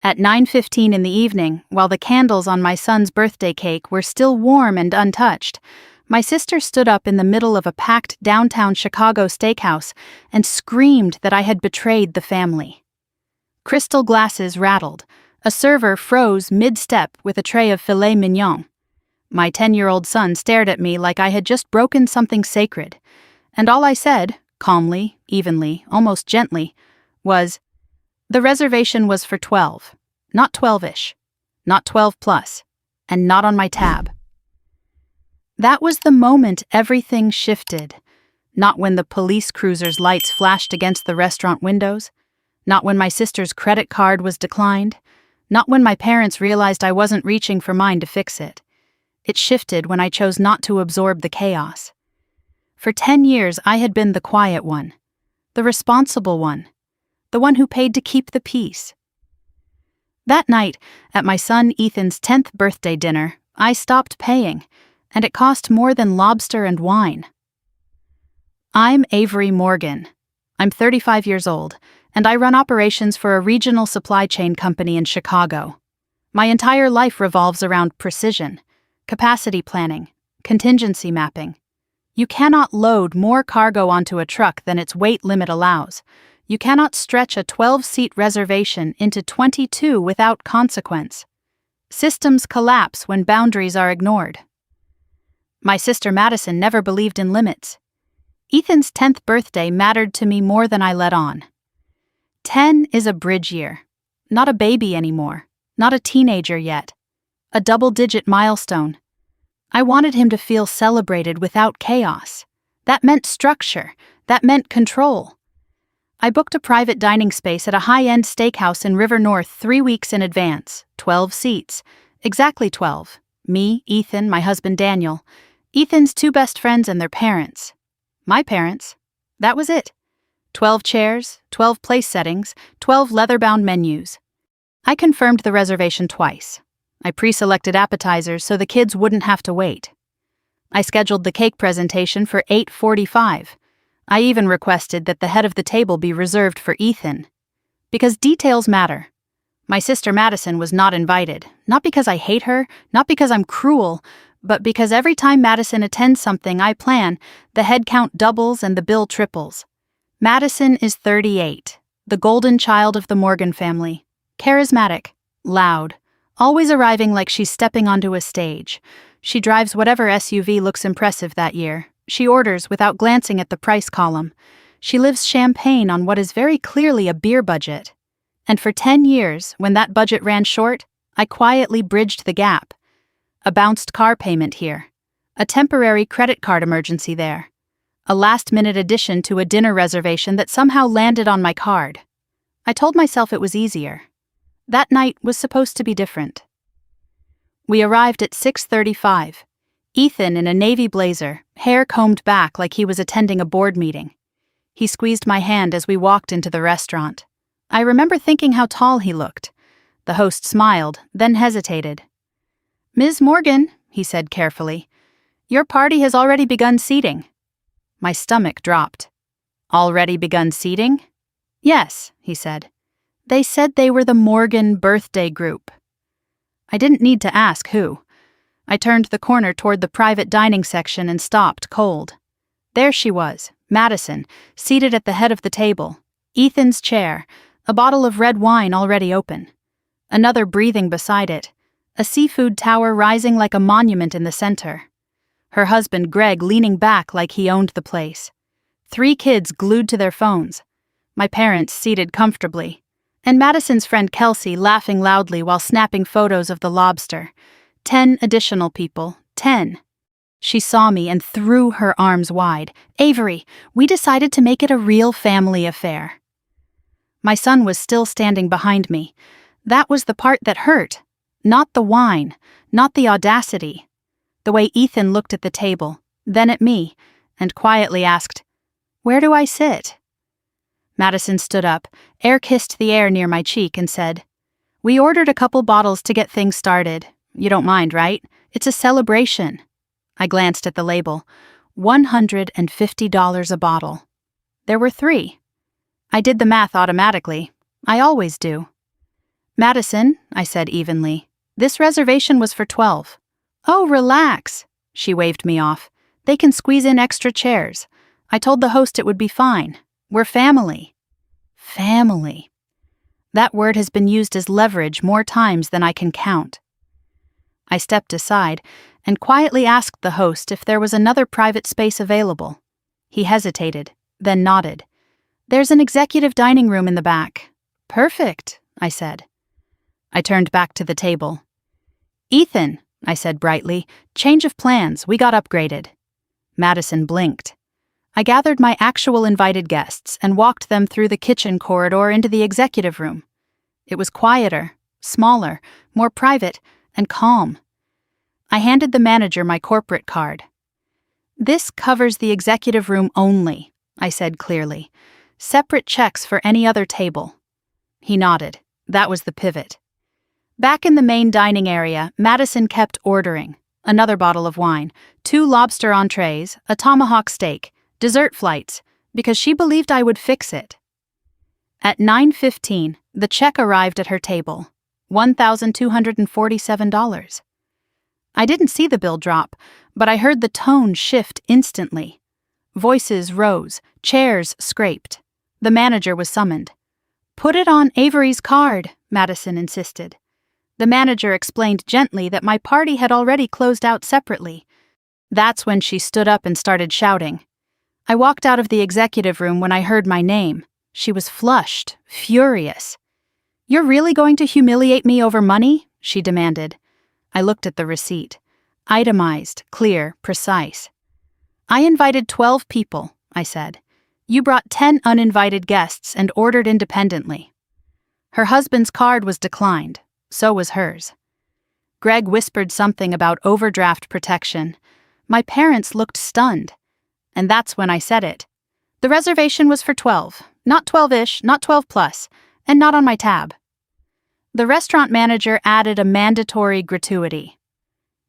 At 9:15 in the evening, while the candles on my son's birthday cake were still warm and untouched, my sister stood up in the middle of a packed downtown Chicago steakhouse and screamed that I had betrayed the family. Crystal glasses rattled. A server froze mid-step with a tray of filet mignon. My 10-year-old son stared at me like I had just broken something sacred, and all I said, calmly, evenly, almost gently, was, "The reservation was for 12, not 12-ish, not 12 plus, and not on my tab." That was the moment everything shifted. Not when the police cruiser's lights flashed against the restaurant windows, not when my sister's credit card was declined, not when my parents realized I wasn't reaching for mine to fix it. It shifted when I chose not to absorb the chaos. For 10 years, I had been the quiet one, the responsible one, the one who paid to keep the peace. That night, at my son Ethan's 10th birthday dinner, I stopped paying, and it cost more than lobster and wine. I'm Avery Morgan. I'm 35 years old, and I run operations for a regional supply chain company in Chicago. My entire life revolves around precision, capacity planning, contingency mapping. You cannot load more cargo onto a truck than its weight limit allows. You cannot stretch a 12-seat reservation into 22 without consequence. Systems collapse when boundaries are ignored. My sister Madison never believed in limits. Ethan's 10th birthday mattered to me more than I let on. 10 is a bridge year. Not a baby anymore. Not a teenager yet. A double-digit milestone. I wanted him to feel celebrated without chaos. That meant structure. That meant control. I booked a private dining space at a high-end steakhouse in River North 3 weeks in advance. 12 seats. Exactly 12. Me, Ethan, my husband Daniel. Ethan's 2 best friends and their parents. My parents. That was it. 12 chairs, 12 place settings, 12 leather-bound menus. I confirmed the reservation twice. I pre-selected appetizers so the kids wouldn't have to wait. I scheduled the cake presentation for 8:45. I even requested that the head of the table be reserved for Ethan. Because details matter. My sister Madison was not invited, not because I hate her, not because I'm cruel, but because every time Madison attends something I plan, the head count doubles and the bill triples. Madison is 38, the golden child of the Morgan family. Charismatic, loud, always arriving like she's stepping onto a stage. She drives whatever SUV looks impressive that year. She orders without glancing at the price column. She lives champagne on what is very clearly a beer budget. And for 10 years, when that budget ran short, I quietly bridged the gap. A bounced car payment here. A temporary credit card emergency there. A last-minute addition to a dinner reservation that somehow landed on my card. I told myself it was easier. That night was supposed to be different. We arrived at 6:35. Ethan in a navy blazer, hair combed back like he was attending a board meeting. He squeezed my hand as we walked into the restaurant. I remember thinking how tall he looked. The host smiled, then hesitated. "Ms. Morgan," he said carefully, "your party has already begun seating." My stomach dropped. "Already begun seating?" "Yes," he said. "They said they were the Morgan birthday group." I didn't need to ask who. I turned the corner toward the private dining section and stopped cold. There she was, Madison, seated at the head of the table, Ethan's chair, a bottle of red wine already open, another breathing beside it, a seafood tower rising like a monument in the center. Her husband Greg leaning back like he owned the place. 3 kids glued to their phones. My parents seated comfortably. And Madison's friend Kelsey laughing loudly while snapping photos of the Lobster. 10 additional people. 10. She saw me and threw her arms wide. "Avery, we decided to make it a real family affair." My son was still standing behind me. That was the part that hurt. Not the wine, not the audacity. The way Ethan looked at the table, then at me, and quietly asked, "Where do I sit?" Madison stood up, air-kissed the air near my cheek, and said, "We ordered a couple bottles to get things started. You don't mind, right? It's a celebration." I glanced at the label. $150 a bottle. There were 3. I did the math automatically. I always do. "Madison," I said evenly, "this reservation was for 12. "Oh, relax," she waved me off. "They can squeeze in extra chairs. I told the host it would be fine. We're family." Family. That word has been used as leverage more times than I can count. I stepped aside and quietly asked the host if there was another private space available. He hesitated, then nodded. "There's an executive dining room in the back." "Perfect," I said. I turned back to the table. "Ethan," I said brightly, "change of plans, we got upgraded." Madison blinked. I gathered my actual invited guests and walked them through the kitchen corridor into the executive room. It was quieter, smaller, more private, and calm. I handed the manager my corporate card. "This covers the executive room only," I said clearly. "Separate checks for any other table." He nodded. That was the pivot. Back in the main dining area, Madison kept ordering. Another bottle of wine, 2 lobster entrees, a tomahawk steak, dessert flights, because she believed I would fix it. At 9:15, the check arrived at her table, $1,247. I didn't see the bill drop, but I heard the tone shift instantly. Voices rose, chairs scraped. The manager was summoned. "Put it on Avery's card," Madison insisted. The manager explained gently that my party had already closed out separately. That's when she stood up and started shouting. I walked out of the executive room when I heard my name. She was flushed, furious. "You're really going to humiliate me over money?" she demanded. I looked at the receipt. Itemized, clear, precise. "I invited 12 people," I said. "You brought 10 uninvited guests and ordered independently." Her husband's card was declined. So was hers. Greg whispered something about overdraft protection. My parents looked stunned. And that's when I said it. "The reservation was for 12. Not 12-ish, not 12 plus, and not on my tab." The restaurant manager added a mandatory gratuity.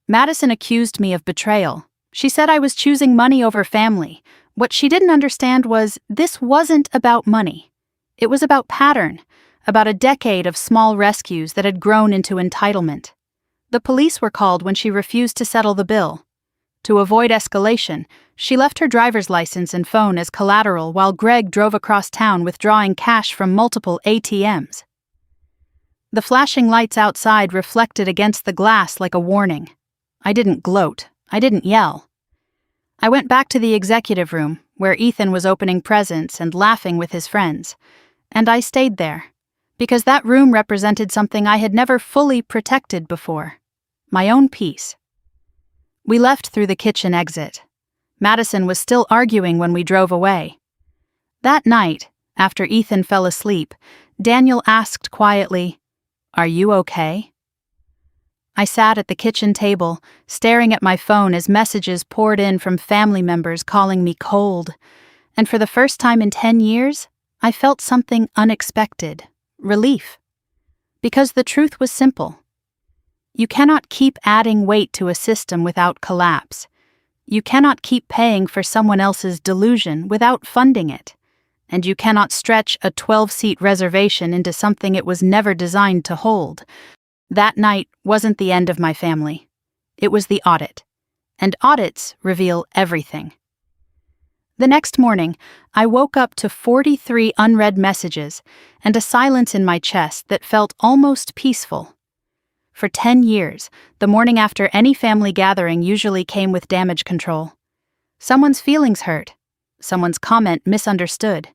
Madison accused me of betrayal. She said I was choosing money over family. What she didn't understand was this wasn't about money. It was about pattern, about a decade of small rescues that had grown into entitlement. The police were called when she refused to settle the bill. To avoid escalation, she left her driver's license and phone as collateral while Greg drove across town withdrawing cash from multiple ATMs. The flashing lights outside reflected against the glass like a warning. I didn't gloat. I didn't yell. I went back to the executive room, where Ethan was opening presents and laughing with his friends, and I stayed there, because that room represented something I had never fully protected before, my own peace. We left through the kitchen exit. Madison was still arguing when we drove away. That night, after Ethan fell asleep, Daniel asked quietly, "Are you okay?" I sat at the kitchen table, staring at my phone as messages poured in from family members calling me cold, and for the first time in 10 years, I felt something unexpected. Relief. Because the truth was simple. You cannot keep adding weight to a system without collapse. You cannot keep paying for someone else's delusion without funding it. And you cannot stretch a 12-seat reservation into something it was never designed to hold. That night wasn't the end of my family. It was the audit. And audits reveal everything. The next morning, I woke up to 43 unread messages and a silence in my chest that felt almost peaceful. For 10 years, the morning after any family gathering usually came with damage control. Someone's feelings hurt. Someone's comment misunderstood.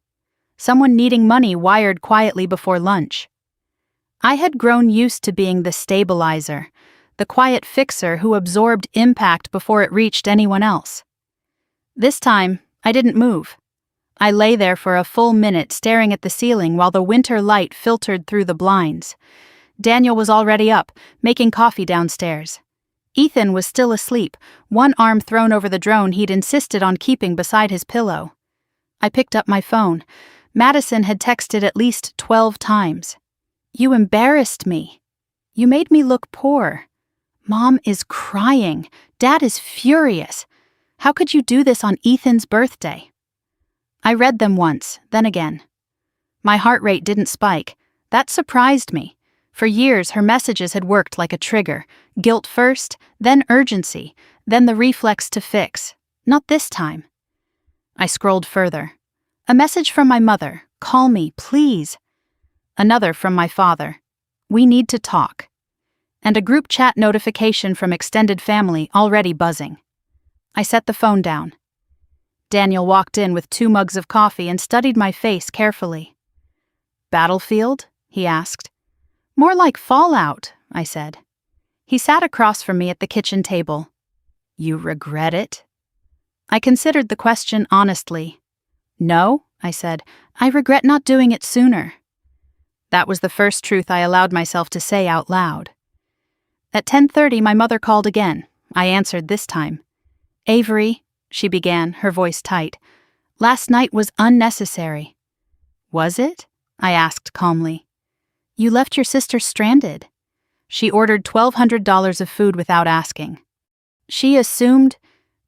Someone needing money wired quietly before lunch. I had grown used to being the stabilizer, the quiet fixer who absorbed impact before it reached anyone else. This time, I didn't move. I lay there for a full minute staring at the ceiling while the winter light filtered through the blinds. Daniel was already up, making coffee downstairs. Ethan was still asleep, one arm thrown over the drone he'd insisted on keeping beside his pillow. I picked up my phone. Madison had texted at least 12 times. "You embarrassed me. You made me look poor. Mom is crying. Dad is furious. How could you do this on Ethan's birthday?" I read them once, then again. My heart rate didn't spike. That surprised me. For years, her messages had worked like a trigger. Guilt first, then urgency, then the reflex to fix. Not this time. I scrolled further. A message from my mother. Call me, please. Another from my father. We need to talk. And a group chat notification from extended family already buzzing. I set the phone down. Daniel walked in with 2 mugs of coffee and studied my face carefully. Battlefield? He asked. More like fallout, I said. He sat across from me at the kitchen table. You regret it? I considered the question honestly. No, I said. I regret not doing it sooner. That was the first truth I allowed myself to say out loud. At 10:30, my mother called again. I answered this time. Avery, she began, her voice tight. Last night was unnecessary. Was it? I asked calmly. You left your sister stranded. She ordered $1,200 of food without asking. She assumed...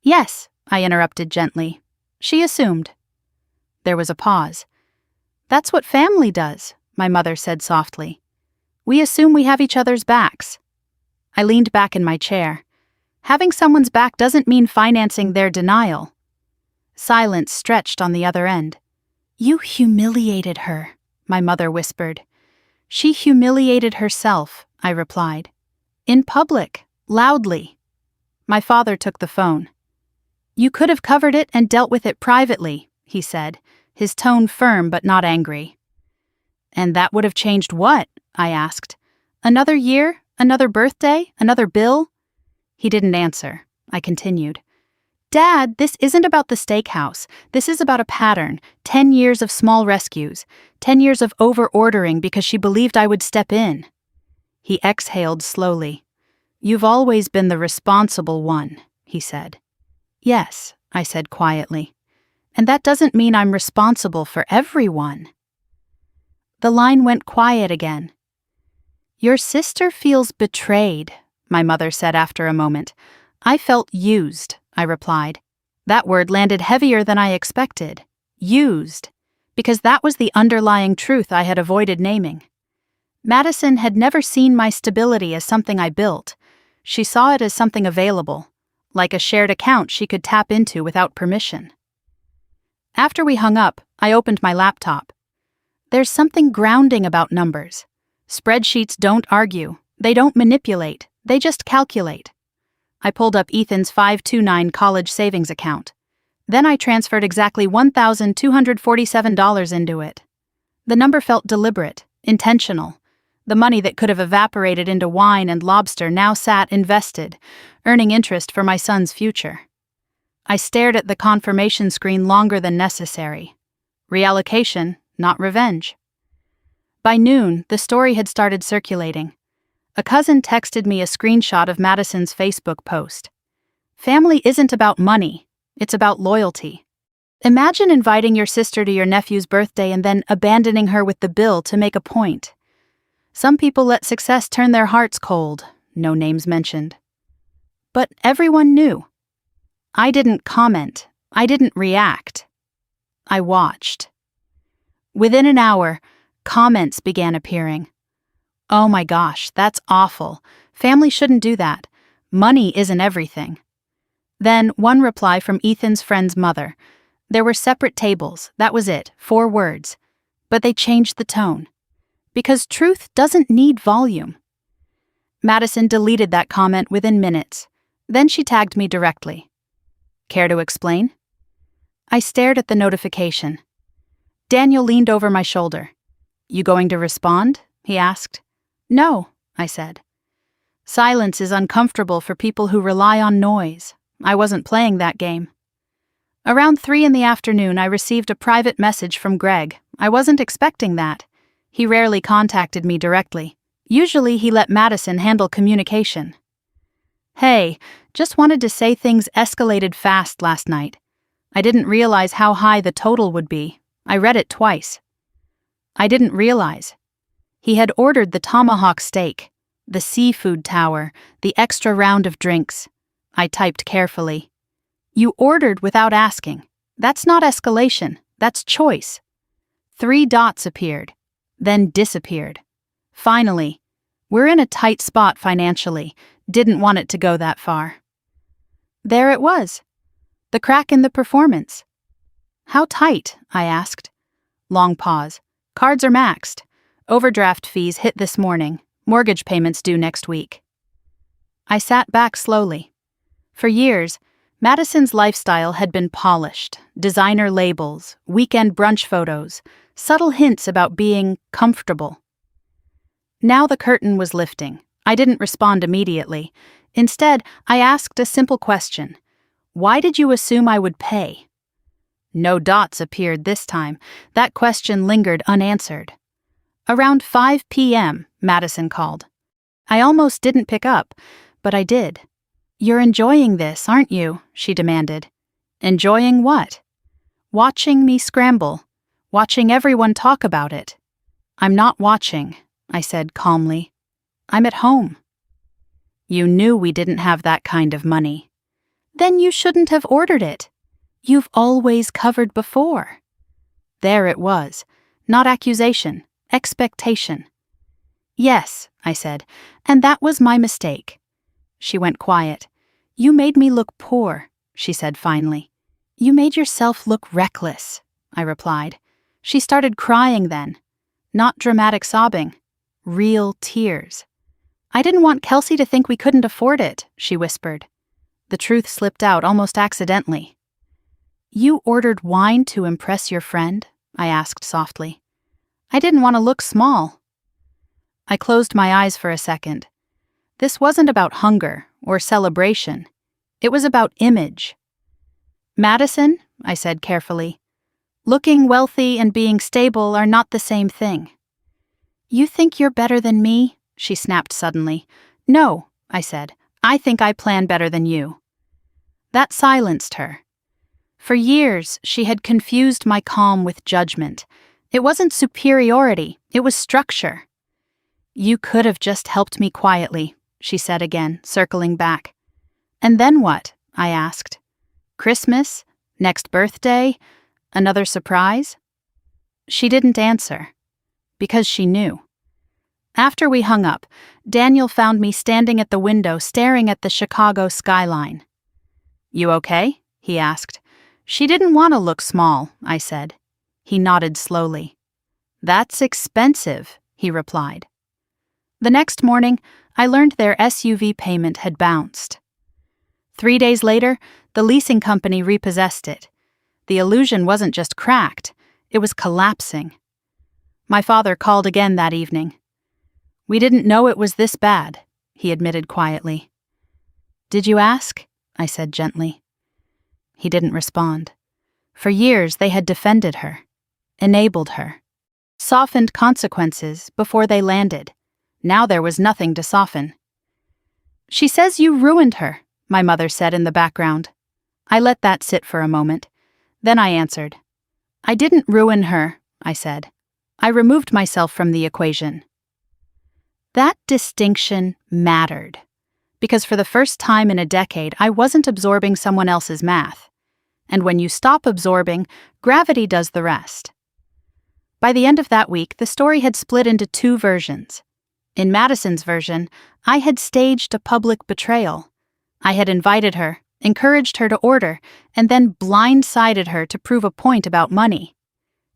Yes, I interrupted gently. She assumed. There was a pause. That's what family does, my mother said softly. We assume we have each other's backs. I leaned back in my chair. Having someone's back doesn't mean financing their denial. Silence stretched on the other end. You humiliated her, my mother whispered. She humiliated herself, I replied. In public, loudly. My father took the phone. You could have covered it and dealt with it privately, he said, his tone firm but not angry. And that would have changed what? I asked. Another year? Another birthday? Another bill? He didn't answer. I continued. Dad, this isn't about the steakhouse. This is about a pattern. 10 years of small rescues. 10 years of over-ordering because she believed I would step in. He exhaled slowly. You've always been the responsible one, he said. Yes, I said quietly. And that doesn't mean I'm responsible for everyone. The line went quiet again. Your sister feels betrayed, my mother said after a moment. I felt used, I replied. That word landed heavier than I expected. Used. Because that was the underlying truth I had avoided naming. Madison had never seen my stability as something I built. She saw it as something available, like a shared account she could tap into without permission. After we hung up, I opened my laptop. There's something grounding about numbers. Spreadsheets don't argue. They don't manipulate. They just calculate. I pulled up Ethan's 529 college savings account. Then I transferred exactly $1,247 into it. The number felt deliberate, intentional. The money that could have evaporated into wine and lobster now sat invested, earning interest for my son's future. I stared at the confirmation screen longer than necessary. Reallocation, not revenge. By noon, the story had started circulating. A cousin texted me a screenshot of Madison's Facebook post. Family isn't about money, it's about loyalty. Imagine inviting your sister to your nephew's birthday and then abandoning her with the bill to make a point. Some people let success turn their hearts cold, no names mentioned. But everyone knew. I didn't comment. I didn't react. I watched. Within an hour, comments began appearing. Oh my gosh, that's awful. Family shouldn't do that. Money isn't everything. Then one reply from Ethan's friend's mother. There were separate tables, that was it, 4 words. But they changed the tone. Because truth doesn't need volume. Madison deleted that comment within minutes. Then she tagged me directly. Care to explain? I stared at the notification. Daniel leaned over my shoulder. You going to respond? He asked. No, I said. Silence is uncomfortable for people who rely on noise. I wasn't playing that game. Around 3 p.m, I received a private message from Greg. I wasn't expecting that. He rarely contacted me directly. Usually he let Madison handle communication. Hey, just wanted to say things escalated fast last night. I didn't realize how high the total would be. I read it twice. I didn't realize. He had ordered the tomahawk steak, the seafood tower, the extra round of drinks. I typed carefully. You ordered without asking. That's not escalation, that's choice. 3 dots appeared, then disappeared. Finally, We're in a tight spot financially. Didn't want it to go that far. There it was. The crack in the performance. How tight? I asked. Long pause. Cards are maxed. Overdraft fees hit this morning. Mortgage payments due next week. I sat back slowly. For years, Madison's lifestyle had been polished. Designer labels, weekend brunch photos, subtle hints about being comfortable. Now the curtain was lifting. I didn't respond immediately. Instead, I asked a simple question. Why did you assume I would pay? No dots appeared this time. That question lingered unanswered. Around 5 p.m., Madison called. I almost didn't pick up, but I did. You're enjoying this, aren't you? She demanded. Enjoying what? Watching me scramble. Watching everyone talk about it. I'm not watching, I said calmly. I'm at home. You knew we didn't have that kind of money. Then you shouldn't have ordered it. You've always covered before. There it was. Not accusation, expectation. Yes, I said, and that was my mistake. She went quiet. You made me look poor, she said finally. You made yourself look reckless, I replied. She started crying then. Not dramatic sobbing. Real tears. I didn't want Kelsey to think we couldn't afford it, she whispered. The truth slipped out almost accidentally. You ordered wine to impress your friend? I asked softly. I didn't want to look small. I closed my eyes for a second. This wasn't about hunger or celebration. It was about image. Madison, I said carefully, looking wealthy and being stable are not the same thing. You think you're better than me? She snapped suddenly. No, I said. I think I plan better than you. That silenced her. For years, she had confused my calm with judgment. It wasn't superiority, it was structure. You could have just helped me quietly, she said again, circling back. And then what? I asked. Christmas? Next birthday? Another surprise? She didn't answer. Because she knew. After we hung up, Daniel found me standing at the window staring at the Chicago skyline. You okay? He asked. She didn't want to look small, I said. He nodded slowly. That's expensive, he replied. The next morning, I learned their SUV payment had bounced. 3 days later, the leasing company repossessed it. The illusion wasn't just cracked, it was collapsing. My father called again that evening. We didn't know it was this bad, he admitted quietly. Did you ask? I said gently. He didn't respond. For years they had defended her, enabled her, softened consequences before they landed. Now there was nothing to soften. She says you ruined her, my mother said in the background. I let that sit for a moment. Then I answered. I didn't ruin her, I said. I removed myself from the equation. That distinction mattered, because for the first time in a decade I wasn't absorbing someone else's math. And when you stop absorbing, gravity does the rest. By the end of that week, the story had split into 2 versions. In Madison's version, I had staged a public betrayal. I had invited her, encouraged her to order, and then blindsided her to prove a point about money.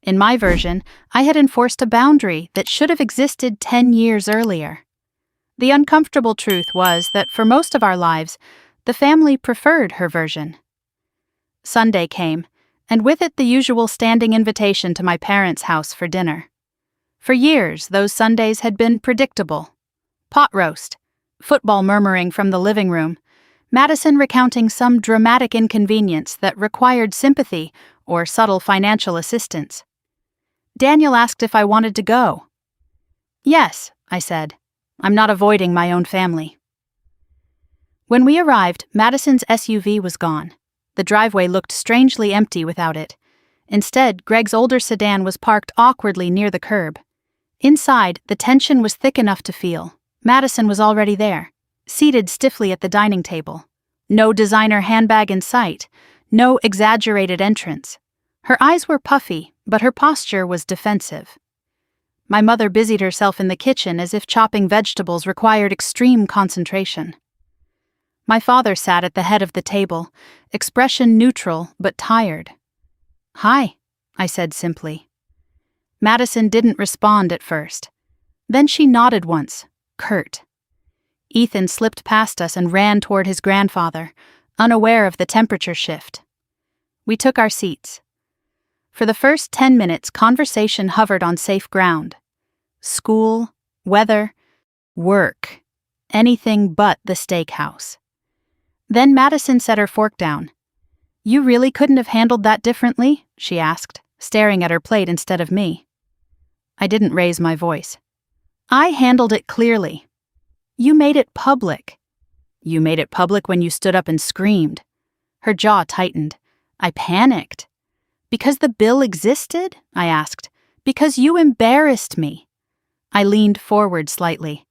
In my version, I had enforced a boundary that should have existed 10 years earlier. The uncomfortable truth was that for most of our lives, the family preferred her version. Sunday came, and with it the usual standing invitation to my parents' house for dinner. For years, those Sundays had been predictable. Pot roast, football murmuring from the living room, Madison recounting some dramatic inconvenience that required sympathy or subtle financial assistance. Daniel asked if I wanted to go. Yes, I said. I'm not avoiding my own family. When we arrived, Madison's SUV was gone. The driveway looked strangely empty without it. Instead, Greg's older sedan was parked awkwardly near the curb. Inside, the tension was thick enough to feel. Madison was already there, seated stiffly at the dining table. No designer handbag in sight, no exaggerated entrance. Her eyes were puffy, but her posture was defensive. My mother busied herself in the kitchen as if chopping vegetables required extreme concentration. My father sat at the head of the table, expression neutral but tired. "Hi," I said simply. Madison didn't respond at first. Then she nodded once, curt. Ethan slipped past us and ran toward his grandfather, unaware of the temperature shift. We took our seats. For the first 10 minutes, conversation hovered on safe ground. School, weather, work, anything but the steakhouse. Then Madison set her fork down. "You really couldn't have handled that differently?" she asked, staring at her plate instead of me. I didn't raise my voice. "I handled it clearly. You made it public." "You made it public when you stood up and screamed." Her jaw tightened. I panicked. "Because the bill existed?" I asked. "Because you embarrassed me." I leaned forward slightly.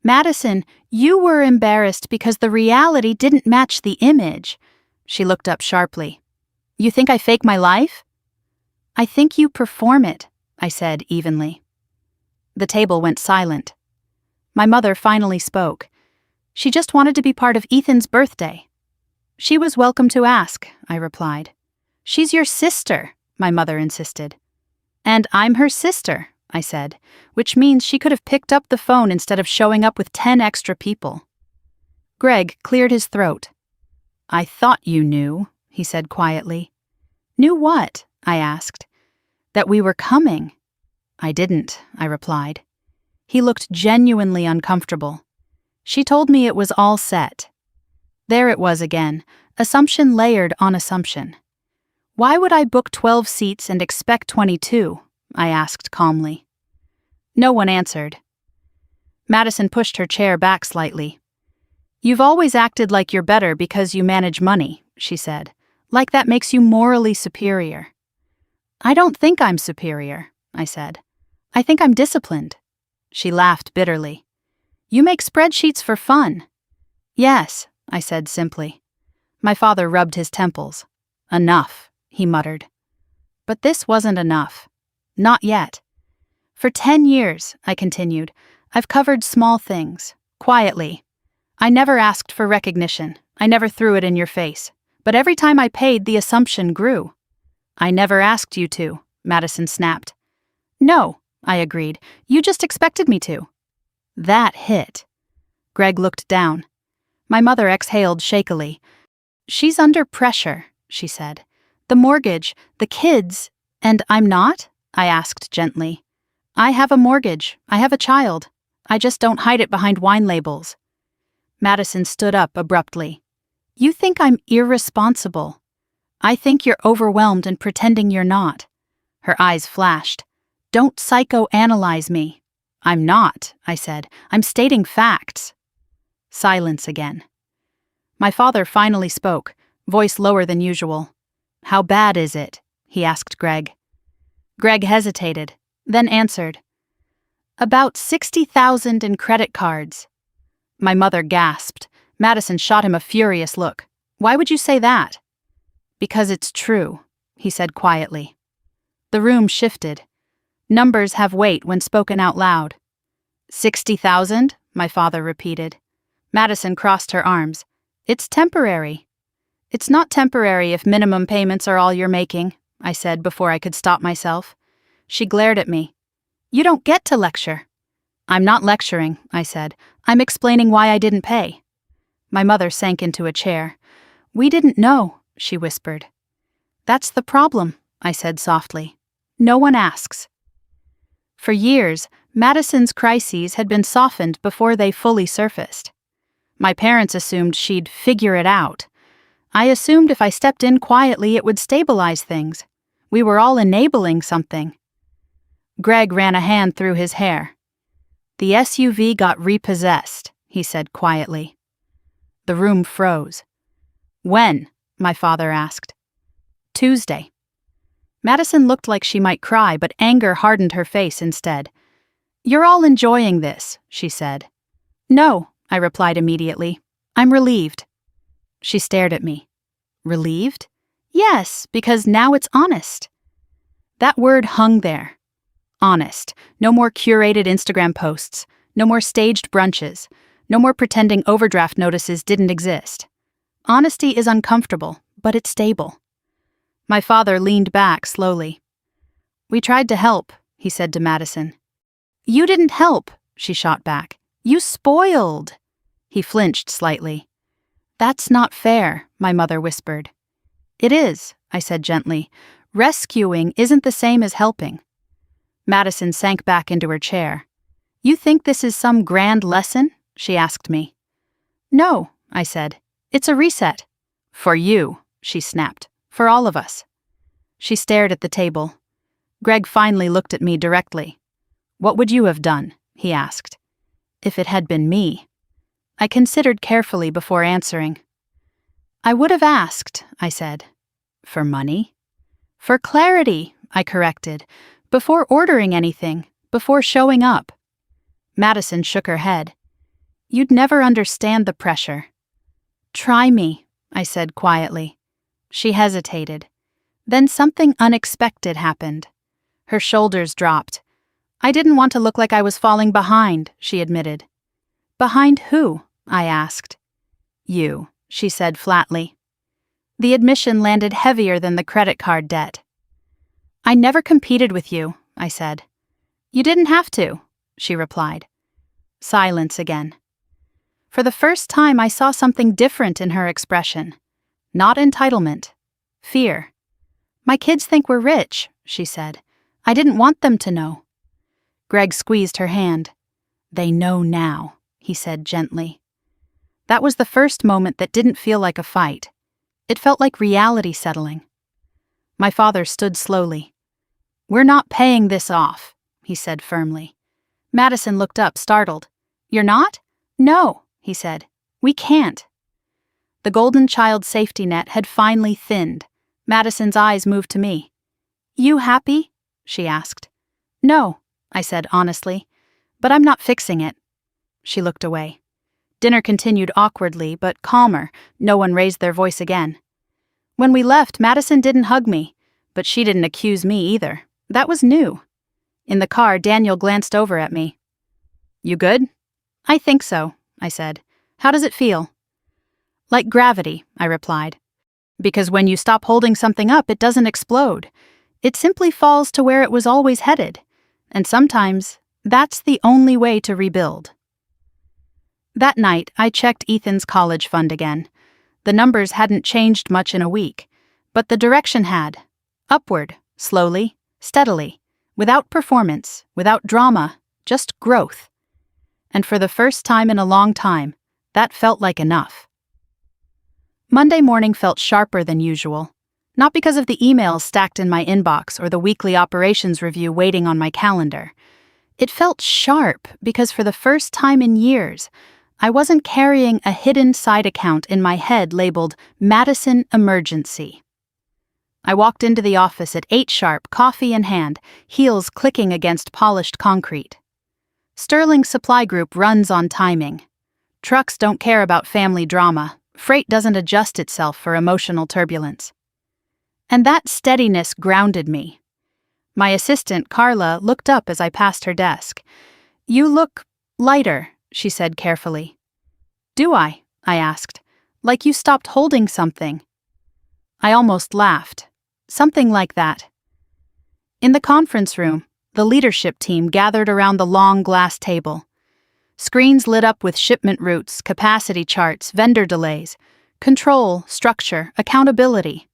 "Madison, you were embarrassed because the reality didn't match the image." She looked up sharply. "You think I fake my life?" "I think you perform it," I said evenly. The table went silent. My mother finally spoke. She just wanted to be part of Ethan's birthday. "She was welcome to ask," I replied. "She's your sister," my mother insisted. "And I'm her sister," I said, which means she could have picked up the phone instead of showing up with 10 extra people. Greg cleared his throat. "I thought you knew," he said quietly. "Knew what?" I asked. "That we were coming." "I didn't," I replied. He looked genuinely uncomfortable. "She told me it was all set." There it was again, assumption layered on assumption. "Why would I book 12 seats and expect 22? I asked calmly. No one answered. Madison pushed her chair back slightly. "You've always acted like you're better because you manage money," she said. "Like that makes you morally superior." "I don't think I'm superior," I said. "I think I'm disciplined." She laughed bitterly. "You make spreadsheets for fun." "Yes," I said simply. My father rubbed his temples. "Enough," he muttered. But this wasn't enough. Not yet. "For 10 years, I continued, I've covered small things, quietly. I never asked for recognition. I never threw it in your face. But every time I paid, the assumption grew." "I never asked you to," Madison snapped. "No," I agreed. "You just expected me to." That hit. Greg looked down. My mother exhaled shakily. "She's under pressure," she said. "The mortgage, the kids, and I'm not?" I asked gently. "I have a mortgage. I have a child. I just don't hide it behind wine labels." Madison stood up abruptly. "You think I'm irresponsible. I think you're overwhelmed and pretending you're not." Her eyes flashed. "Don't psychoanalyze me." "I'm not," I said. "I'm stating facts." Silence again. My father finally spoke, voice lower than usual. "How bad is it?" he asked Greg. Greg hesitated, then answered. "About 60,000 in credit cards." My mother gasped. Madison shot him a furious look. "Why would you say that?" "Because it's true," he said quietly. The room shifted. Numbers have weight when spoken out loud. 60,000, my father repeated. Madison crossed her arms. "It's temporary." "It's not temporary if minimum payments are all you're making," I said before I could stop myself. She glared at me. "You don't get to lecture." "I'm not lecturing," I said. "I'm explaining why I didn't pay." My mother sank into a chair. "We didn't know," she whispered. "That's the problem," I said softly. "No one asks." For years, Madison's crises had been softened before they fully surfaced. My parents assumed she'd figure it out. I assumed if I stepped in quietly it would stabilize things. We were all enabling something. Greg ran a hand through his hair. "The SUV got repossessed," he said quietly. The room froze. "When?" my father asked. "Tuesday." Madison looked like she might cry, but anger hardened her face instead. "You're all enjoying this," she said. "No," I replied immediately. "I'm relieved." She stared at me. "Relieved?" "Yes, because now it's honest." That word hung there. Honest. No more curated Instagram posts. No more staged brunches. No more pretending overdraft notices didn't exist. Honesty is uncomfortable, but it's stable. My father leaned back slowly. "We tried to help," he said to Madison. "You didn't help," she shot back. "You spoiled." He flinched slightly. "That's not fair," my mother whispered. "It is," I said gently. "Rescuing isn't the same as helping." Madison sank back into her chair. "You think this is some grand lesson?" she asked me. "No," I said. "It's a reset." "For you," she snapped. "For all of us." She stared at the table. Greg finally looked at me directly. "What would you have done?" he asked. "If it had been me." I considered carefully before answering. "I would have asked," I said. "For money?" "For clarity," I corrected. "Before ordering anything, before showing up." Madison shook her head. "You'd never understand the pressure." "Try me," I said quietly. She hesitated. Then something unexpected happened. Her shoulders dropped. "I didn't want to look like I was falling behind," she admitted. "Behind who?" I asked. "You," she said flatly. The admission landed heavier than the credit card debt. "I never competed with you," I said. "You didn't have to," she replied. Silence again. For the first time, I saw something different in her expression. Not entitlement. Fear. "My kids think we're rich," she said. "I didn't want them to know." Greg squeezed her hand. "They know now," he said gently. That was the first moment that didn't feel like a fight. It felt like reality settling. My father stood slowly. "We're not paying this off," he said firmly. Madison looked up, startled. "You're not?" "No," he said. "We can't." The golden child safety net had finally thinned. Madison's eyes moved to me. "You happy?" she asked. "No," I said honestly. "But I'm not fixing it." She looked away. Dinner continued awkwardly, but calmer. No one raised their voice again. When we left, Madison didn't hug me, but she didn't accuse me either. That was new. In the car, Daniel glanced over at me. "You good?" "I think so," I said. "How does it feel?" "Like gravity," I replied. "Because when you stop holding something up, it doesn't explode. It simply falls to where it was always headed. And sometimes, that's the only way to rebuild." That night, I checked Ethan's college fund again. The numbers hadn't changed much in a week, but the direction had. Upward, slowly, steadily, without performance, without drama, just growth. And for the first time in a long time, that felt like enough. Monday morning felt sharper than usual, not because of the emails stacked in my inbox or the weekly operations review waiting on my calendar. It felt sharp because for the first time in years, I wasn't carrying a hidden side account in my head labeled Madison Emergency. I walked into the office at 8 sharp, coffee in hand, heels clicking against polished concrete. Sterling Supply Group runs on timing. Trucks don't care about family drama. Freight doesn't adjust itself for emotional turbulence. And that steadiness grounded me. My assistant, Carla, looked up as I passed her desk. "You look lighter," she said carefully. "Do I?" I asked. "Like you stopped holding something." I almost laughed. Something like that. In the conference room, the leadership team gathered around the long glass table. Screens lit up with shipment routes, capacity charts, vendor delays, control, structure, accountability.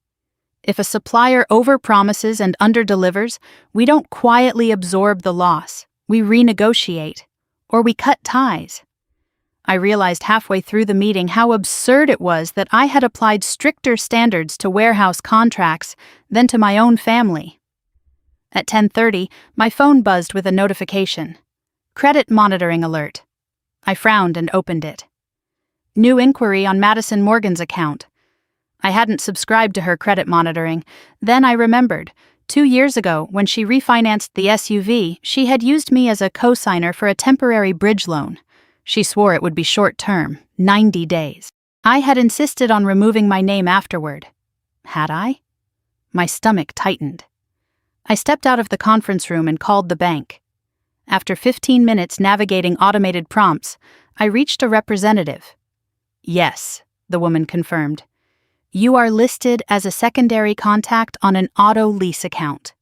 If a supplier overpromises and underdelivers, we don't quietly absorb the loss. We renegotiate, or we cut ties. I realized halfway through the meeting how absurd it was that I had applied stricter standards to warehouse contracts than to my own family. At 10:30, my phone buzzed with a notification. Credit monitoring alert. I frowned and opened it. New inquiry on Madison Morgan's account. I hadn't subscribed to her credit monitoring. Then I remembered. 2 years ago, when she refinanced the SUV, she had used me as a co-signer for a temporary bridge loan. She swore it would be short-term, 90 days. I had insisted on removing my name afterward. Had I? My stomach tightened. I stepped out of the conference room and called the bank. After 15 minutes navigating automated prompts, I reached a representative. Yes, the woman confirmed. You are listed as a secondary contact on an auto lease account.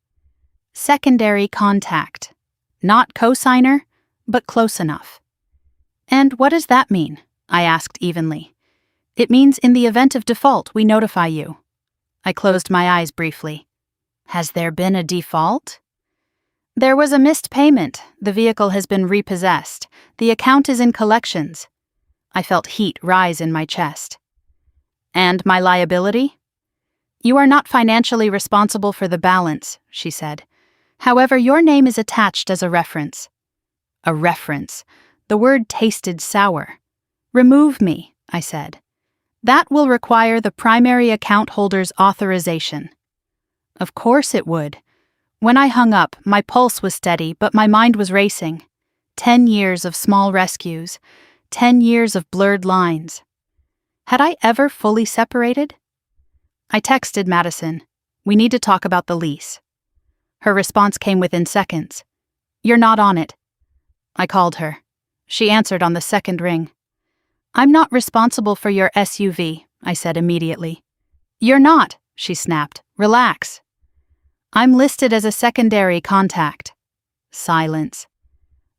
Secondary contact. Not cosigner, but close enough. And what does that mean? I asked evenly. It means in the event of default, we notify you. I closed my eyes briefly. Has there been a default? There was a missed payment. The vehicle has been repossessed. The account is in collections. I felt heat rise in my chest. And my liability? You are not financially responsible for the balance, she said. However, your name is attached as a reference. A reference. The word tasted sour. Remove me, I said. That will require the primary account holder's authorization. Of course it would. When I hung up, my pulse was steady, but my mind was racing. 10 years of small rescues. 10 years of blurred lines. Had I ever fully separated? I texted Madison. We need to talk about the lease. Her response came within seconds. You're not on it. I called her. She answered on the second ring. I'm not responsible for your SUV, I said immediately. You're not, she snapped. Relax. I'm listed as a secondary contact. Silence.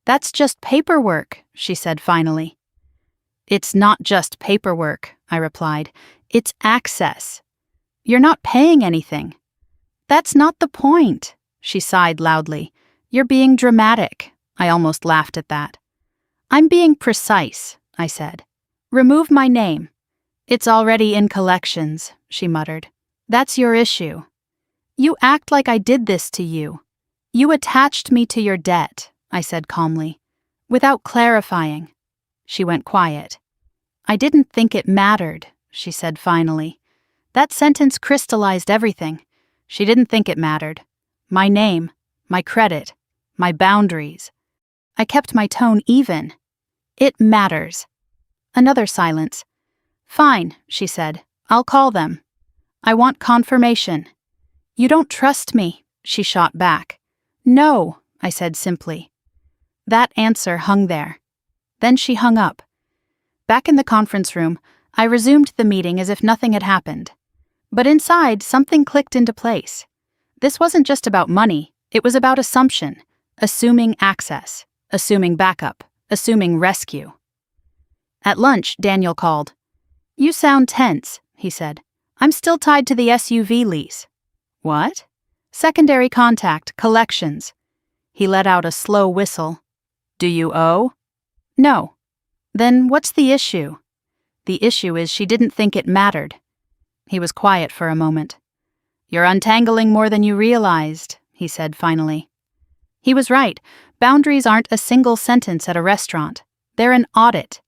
That's just paperwork, she said finally. It's not just paperwork, I replied. It's access. You're not paying anything. That's not the point, she sighed loudly. You're being dramatic. I almost laughed at that. I'm being precise, I said. Remove my name. It's already in collections, she muttered. That's your issue. You act like I did this to you. You attached me to your debt, I said calmly, without clarifying. She went quiet. I didn't think it mattered, she said finally. That sentence crystallized everything. She didn't think it mattered. My name, my credit, my boundaries. I kept my tone even. It matters. Another silence. Fine, she said. I'll call them. I want confirmation. You don't trust me, she shot back. No, I said simply. That answer hung there. Then she hung up. Back in the conference room, I resumed the meeting as if nothing had happened. But inside, something clicked into place. This wasn't just about money, it was about assumption, assuming access, assuming backup, assuming rescue. At lunch, Daniel called. You sound tense, he said. I'm still tied to the SUV lease. What? Secondary contact, collections. He let out a slow whistle. Do you owe? No. Then what's the issue? The issue is she didn't think it mattered. He was quiet for a moment. You're untangling more than you realized, he said finally. He was right. Boundaries aren't a single sentence at a restaurant. They're an audit.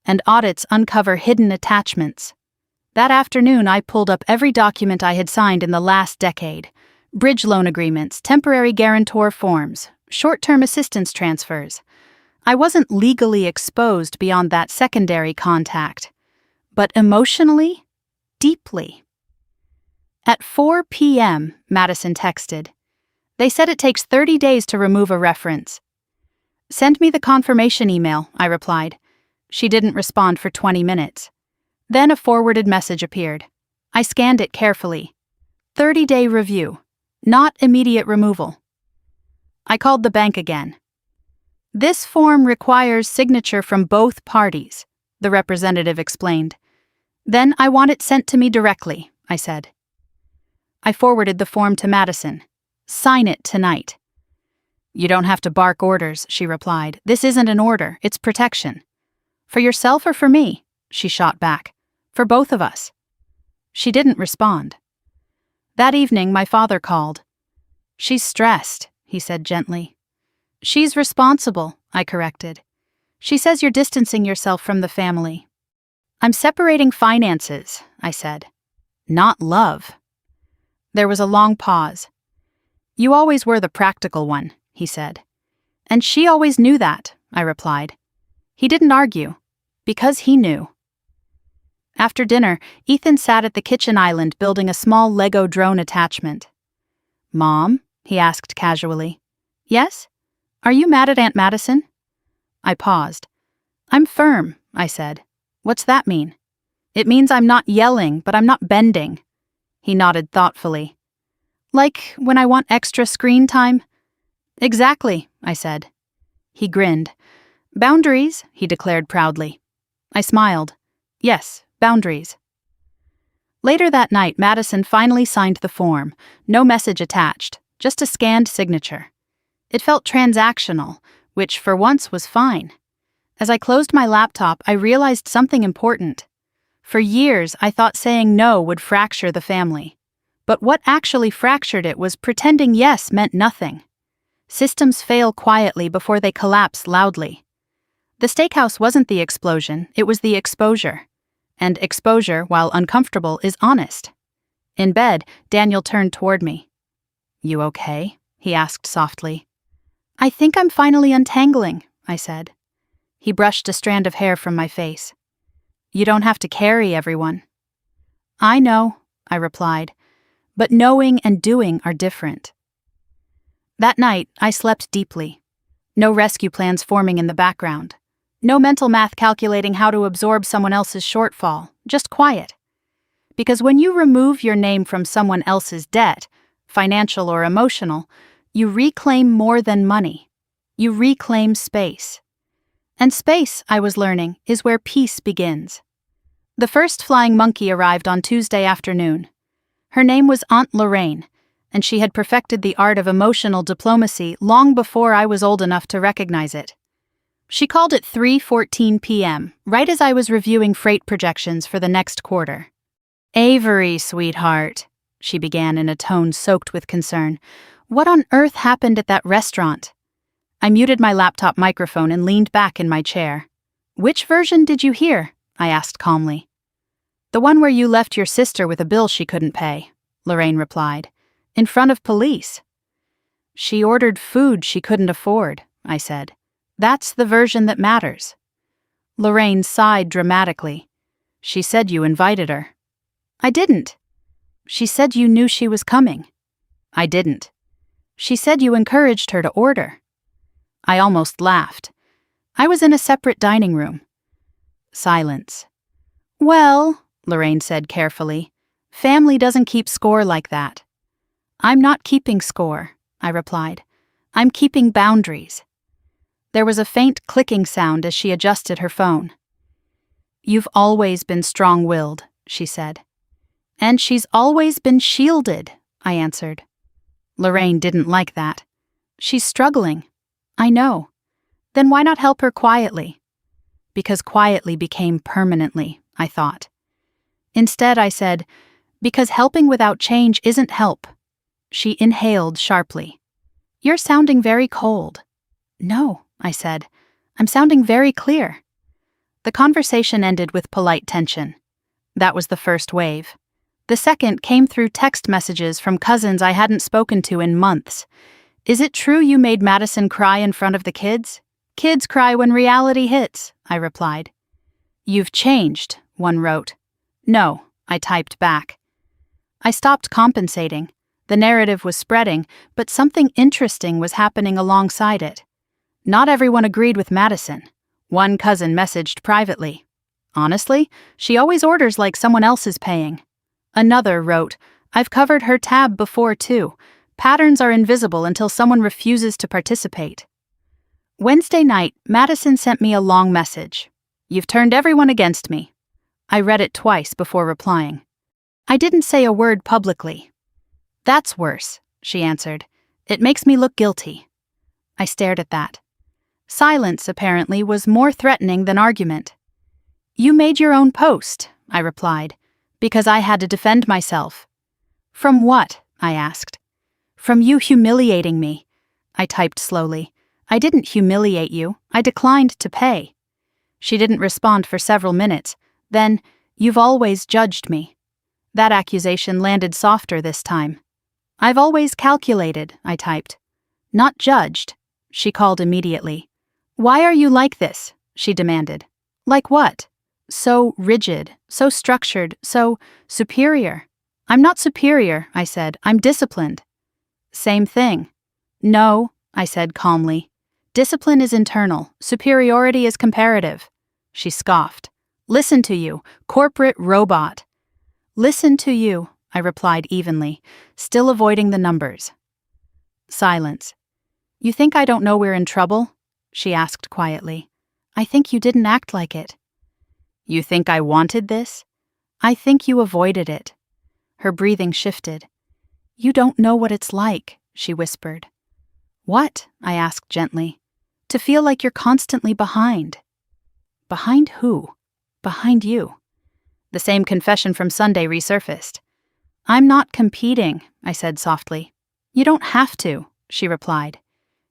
And audits uncover hidden attachments. That afternoon, I pulled up every document I had signed in the last decade. Bridge loan agreements, temporary guarantor forms, short-term assistance transfers. I wasn't legally exposed beyond that secondary contact, but emotionally, deeply. At 4 p.m., Madison texted. They said it takes 30 days to remove a reference. Send me the confirmation email, I replied. She didn't respond for 20 minutes. Then a forwarded message appeared. I scanned it carefully. 30-day review, not immediate removal. I called the bank again. This form requires signature from both parties, the representative explained. Then I want it sent to me directly, I said. I forwarded the form to Madison. Sign it tonight. You don't have to bark orders, she replied. This isn't an order, it's protection. For yourself or for me? She shot back. For both of us. She didn't respond. That evening, my father called. She's stressed, he said gently. She's responsible, I corrected. She says you're distancing yourself from the family. I'm separating finances, I said. Not love. There was a long pause. You always were the practical one, he said. And she always knew that, I replied. He didn't argue, because he knew. After dinner, Ethan sat at the kitchen island building a small Lego drone attachment. Mom, he asked casually. Yes? Are you mad at Aunt Madison? I paused. I'm firm, I said. What's that mean? It means I'm not yelling, but I'm not bending. He nodded thoughtfully. Like when I want extra screen time? Exactly, I said. He grinned. Boundaries, he declared proudly. I smiled. Yes, boundaries. Later that night, Madison finally signed the form. No message attached, just a scanned signature. It felt transactional, which for once was fine. As I closed my laptop, I realized something important. For years, I thought saying no would fracture the family. But what actually fractured it was pretending yes meant nothing. Systems fail quietly before they collapse loudly. The steakhouse wasn't the explosion, it was the exposure. And exposure, while uncomfortable, is honest. In bed, Daniel turned toward me. You okay? He asked softly. I think I'm finally untangling, I said. He brushed a strand of hair from my face. You don't have to carry everyone. I know, I replied, but knowing and doing are different. That night, I slept deeply. No rescue plans forming in the background. No mental math calculating how to absorb someone else's shortfall, just quiet. Because when you remove your name from someone else's debt, financial or emotional, you reclaim more than money. You reclaim space. And space, I was learning, is where peace begins. The first flying monkey arrived on Tuesday afternoon. Her name was Aunt Lorraine, and she had perfected the art of emotional diplomacy long before I was old enough to recognize it. She called at 3:14 p.m., right as I was reviewing freight projections for the next quarter. Avery, sweetheart, she began in a tone soaked with concern. What on earth happened at that restaurant? I muted my laptop microphone and leaned back in my chair. Which version did you hear? I asked calmly. The one where you left your sister with a bill she couldn't pay, Lorraine replied. In front of police. She ordered food she couldn't afford, I said. That's the version that matters. Lorraine sighed dramatically. She said you invited her. I didn't. She said you knew she was coming. I didn't. She said you encouraged her to order. I almost laughed. I was in a separate dining room. Silence. Well, Lorraine said carefully, family doesn't keep score like that. I'm not keeping score, I replied. I'm keeping boundaries. There was a faint clicking sound as she adjusted her phone. You've always been strong-willed, she said. And she's always been shielded, I answered. Lorraine didn't like that. She's struggling. I know. Then why not help her quietly? Because quietly became permanently, I thought. Instead, I said, because helping without change isn't help. She inhaled sharply. You're sounding very cold. No, I said. I'm sounding very clear. The conversation ended with polite tension. That was the first wave. The second came through text messages from cousins I hadn't spoken to in months. Is it true you made Madison cry in front of the kids? Kids cry when reality hits, I replied. You've changed, one wrote. No, I typed back. I stopped compensating. The narrative was spreading, but something interesting was happening alongside it. Not everyone agreed with Madison. One cousin messaged privately. Honestly, she always orders like someone else is paying. Another wrote, I've covered her tab before too. Patterns are invisible until someone refuses to participate. Wednesday night, Madison sent me a long message. You've turned everyone against me. I read it twice before replying. I didn't say a word publicly. That's worse, she answered. It makes me look guilty. I stared at that. Silence, apparently, was more threatening than argument. You made your own post, I replied, because I had to defend myself. From what? I asked. From you humiliating me. I typed slowly. I didn't humiliate you. I declined to pay. She didn't respond for several minutes. Then, you've always judged me. That accusation landed softer this time. I've always calculated, I typed. Not judged. She called immediately. Why are you like this? She demanded. Like what? So rigid, so structured, so superior. I'm not superior, I said. I'm disciplined. Same thing. No, I said calmly. Discipline is internal, superiority is comparative. She scoffed. Listen to you, corporate robot. Listen to you, I replied evenly, still avoiding the numbers. Silence. You think I don't know we're in trouble? She asked quietly. I think you didn't act like it. You think I wanted this? I think you avoided it. Her breathing shifted. You don't know what it's like, she whispered. What? I asked gently. To feel like you're constantly behind. Behind who? Behind you. The same confession from Sunday resurfaced. I'm not competing, I said softly. You don't have to, she replied.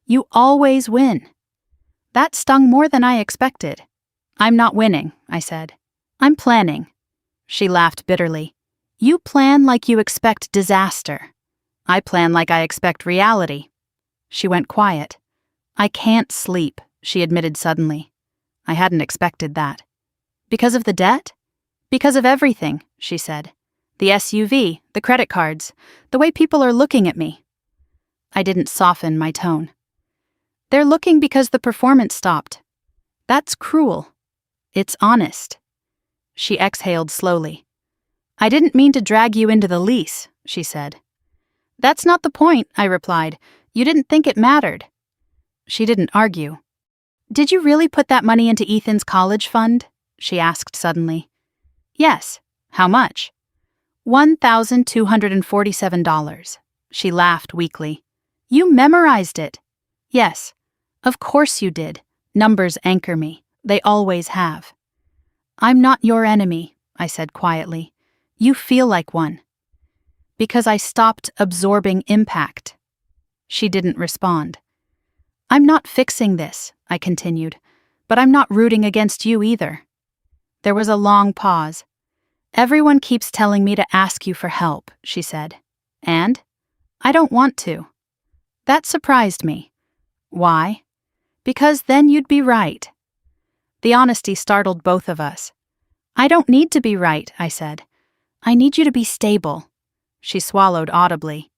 You always win. That stung more than I expected. I'm not winning, I said. I'm planning. She laughed bitterly. You plan like you expect disaster. I plan like I expect reality. She went quiet. I can't sleep, she admitted suddenly. I hadn't expected that. Because of the debt? Because of everything, she said. The SUV, the credit cards, the way people are looking at me. I didn't soften my tone. They're looking because the performance stopped. That's cruel. It's honest. She exhaled slowly. I didn't mean to drag you into the lease, she said. That's not the point, I replied. You didn't think it mattered. She didn't argue. Did you really put that money into Ethan's college fund? She asked suddenly. Yes. How much? $1,247. She laughed weakly. You memorized it. Yes. Of course you did. Numbers anchor me. They always have. I'm not your enemy, I said quietly. You feel like one. Because I stopped absorbing impact. She didn't respond. I'm not fixing this, I continued, but I'm not rooting against you either. There was a long pause. Everyone keeps telling me to ask you for help, she said. And? I don't want to. That surprised me. Why? Because then you'd be right. The honesty startled both of us. I don't need to be right, I said. I need you to be stable. She swallowed audibly.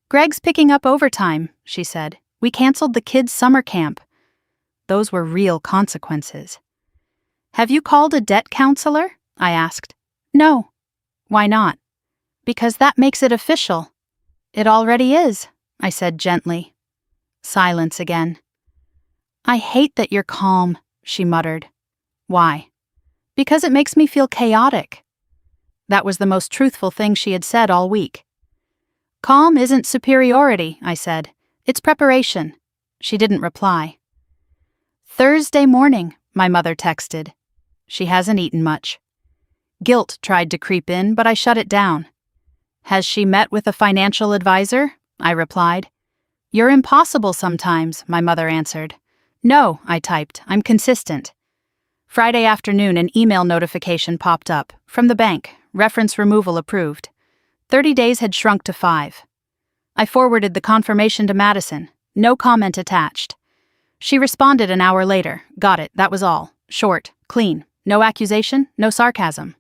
Greg's picking up overtime, she said. We canceled the kids' summer camp. Those were real consequences. Have you called a debt counselor? I asked. No. Why not? Because that makes it official. It already is, I said gently. Silence again. I hate that you're calm, she muttered. Why? Because it makes me feel chaotic. That was the most truthful thing she had said all week. Calm isn't superiority, I said. It's preparation. She didn't reply. Thursday morning, my mother texted. She hasn't eaten much. Guilt tried to creep in, but I shut it down. Has she met with a financial advisor? I replied. You're impossible sometimes, my mother answered. No, I typed. I'm consistent. Friday afternoon, an email notification popped up. From the bank. Reference removal approved. 30 days had shrunk to 5. I forwarded the confirmation to Madison. No comment attached. She responded an hour later. Got it, that was all. Short, clean. No accusation, no sarcasm.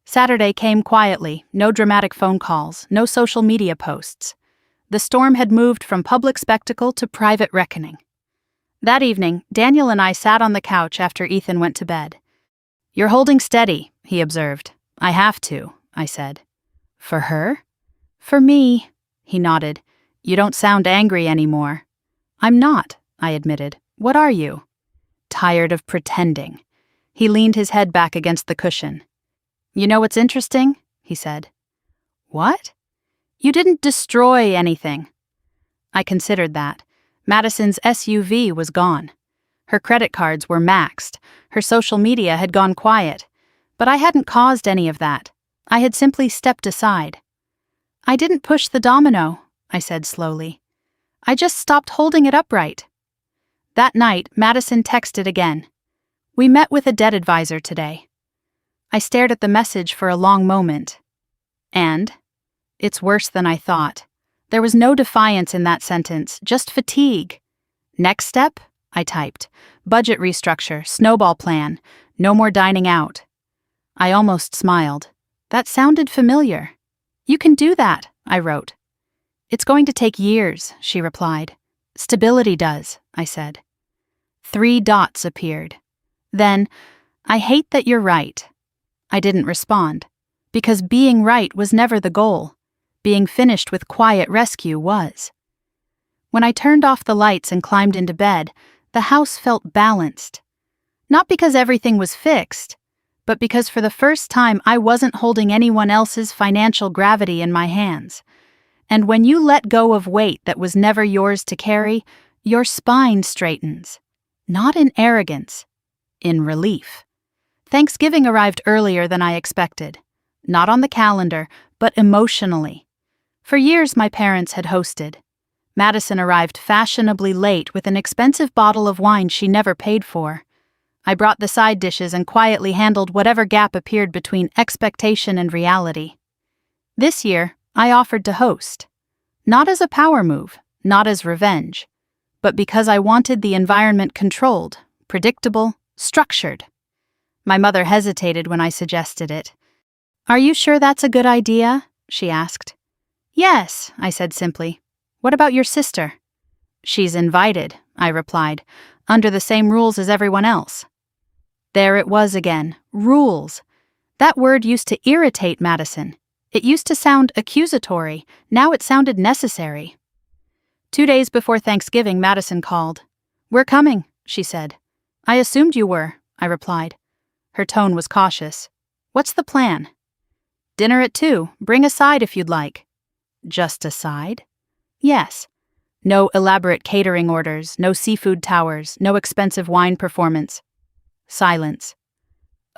Saturday came quietly. No dramatic phone calls. No social media posts. The storm had moved from public spectacle to private reckoning. That evening, Daniel and I sat on the couch after Ethan went to bed. You're holding steady, he observed. I have to, I said. For her? For me, he nodded. You don't sound angry anymore. I'm not, I admitted. What are you? Tired of pretending. He leaned his head back against the cushion. You know what's interesting? He said. What? You didn't destroy anything. I considered that. Madison's SUV was gone. Her credit cards were maxed. Her social media had gone quiet. But I hadn't caused any of that. I had simply stepped aside. I didn't push the domino, I said slowly. I just stopped holding it upright. That night, Madison texted again. We met with a debt advisor today. I stared at the message for a long moment. And? It's worse than I thought. There was no defiance in that sentence, just fatigue. Next step? I typed. Budget restructure, snowball plan, no more dining out. I almost smiled. That sounded familiar. You can do that, I wrote. It's going to take years, she replied. Stability does, I said. 3 dots appeared. Then, I hate that you're right. I didn't respond, because being right was never the goal. Being finished with quiet rescue was. When I turned off the lights and climbed into bed, the house felt balanced. Not because everything was fixed, but because for the first time I wasn't holding anyone else's financial gravity in my hands. And when you let go of weight that was never yours to carry, your spine straightens. Not in arrogance, in relief. Thanksgiving arrived earlier than I expected. Not on the calendar, but emotionally. For years my parents had hosted. Madison arrived fashionably late with an expensive bottle of wine she never paid for. I brought the side dishes and quietly handled whatever gap appeared between expectation and reality. This year, I offered to host. Not as a power move, not as revenge, but because I wanted the environment controlled, predictable, structured. My mother hesitated when I suggested it. "Are you sure that's a good idea?" she asked. "Yes," I said simply. "What about your sister?" "She's invited," I replied, "under the same rules as everyone else." There it was again, rules. That word used to irritate Madison. It used to sound accusatory, now it sounded necessary. 2 days before Thanksgiving, Madison called. "We're coming," she said. "I assumed you were," I replied. Her tone was cautious. "What's the plan?" "Dinner at 2. Bring a side if you'd like." "Just a side?" "Yes. No elaborate catering orders, no seafood towers, no expensive wine performance." Silence.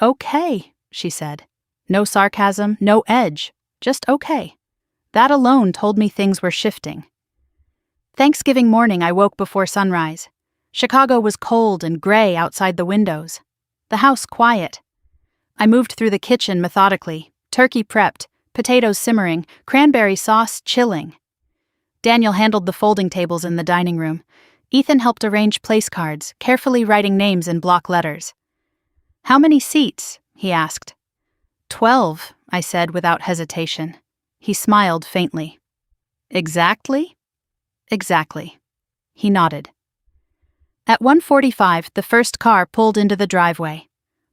"Okay," she said. No sarcasm, no edge, just okay. That alone told me things were shifting. Thanksgiving morning I woke before sunrise. Chicago was cold and gray outside the windows. The house quiet. I moved through the kitchen methodically, turkey prepped, potatoes simmering, cranberry sauce chilling. Daniel handled the folding tables in the dining room. Ethan helped arrange place cards, carefully writing names in block letters. "How many seats?" he asked. 12, I said without hesitation. He smiled faintly. "Exactly?" "Exactly." He nodded. At 1:45, the first car pulled into the driveway.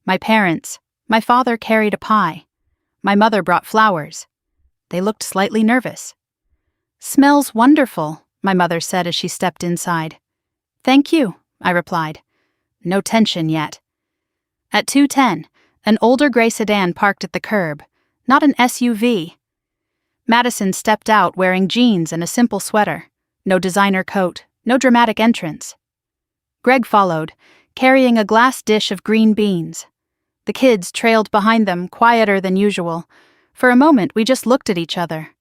My father carried a pie. My mother brought flowers. They looked slightly nervous. "Smells wonderful," my mother said as she stepped inside. "Thank you," I replied. No tension yet. At 2:10, an older gray sedan parked at the curb, not an SUV. Madison stepped out wearing jeans and a simple sweater. No designer coat, no dramatic entrance. Greg followed, carrying a glass dish of green beans. The kids trailed behind them, quieter than usual. For a moment, we just looked at each other.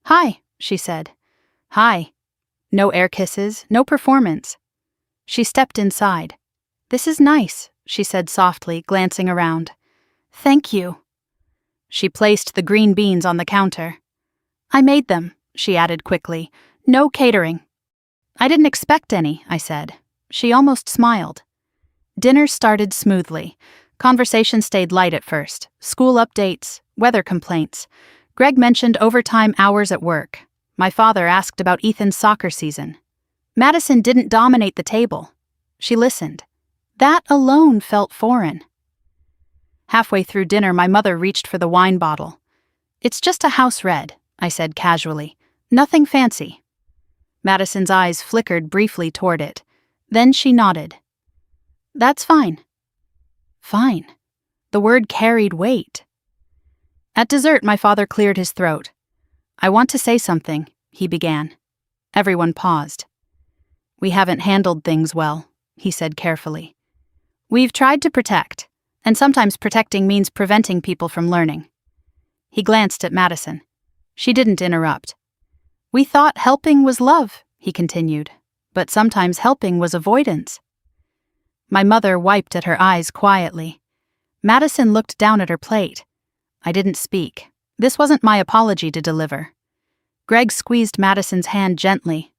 "Hi," she said. "Hi." No air kisses, no performance. She stepped inside. "This is nice," she said softly, glancing around. "Thank you." She placed the green beans on the counter. "I made them," she added quickly. "No catering." "I didn't expect any," I said. She almost smiled. Dinner started smoothly. Conversation stayed light at first. School updates, weather complaints. Greg mentioned overtime hours at work. My father asked about Ethan's soccer season. Madison didn't dominate the table. She listened. That alone felt foreign. Halfway through dinner, my mother reached for the wine bottle. "It's just a house red," I said casually. "Nothing fancy." Madison's eyes flickered briefly toward it. Then she nodded. "That's fine." Fine. The word carried weight. At dessert, my father cleared his throat. "I want to say something," he began. Everyone paused. "We haven't handled things well," he said carefully. "We've tried to protect, and sometimes protecting means preventing people from learning." He glanced at Madison. She didn't interrupt. "We thought helping was love," he continued, "but sometimes helping was avoidance." My mother wiped at her eyes quietly. Madison looked down at her plate. I didn't speak. This wasn't my apology to deliver. Greg squeezed Madison's hand gently.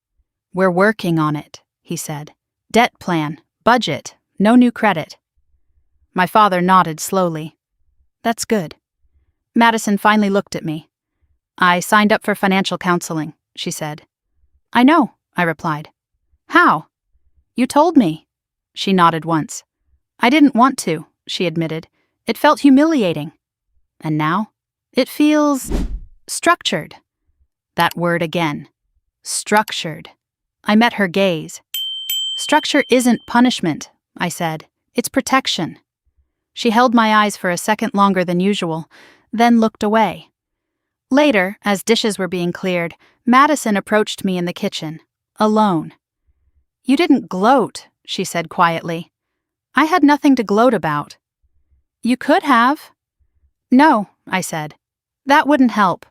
"We're working on it," he said. "Debt plan, budget, no new credit." My father nodded slowly. "That's good." Madison finally looked at me. "I signed up for financial counseling. she said. I know, I replied. How? You told me. She nodded once. I didn't want to, she admitted. It felt humiliating. And now? It feels structured. That word again. Structured. I met her gaze. Structure isn't punishment, I said. It's protection. She held my eyes for a second longer than usual, then looked away. Later, as dishes were being cleared, Madison approached me in the kitchen, alone. You didn't gloat, she said quietly. I had nothing to gloat about. You could have. No, I said. That wouldn't help.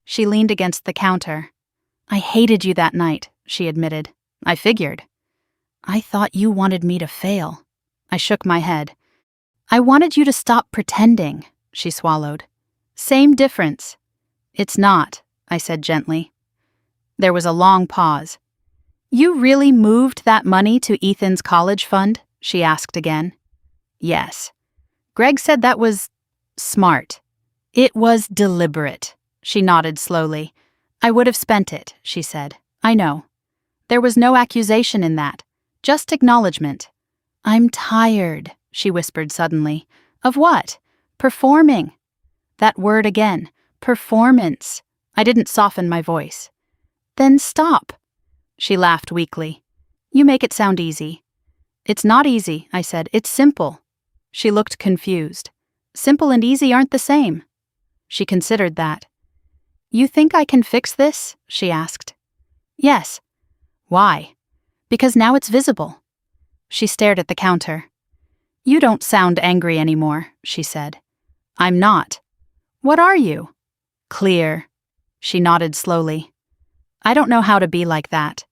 She leaned against the counter. I hated you that night, she admitted. I figured. I thought you wanted me to fail. I shook my head. I wanted you to stop pretending, she swallowed. Same difference. It's not, I said gently. There was a long pause. You really moved that money to Ethan's college fund? She asked again. Yes. Greg said that was smart. It was deliberate. She nodded slowly. I would have spent it, she said. I know. There was no accusation in that, just acknowledgement. I'm tired, she whispered suddenly. Of what? Performing. That word again. Performance. I didn't soften my voice. Then stop. She laughed weakly. You make it sound easy. It's not easy, I said. It's simple. She looked confused. Simple and easy aren't the same. She considered that. You think I can fix this? She asked. Yes. Why? Because now it's visible. She stared at the counter. You don't sound angry anymore, she said. I'm not. What are you? Clear. She nodded slowly. I don't know how to be like that.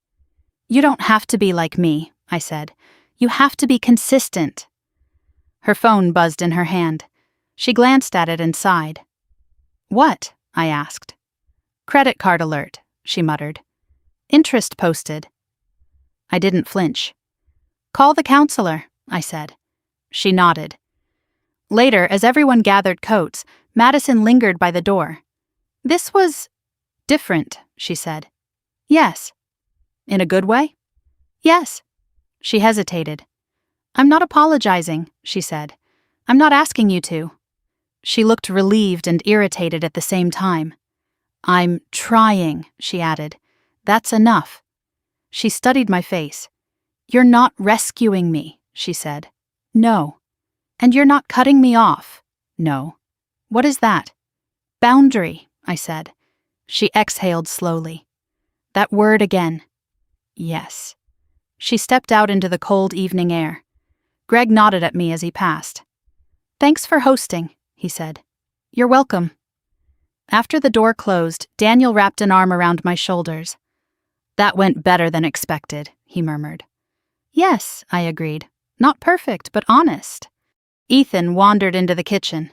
You don't have to be like me, I said. You have to be consistent. Her phone buzzed in her hand. She glanced at it and sighed. What? I asked. Credit card alert, she muttered. Interest posted. I didn't flinch. Call the counselor, I said. She nodded. Later, as everyone gathered coats, Madison lingered by the door. This was different, she said. Yes. In a good way? Yes. She hesitated. I'm not apologizing, she said. I'm not asking you to. She looked relieved and irritated at the same time. I'm trying, she added. That's enough. She studied my face. You're not rescuing me, she said. No. And you're not cutting me off. No. What is that? Boundary, I said. She exhaled slowly. That word again. Yes. She stepped out into the cold evening air. Greg nodded at me as he passed. Thanks for hosting, he said. You're welcome. After the door closed, Daniel wrapped an arm around my shoulders. That went better than expected, he murmured. Yes, I agreed. Not perfect, but honest. Ethan wandered into the kitchen.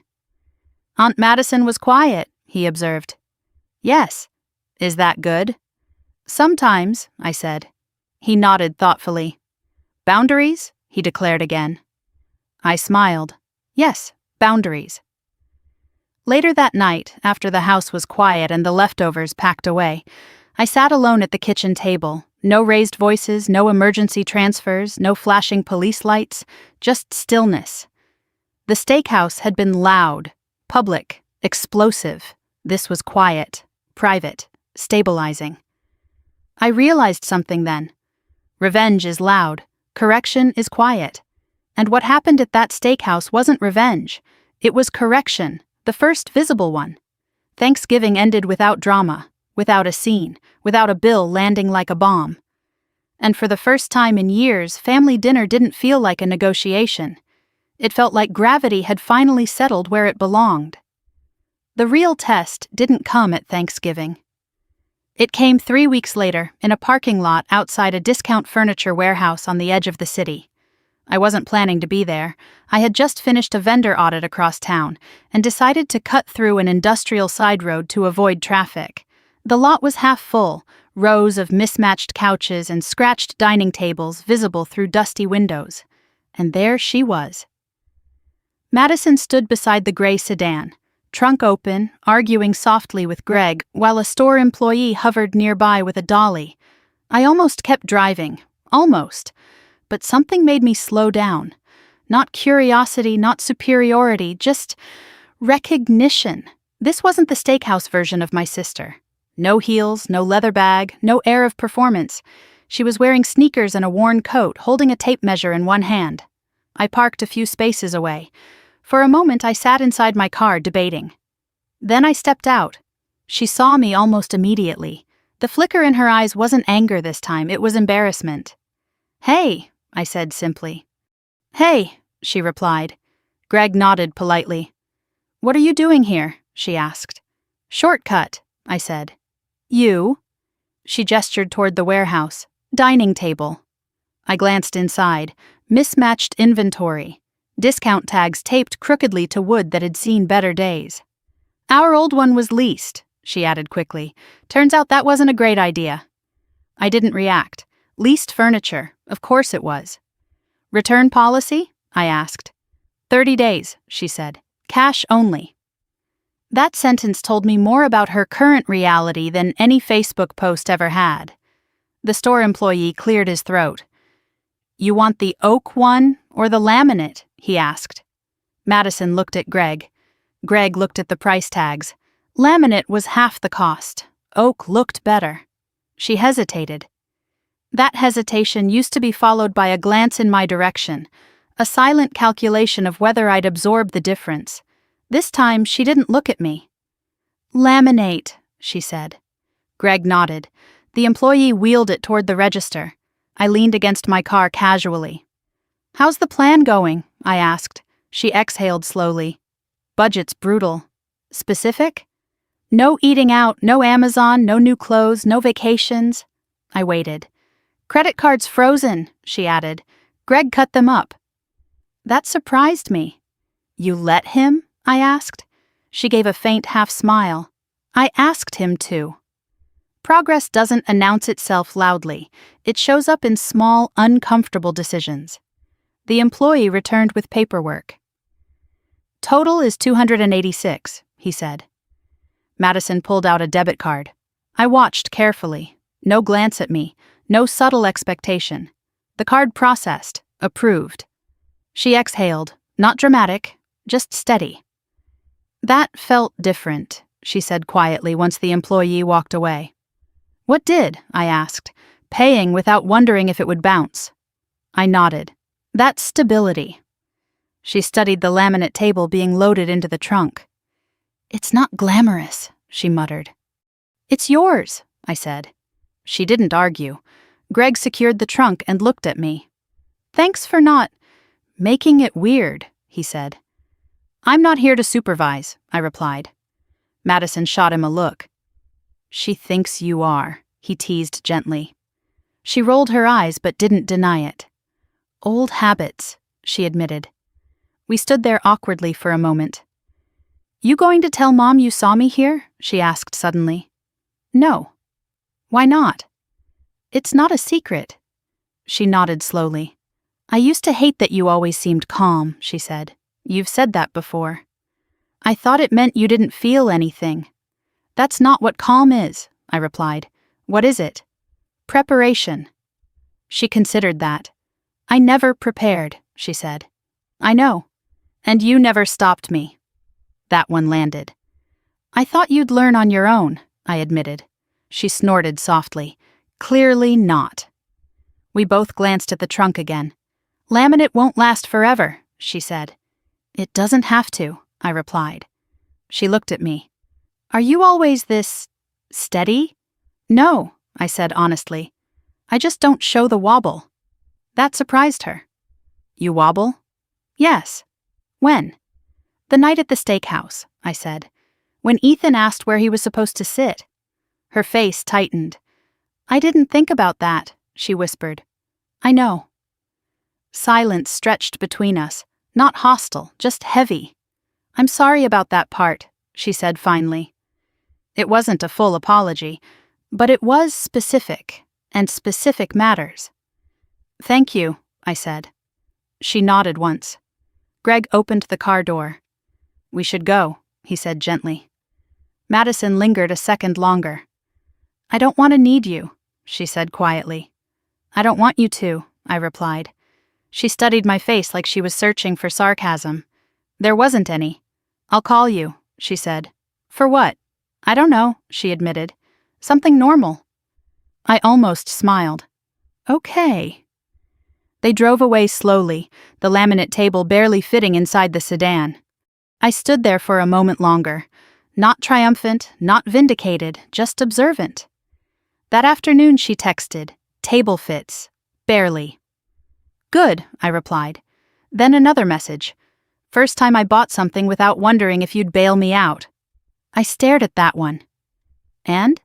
Aunt Madison was quiet, he observed. Yes. Is that good? Sometimes, I said. He nodded thoughtfully. Boundaries? He declared again. I smiled. Yes, boundaries. Later that night, after the house was quiet and the leftovers packed away, I sat alone at the kitchen table. No raised voices, no emergency transfers, no flashing police lights, just stillness. The steakhouse had been loud, public, explosive. This was quiet, private, stabilizing. I realized something then. Revenge is loud, correction is quiet. And what happened at that steakhouse wasn't revenge. It was correction, the first visible one. Thanksgiving ended without drama, without a scene, without a bill landing like a bomb. And for the first time in years, family dinner didn't feel like a negotiation. It felt like gravity had finally settled where it belonged. The real test didn't come at Thanksgiving. It came 3 weeks later, in a parking lot outside a discount furniture warehouse on the edge of the city. I wasn't planning to be there. I had just finished a vendor audit across town and decided to cut through an industrial side road to avoid traffic. The lot was half full, rows of mismatched couches and scratched dining tables visible through dusty windows. And there she was. Madison stood beside the gray sedan, trunk open, arguing softly with Greg, while a store employee hovered nearby with a dolly. I almost kept driving. Almost. But something made me slow down. Not curiosity, not superiority, just recognition. This wasn't the steakhouse version of my sister. No heels, no leather bag, no air of performance. She was wearing sneakers and a worn coat, holding a tape measure in one hand. I parked a few spaces away. For a moment, I sat inside my car, debating. Then I stepped out. She saw me almost immediately. The flicker in her eyes wasn't anger this time, it was embarrassment. "Hey," I said simply. "Hey," she replied. Greg nodded politely. "What are you doing here?" she asked. "Shortcut," I said. "You?" She gestured toward the warehouse. "Dining table." I glanced inside. Mismatched inventory. Discount tags taped crookedly to wood that had seen better days. "Our old one was leased," she added quickly. "Turns out that wasn't a great idea." I didn't react. Leased furniture, of course it was. "Return policy?" I asked. 30 days, she said. "Cash only." That sentence told me more about her current reality than any Facebook post ever had. The store employee cleared his throat. "You want the oak one or the laminate?" he asked. Madison looked at Greg. Greg looked at the price tags. Laminate was half the cost. Oak looked better. She hesitated. That hesitation used to be followed by a glance in my direction, a silent calculation of whether I'd absorb the difference. This time, she didn't look at me. "Laminate," she said. Greg nodded. The employee wheeled it toward the register. I leaned against my car casually. "How's the plan going?" I asked. She exhaled slowly. "Budget's brutal." "Specific?" "No eating out, no Amazon, no new clothes, no vacations." I waited. "Credit cards frozen," she added. "Greg cut them up." That surprised me. "You let him?" I asked. She gave a faint half-smile. "I asked him to." Progress doesn't announce itself loudly. It shows up in small, uncomfortable decisions. The employee returned with paperwork. "Total is $286, he said. Madison pulled out a debit card. I watched carefully. No glance at me. No subtle expectation. The card processed. Approved. She exhaled. Not dramatic. Just steady. "That felt different," she said quietly once the employee walked away. "What did?" I asked, paying without wondering if it would bounce. I nodded. "That's stability." She studied the laminate table being loaded into the trunk. "It's not glamorous," she muttered. "It's yours," I said. She didn't argue. Greg secured the trunk and looked at me. "Thanks for not making it weird," he said. "I'm not here to supervise," I replied. Madison shot him a look. "She thinks you are," he teased gently. She rolled her eyes but didn't deny it. "Old habits," she admitted. We stood there awkwardly for a moment. "You going to tell Mom you saw me here?" she asked suddenly. "No." "Why not?" "It's not a secret." She nodded slowly. "I used to hate that you always seemed calm," she said. "You've said that before." "I thought it meant you didn't feel anything." "That's not what calm is," I replied. "What is it?" "Preparation." She considered that. "I never prepared," she said. "I know. And you never stopped me." That one landed. "I thought you'd learn on your own," I admitted. She snorted softly. "Clearly not." We both glanced at the trunk again. "Laminate won't last forever," she said. "It doesn't have to," I replied. She looked at me. "Are you always this steady?" "No," I said honestly. "I just don't show the wobble." That surprised her. "You wobble?" "Yes." "When?" "The night at the steakhouse," I said. "When Ethan asked where he was supposed to sit." Her face tightened. "I didn't think about that," she whispered. "I know." Silence stretched between us, not hostile, just heavy. "I'm sorry about that part," she said finally. It wasn't a full apology, but it was specific, and specific matters. "Thank you," I said. She nodded once. Greg opened the car door. "We should go," he said gently. Madison lingered a second longer. I don't want to need you, she said quietly. I don't want you to, I replied. She studied my face like she was searching for sarcasm. There wasn't any. I'll call you, she said. For what? I don't know, she admitted. Something normal. I almost smiled. Okay. They drove away slowly, the laminate table barely fitting inside the sedan. I stood there for a moment longer, not triumphant, not vindicated, just observant. That afternoon she texted, table fits, barely. Good, I replied. Then another message. First time I bought something without wondering if you'd bail me out. I stared at that one. And?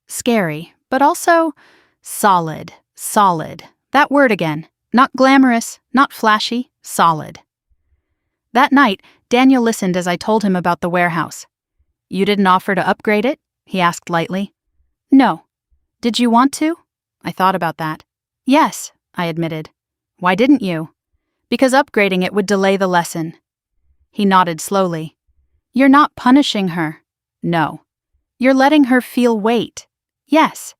Scary, but also solid. That word again. Not glamorous, not flashy, solid. That night, Daniel listened as I told him about the warehouse. You didn't offer to upgrade it? He asked lightly. No. Did you want to? I thought about that. Yes, I admitted. Why didn't you? Because upgrading it would delay the lesson. He nodded slowly. You're not punishing her. No. You're letting her feel weight. Yes.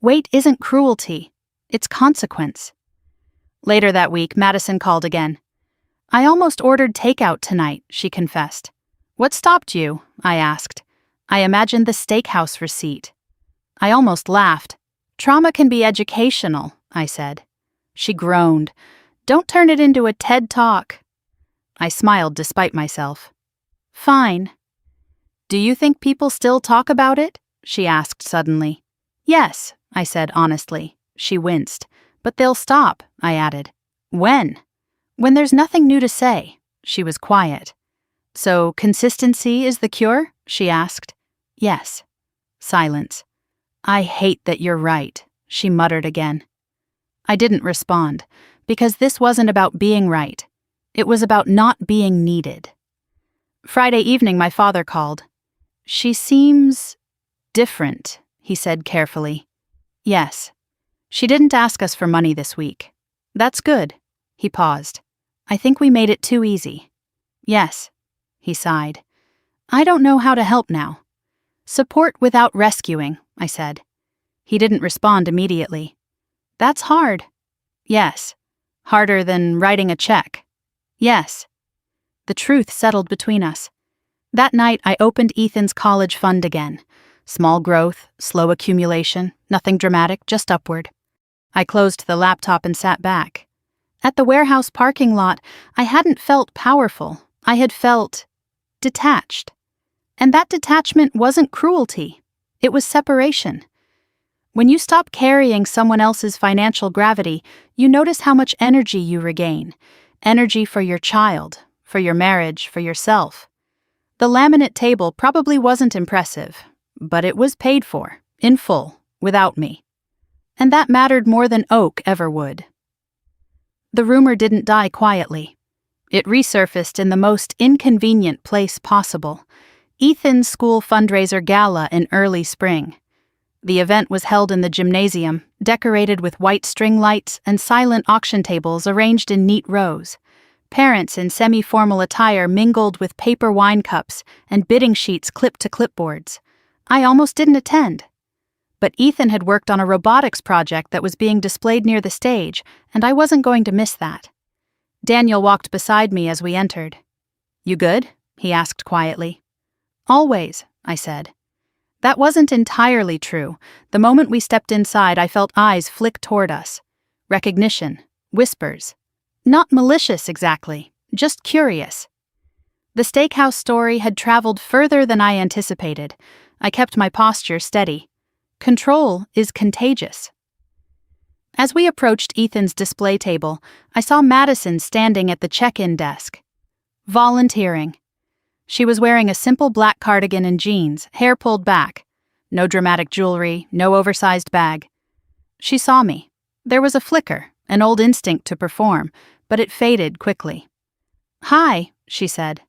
Weight isn't cruelty. It's consequence. Later that week, Madison called again. I almost ordered takeout tonight, she confessed. What stopped you? I asked. I imagined the steakhouse receipt. I almost laughed. Trauma can be educational, I said. She groaned. Don't turn it into a TED Talk. I smiled despite myself. Fine. Do you think people still talk about it? She asked suddenly. Yes, I said honestly. She winced. But they'll stop, I added. When? When there's nothing new to say. She was quiet. So consistency is the cure? She asked. Yes. Silence. I hate that you're right, she muttered again. I didn't respond, because this wasn't about being right. It was about not being needed. Friday evening, my father called. She seems different, he said carefully. Yes. She didn't ask us for money this week. That's good. He paused. I think we made it too easy. Yes. He sighed. I don't know how to help now. Support without rescuing, I said. He didn't respond immediately. That's hard. Yes. Harder than writing a check. Yes. The truth settled between us. That night, I opened Ethan's college fund again. Small growth, slow accumulation, nothing dramatic, just upward. I closed the laptop and sat back. At the warehouse parking lot, I hadn't felt powerful. I had felt detached. And that detachment wasn't cruelty. It was separation. When you stop carrying someone else's financial gravity, you notice how much energy you regain. Energy for your child, for your marriage, for yourself. The laminate table probably wasn't impressive, but it was paid for, in full, without me. And that mattered more than oak ever would. The rumor didn't die quietly. It resurfaced in the most inconvenient place possible, Ethan's school fundraiser gala in early spring. The event was held in the gymnasium, decorated with white string lights and silent auction tables arranged in neat rows. Parents in semi-formal attire mingled with paper wine cups and bidding sheets clipped to clipboards. I almost didn't attend. But Ethan had worked on a robotics project that was being displayed near the stage, and I wasn't going to miss that. Daniel walked beside me as we entered. You good? He asked quietly. Always, I said. That wasn't entirely true. The moment we stepped inside, I felt eyes flick toward us. Recognition, whispers. Not malicious exactly, just curious. The steakhouse story had traveled further than I anticipated. I kept my posture steady. Control is contagious. As we approached Ethan's display table, I saw Madison standing at the check-in desk. Volunteering. She was wearing a simple black cardigan and jeans, hair pulled back. No dramatic jewelry, no oversized bag. She saw me. There was a flicker, an old instinct to perform, but it faded quickly. Hi, she said.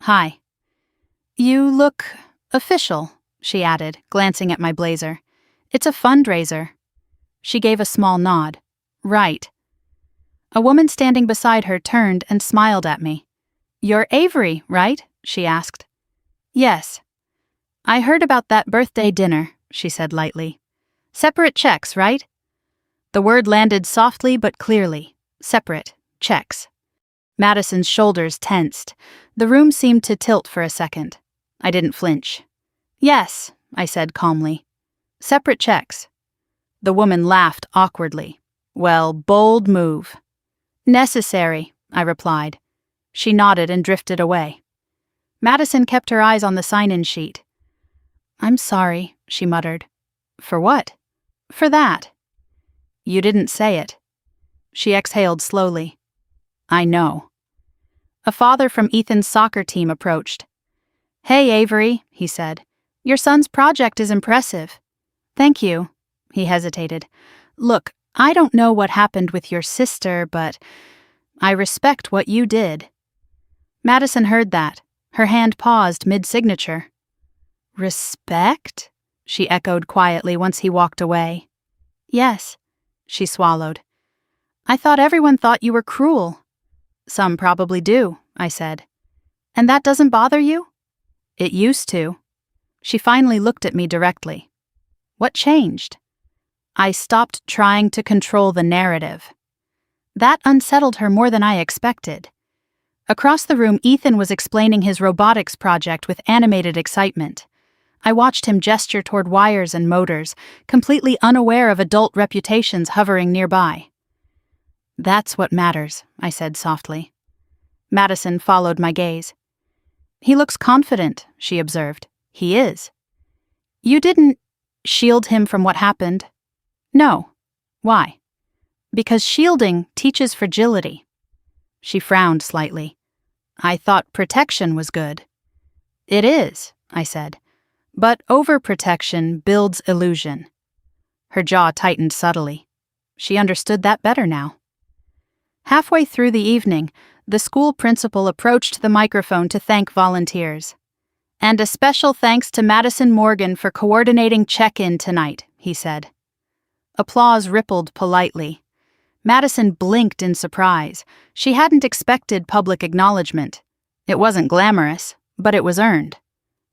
Hi. You look official, she added, glancing at my blazer. It's a fundraiser. She gave a small nod. Right. A woman standing beside her turned and smiled at me. You're Avery, right? She asked. Yes. I heard about that birthday dinner, she said lightly. Separate checks, right? The word landed softly but clearly. Separate checks. Madison's shoulders tensed. The room seemed to tilt for a second. I didn't flinch. Yes, I said calmly. Separate checks. The woman laughed awkwardly. Well, bold move. Necessary, I replied. She nodded and drifted away. Madison kept her eyes on the sign-in sheet. I'm sorry, she muttered. For what? For that. You didn't say it. She exhaled slowly. I know. A father from Ethan's soccer team approached. Hey, Avery, he said. Your son's project is impressive. Thank you. He hesitated. Look, I don't know what happened with your sister, but I respect what you did. Madison heard that. Her hand paused mid-signature. Respect? She echoed quietly once he walked away. Yes, she swallowed. I thought everyone thought you were cruel. Some probably do, I said. And that doesn't bother you? It used to. She finally looked at me directly. What changed? I stopped trying to control the narrative. That unsettled her more than I expected. Across the room, Ethan was explaining his robotics project with animated excitement. I watched him gesture toward wires and motors, completely unaware of adult reputations hovering nearby. That's what matters, I said softly. Madison followed my gaze. He looks confident, she observed. He is. You didn't shield him from what happened? No. Why? Because shielding teaches fragility. She frowned slightly. I thought protection was good. It is, I said. But overprotection builds illusion. Her jaw tightened subtly. She understood that better now. Halfway through the evening, the school principal approached the microphone to thank volunteers. And a special thanks to Madison Morgan for coordinating check-in tonight, he said. Applause rippled politely. Madison blinked in surprise. She hadn't expected public acknowledgement. It wasn't glamorous, but it was earned.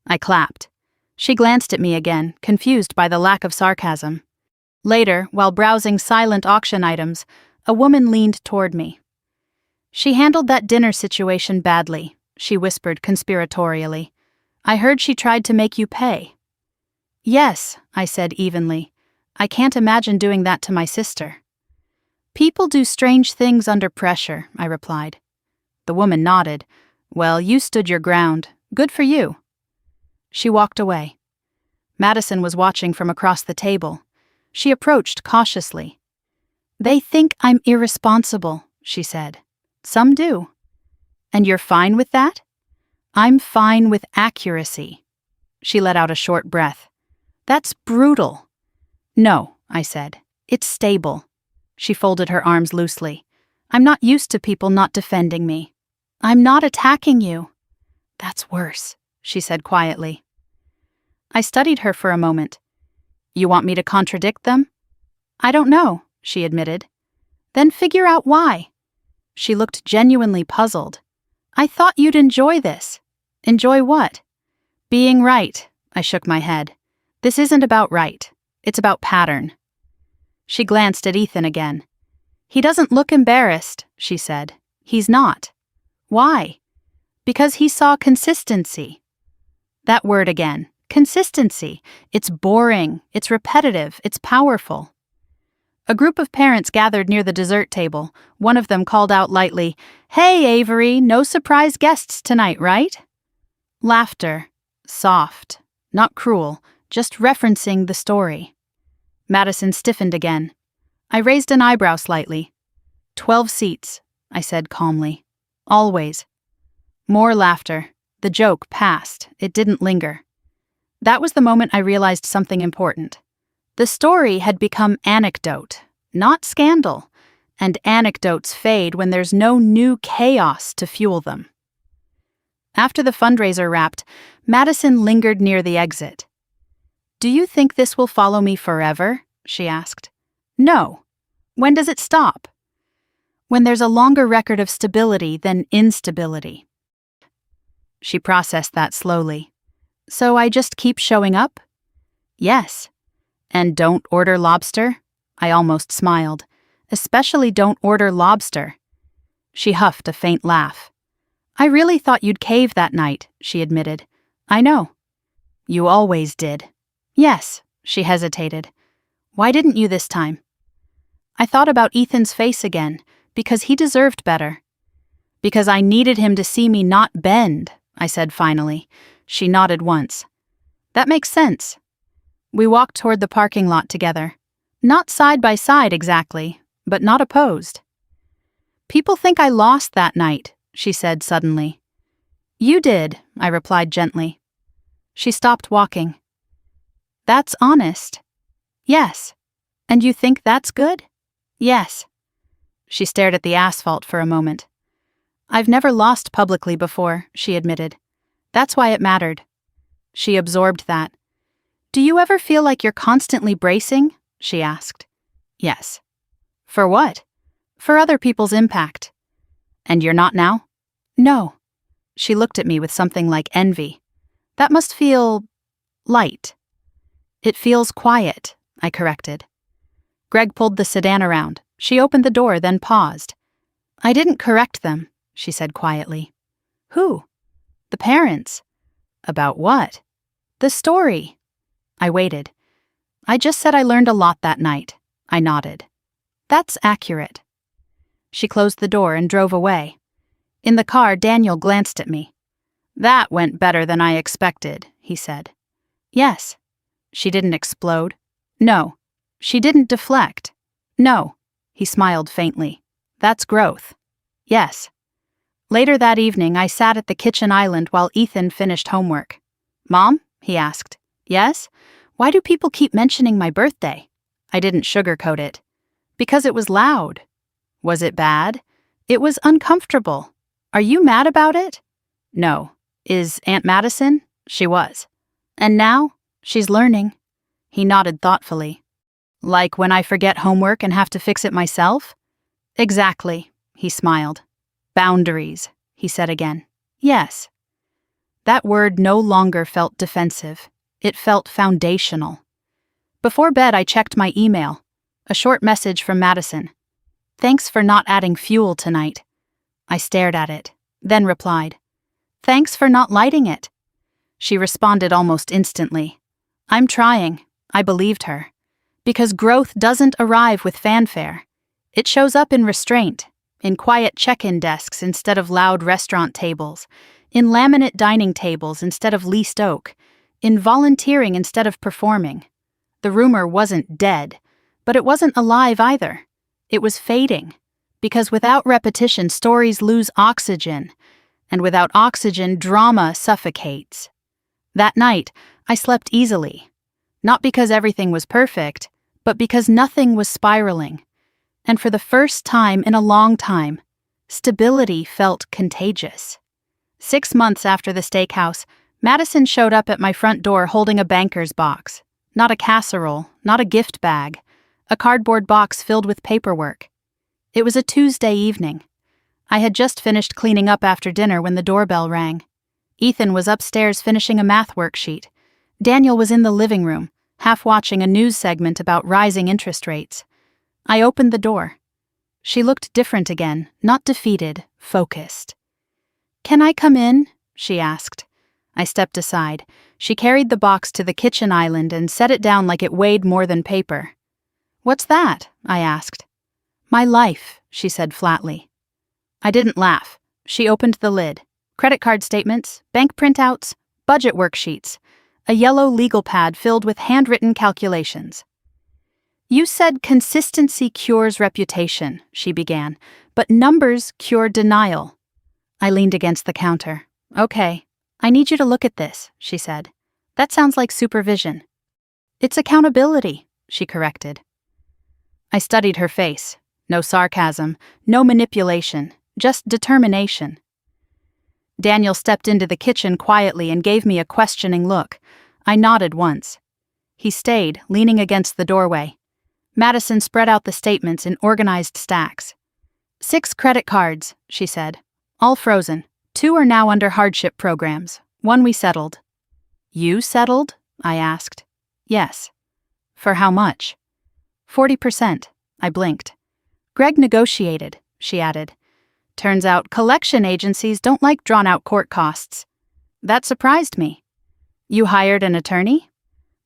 I clapped. She glanced at me again, confused by the lack of sarcasm. Later, while browsing silent auction items, a woman leaned toward me. She handled that dinner situation badly, she whispered conspiratorially. I heard she tried to make you pay. Yes, I said evenly. I can't imagine doing that to my sister. People do strange things under pressure, I replied. The woman nodded. Well, you stood your ground. Good for you. She walked away. Madison was watching from across the table. She approached cautiously. They think I'm irresponsible, she said. Some do. And you're fine with that? I'm fine with accuracy. She let out a short breath. That's brutal. No, I said. It's stable. She folded her arms loosely. I'm not used to people not defending me. I'm not attacking you. That's worse, she said quietly. I studied her for a moment. You want me to contradict them? I don't know, she admitted. Then figure out why. She looked genuinely puzzled. I thought you'd enjoy this. Enjoy what? Being right, I shook my head. This isn't about right. It's about pattern. She glanced at Ethan again. He doesn't look embarrassed, she said. He's not. Why? Because he saw consistency. That word again. Consistency. It's boring. It's repetitive. It's powerful. A group of parents gathered near the dessert table. One of them called out lightly, Hey, Avery, no surprise guests tonight, right? Laughter. Soft. Not cruel. Just referencing the story. Madison stiffened again. I raised an eyebrow slightly. 12 seats, I said calmly. Always. More laughter. The joke passed. It didn't linger. That was the moment I realized something important. The story had become anecdote, not scandal, and anecdotes fade when there's no new chaos to fuel them. After the fundraiser wrapped, Madison lingered near the exit. Do you think this will follow me forever? She asked. No. When does it stop? When there's a longer record of stability than instability. She processed that slowly. So I just keep showing up? Yes. And don't order lobster? I almost smiled. Especially don't order lobster. She huffed a faint laugh. I really thought you'd cave that night, she admitted. I know. You always did. Yes, she hesitated. Why didn't you this time? I thought about Ethan's face again, because he deserved better. Because I needed him to see me not bend, I said finally. She nodded once. That makes sense. We walked toward the parking lot together. Not side by side exactly, but not opposed. People think I lost that night, she said suddenly. You did, I replied gently. She stopped walking. That's honest. Yes. And you think that's good? Yes. She stared at the asphalt for a moment. I've never lost publicly before, she admitted. That's why it mattered. She absorbed that. Do you ever feel like you're constantly bracing? She asked. Yes. For what? For other people's impact. And you're not now? No. She looked at me with something like envy. That must feel light. It feels quiet, I corrected. Greg pulled the sedan around. She opened the door, then paused. I didn't correct them, she said quietly. Who? The parents. About what? The story. I waited. I just said I learned a lot that night. I nodded. That's accurate. She closed the door and drove away. In the car, Daniel glanced at me. That went better than I expected, he said. Yes. She didn't explode. No. She didn't deflect. No. He smiled faintly. That's growth. Yes. Later that evening, I sat at the kitchen island while Ethan finished homework. Mom? He asked. Yes? Why do people keep mentioning my birthday? I didn't sugarcoat it. Because it was loud. Was it bad? It was uncomfortable. Are you mad about it? No. Is Aunt Madison? She was. And now? She's learning. He nodded thoughtfully. Like when I forget homework and have to fix it myself? Exactly, he smiled. Boundaries, he said again. Yes. That word no longer felt defensive. It felt foundational. Before bed, I checked my email. A short message from Madison. Thanks for not adding fuel tonight. I stared at it, then replied. Thanks for not lighting it. She responded almost instantly. I'm trying. I believed her. Because growth doesn't arrive with fanfare. It shows up in restraint, in quiet check-in desks instead of loud restaurant tables, in laminate dining tables instead of leased oak, in volunteering instead of performing. The rumor wasn't dead, but it wasn't alive either. It was fading, because without repetition, stories lose oxygen, and without oxygen, drama suffocates. That night, I slept easily, not because everything was perfect, but because nothing was spiraling. And for the first time in a long time, stability felt contagious. 6 months after the steakhouse, Madison showed up at my front door holding a banker's box. Not a casserole, not a gift bag, a cardboard box filled with paperwork. It was a Tuesday evening. I had just finished cleaning up after dinner when the doorbell rang. Ethan was upstairs finishing a math worksheet. Daniel was in the living room, half watching a news segment about rising interest rates. I opened the door. She looked different again, not defeated, focused. Can I come in? She asked. I stepped aside. She carried the box to the kitchen island and set it down like it weighed more than paper. What's that? I asked. My life, she said flatly. I didn't laugh. She opened the lid. Credit card statements, bank printouts, budget worksheets, a yellow legal pad filled with handwritten calculations. You said consistency cures reputation, she began, but numbers cure denial. I leaned against the counter. Okay, I need you to look at this, she said. That sounds like supervision. It's accountability, she corrected. I studied her face. No sarcasm, no manipulation, just determination. Daniel stepped into the kitchen quietly and gave me a questioning look. I nodded once. He stayed, leaning against the doorway. Madison spread out the statements in organized stacks. 6 credit cards, she said. All frozen. 2 are now under hardship programs. 1 we settled. You settled? I asked. Yes. For how much? 40%. I blinked. Greg negotiated, she added. Turns out collection agencies don't like drawn-out court costs. That surprised me. You hired an attorney?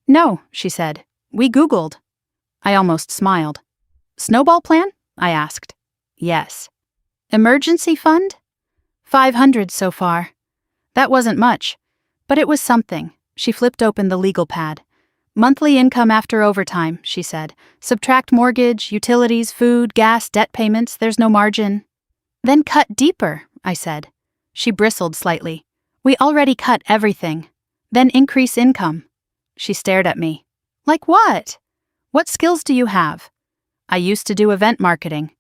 No, she said. We Googled. I almost smiled. Snowball plan? I asked. Yes. Emergency fund? 500 so far. That wasn't much, but it was something. She flipped open the legal pad. Monthly income after overtime, she said. Subtract mortgage, utilities, food, gas, debt payments, there's no margin. Then cut deeper, I said. She bristled slightly. We already cut everything. Then increase income. She stared at me. Like what? What skills do you have? I used to do event marketing.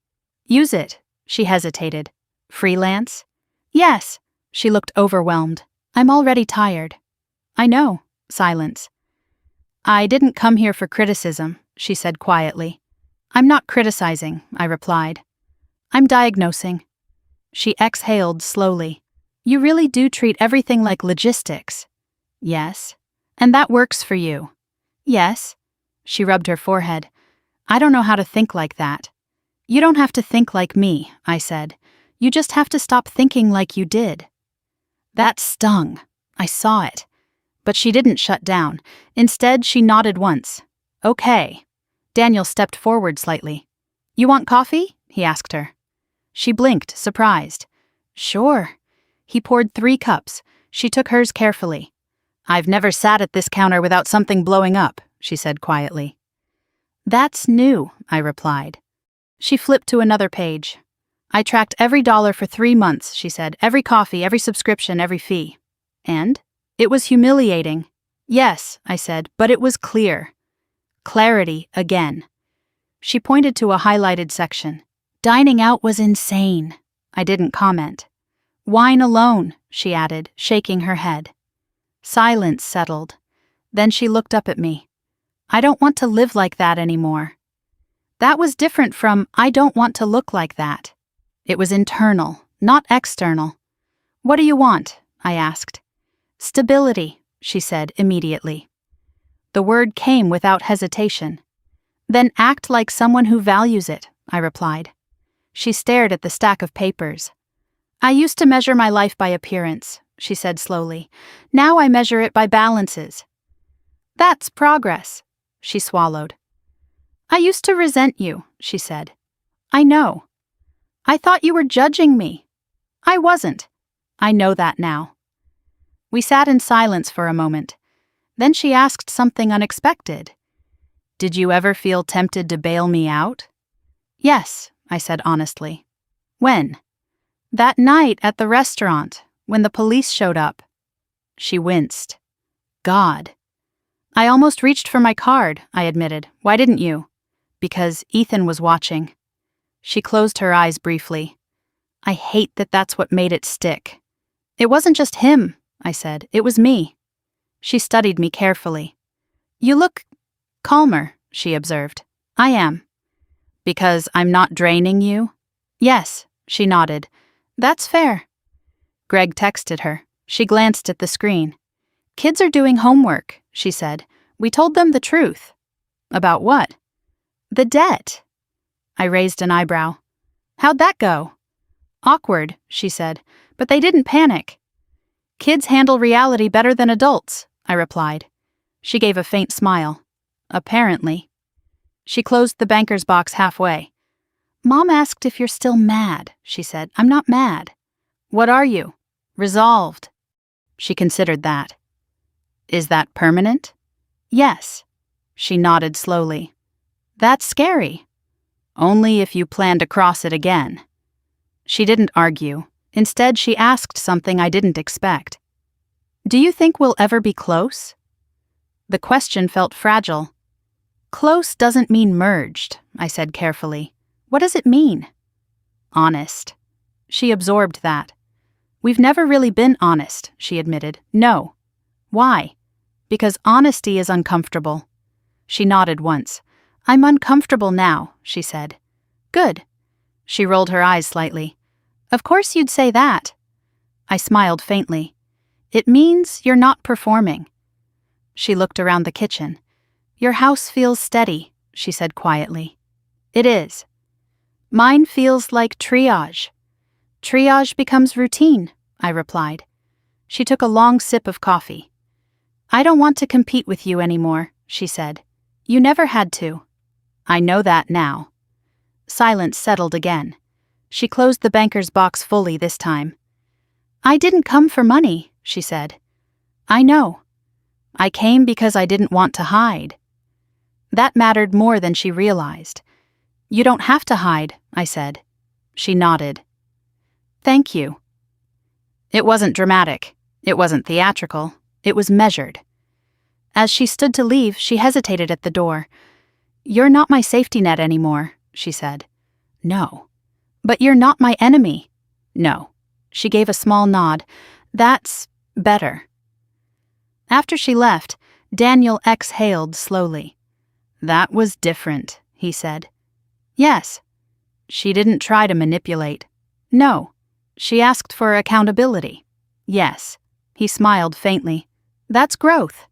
Use it. She hesitated. Freelance? Yes. She looked overwhelmed. I'm already tired. I know. Silence. I didn't come here for criticism, she said quietly. I'm not criticizing, I replied. I'm diagnosing. She exhaled slowly. You really do treat everything like logistics. Yes. And that works for you. Yes. She rubbed her forehead. I don't know how to think like that. You don't have to think like me, I said. You just have to stop thinking like you did. That stung. I saw it. But she didn't shut down. Instead, she nodded once. Okay. Daniel stepped forward slightly. You want coffee? He asked her. She blinked, surprised. Sure. He poured 3 cups. She took hers carefully. I've never sat at this counter without something blowing up, she said quietly. That's new, I replied. She flipped to another page. I tracked every dollar for 3 months, she said. Every coffee, every subscription, every fee. And? It was humiliating. Yes, I said, but it was clear. Clarity again. She pointed to a highlighted section. Dining out was insane. I didn't comment. Wine alone, she added, shaking her head. Silence settled. Then she looked up at me. I don't want to live like that anymore. That was different from I don't want to look like that. It was internal, not external. What do you want? I asked. Stability, she said immediately. The word came without hesitation. Then act like someone who values it, I replied. She stared at the stack of papers. I used to measure my life by appearance, she said slowly. Now I measure it by balances. That's progress, she swallowed. I used to resent you, she said. I know. I thought you were judging me. I wasn't. I know that now. We sat in silence for a moment. Then she asked something unexpected. Did you ever feel tempted to bail me out? Yes, I said honestly. When? That night at the restaurant, when the police showed up. She winced. God. I almost reached for my card, I admitted. Why didn't you? Because Ethan was watching. She closed her eyes briefly. I hate that that's what made it stick. It wasn't just him, I said. It was me. She studied me carefully. You look calmer, she observed. I am. Because I'm not draining you? Yes, she nodded. That's fair. Greg texted her. She glanced at the screen. Kids are doing homework, she said. We told them the truth. About what? The debt. I raised an eyebrow. How'd that go? Awkward, she said, but they didn't panic. Kids handle reality better than adults, I replied. She gave a faint smile. Apparently. She closed the banker's box halfway. Mom asked if you're still mad, she said. I'm not mad. What are you? Resolved. She considered that. Is that permanent? Yes. She nodded slowly. That's scary. Only if you plan to cross it again. She didn't argue. Instead, she asked something I didn't expect. Do you think we'll ever be close? The question felt fragile. Close doesn't mean merged, I said carefully. What does it mean? Honest. She absorbed that. We've never really been honest, she admitted. No. Why? Because honesty is uncomfortable. She nodded once. I'm uncomfortable now, she said. Good. She rolled her eyes slightly. Of course you'd say that. I smiled faintly. It means you're not performing. She looked around the kitchen. Your house feels steady, she said quietly. It is. Mine feels like triage. Triage becomes routine, I replied. She took a long sip of coffee. I don't want to compete with you anymore, she said. You never had to. I know that now. Silence settled again. She closed the banker's box fully this time. I didn't come for money, she said. I know. I came because I didn't want to hide. That mattered more than she realized. You don't have to hide, I said. She nodded. Thank you. It wasn't dramatic. It wasn't theatrical. It was measured. As she stood to leave, she hesitated at the door. You're not my safety net anymore, she said. No. But you're not my enemy. No. She gave a small nod. That's better. After she left, Daniel exhaled slowly. That was different, he said. Yes. She didn't try to manipulate. No. She asked for accountability. Yes. He smiled faintly. That's growth.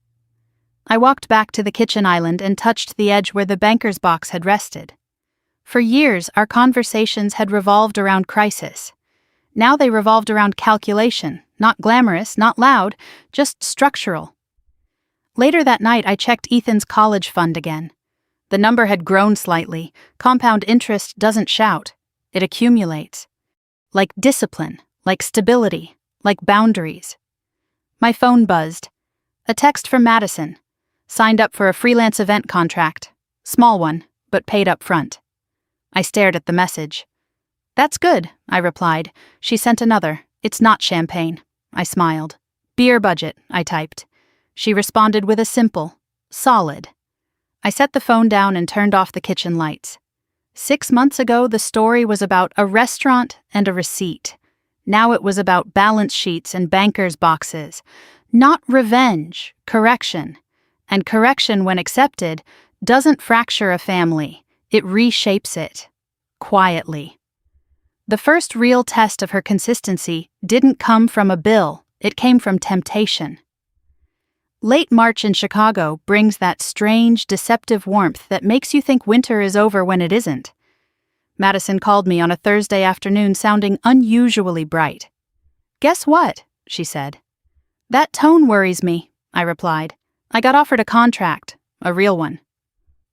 I walked back to the kitchen island and touched the edge where the banker's box had rested. For years, our conversations had revolved around crisis. Now they revolved around calculation, not glamorous, not loud, just structural. Later that night, I checked Ethan's college fund again. The number had grown slightly. Compound interest doesn't shout. It accumulates. Like discipline, like stability, like boundaries. My phone buzzed. A text from Madison. Signed up for a freelance event contract. Small one, but paid up front. I stared at the message. That's good, I replied. She sent another. It's not champagne. I smiled. Beer budget, I typed. She responded with a simple, solid. I set the phone down and turned off the kitchen lights. 6 months ago, the story was about a restaurant and a receipt. Now it was about balance sheets and bankers' boxes. Not revenge, correction. And correction, when accepted, doesn't fracture a family. It reshapes it. Quietly. The first real test of her consistency didn't come from a bill. It came from temptation. Late March in Chicago brings that strange, deceptive warmth that makes you think winter is over when it isn't. Madison called me on a Thursday afternoon sounding unusually bright. Guess what? She said. That tone worries me, I replied. I got offered a contract, a real one.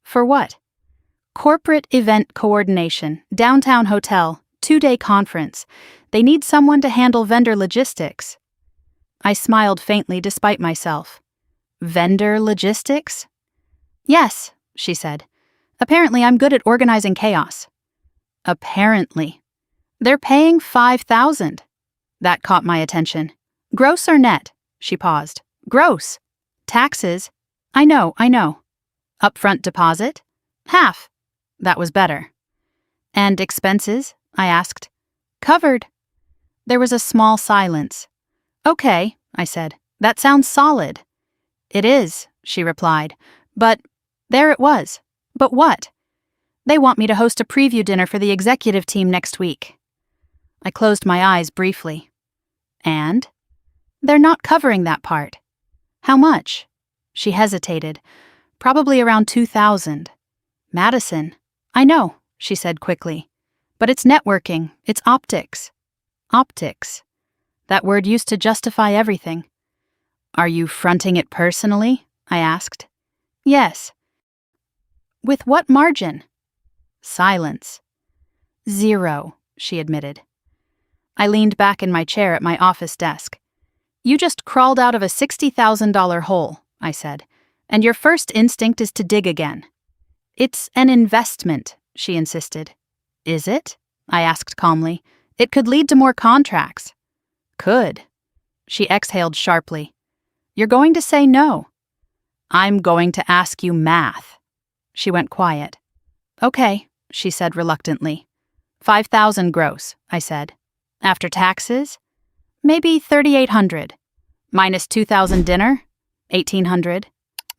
For what? Corporate event coordination, downtown hotel, 2-day conference. They need someone to handle vendor logistics. I smiled faintly despite myself. Vendor logistics? Yes, she said. Apparently I'm good at organizing chaos. Apparently. They're paying $5,000. That caught my attention. Gross or net? She paused. Gross. Taxes? I know. Upfront deposit? Half. That was better. And expenses? I asked. Covered. There was a small silence. Okay, I said. That sounds solid. It is, she replied. But there it was. But what? They want me to host a preview dinner for the executive team next week. I closed my eyes briefly. And? They're not covering that part. How much? She hesitated. Probably around $2,000. Madison. I know, she said quickly. But it's networking. It's optics. Optics. That word used to justify everything. Are you fronting it personally? I asked. Yes. With what margin? Silence. 0, she admitted. I leaned back in my chair at my office desk. You just crawled out of a $60,000 hole, I said, and your first instinct is to dig again. It's an investment, she insisted. Is it? I asked calmly. It could lead to more contracts. Could. She exhaled sharply. You're going to say no. I'm going to ask you math. She went quiet. Okay, she said reluctantly. 5,000 gross, I said. After taxes? Maybe 3,800. Minus 2,000 dinner? 1,800.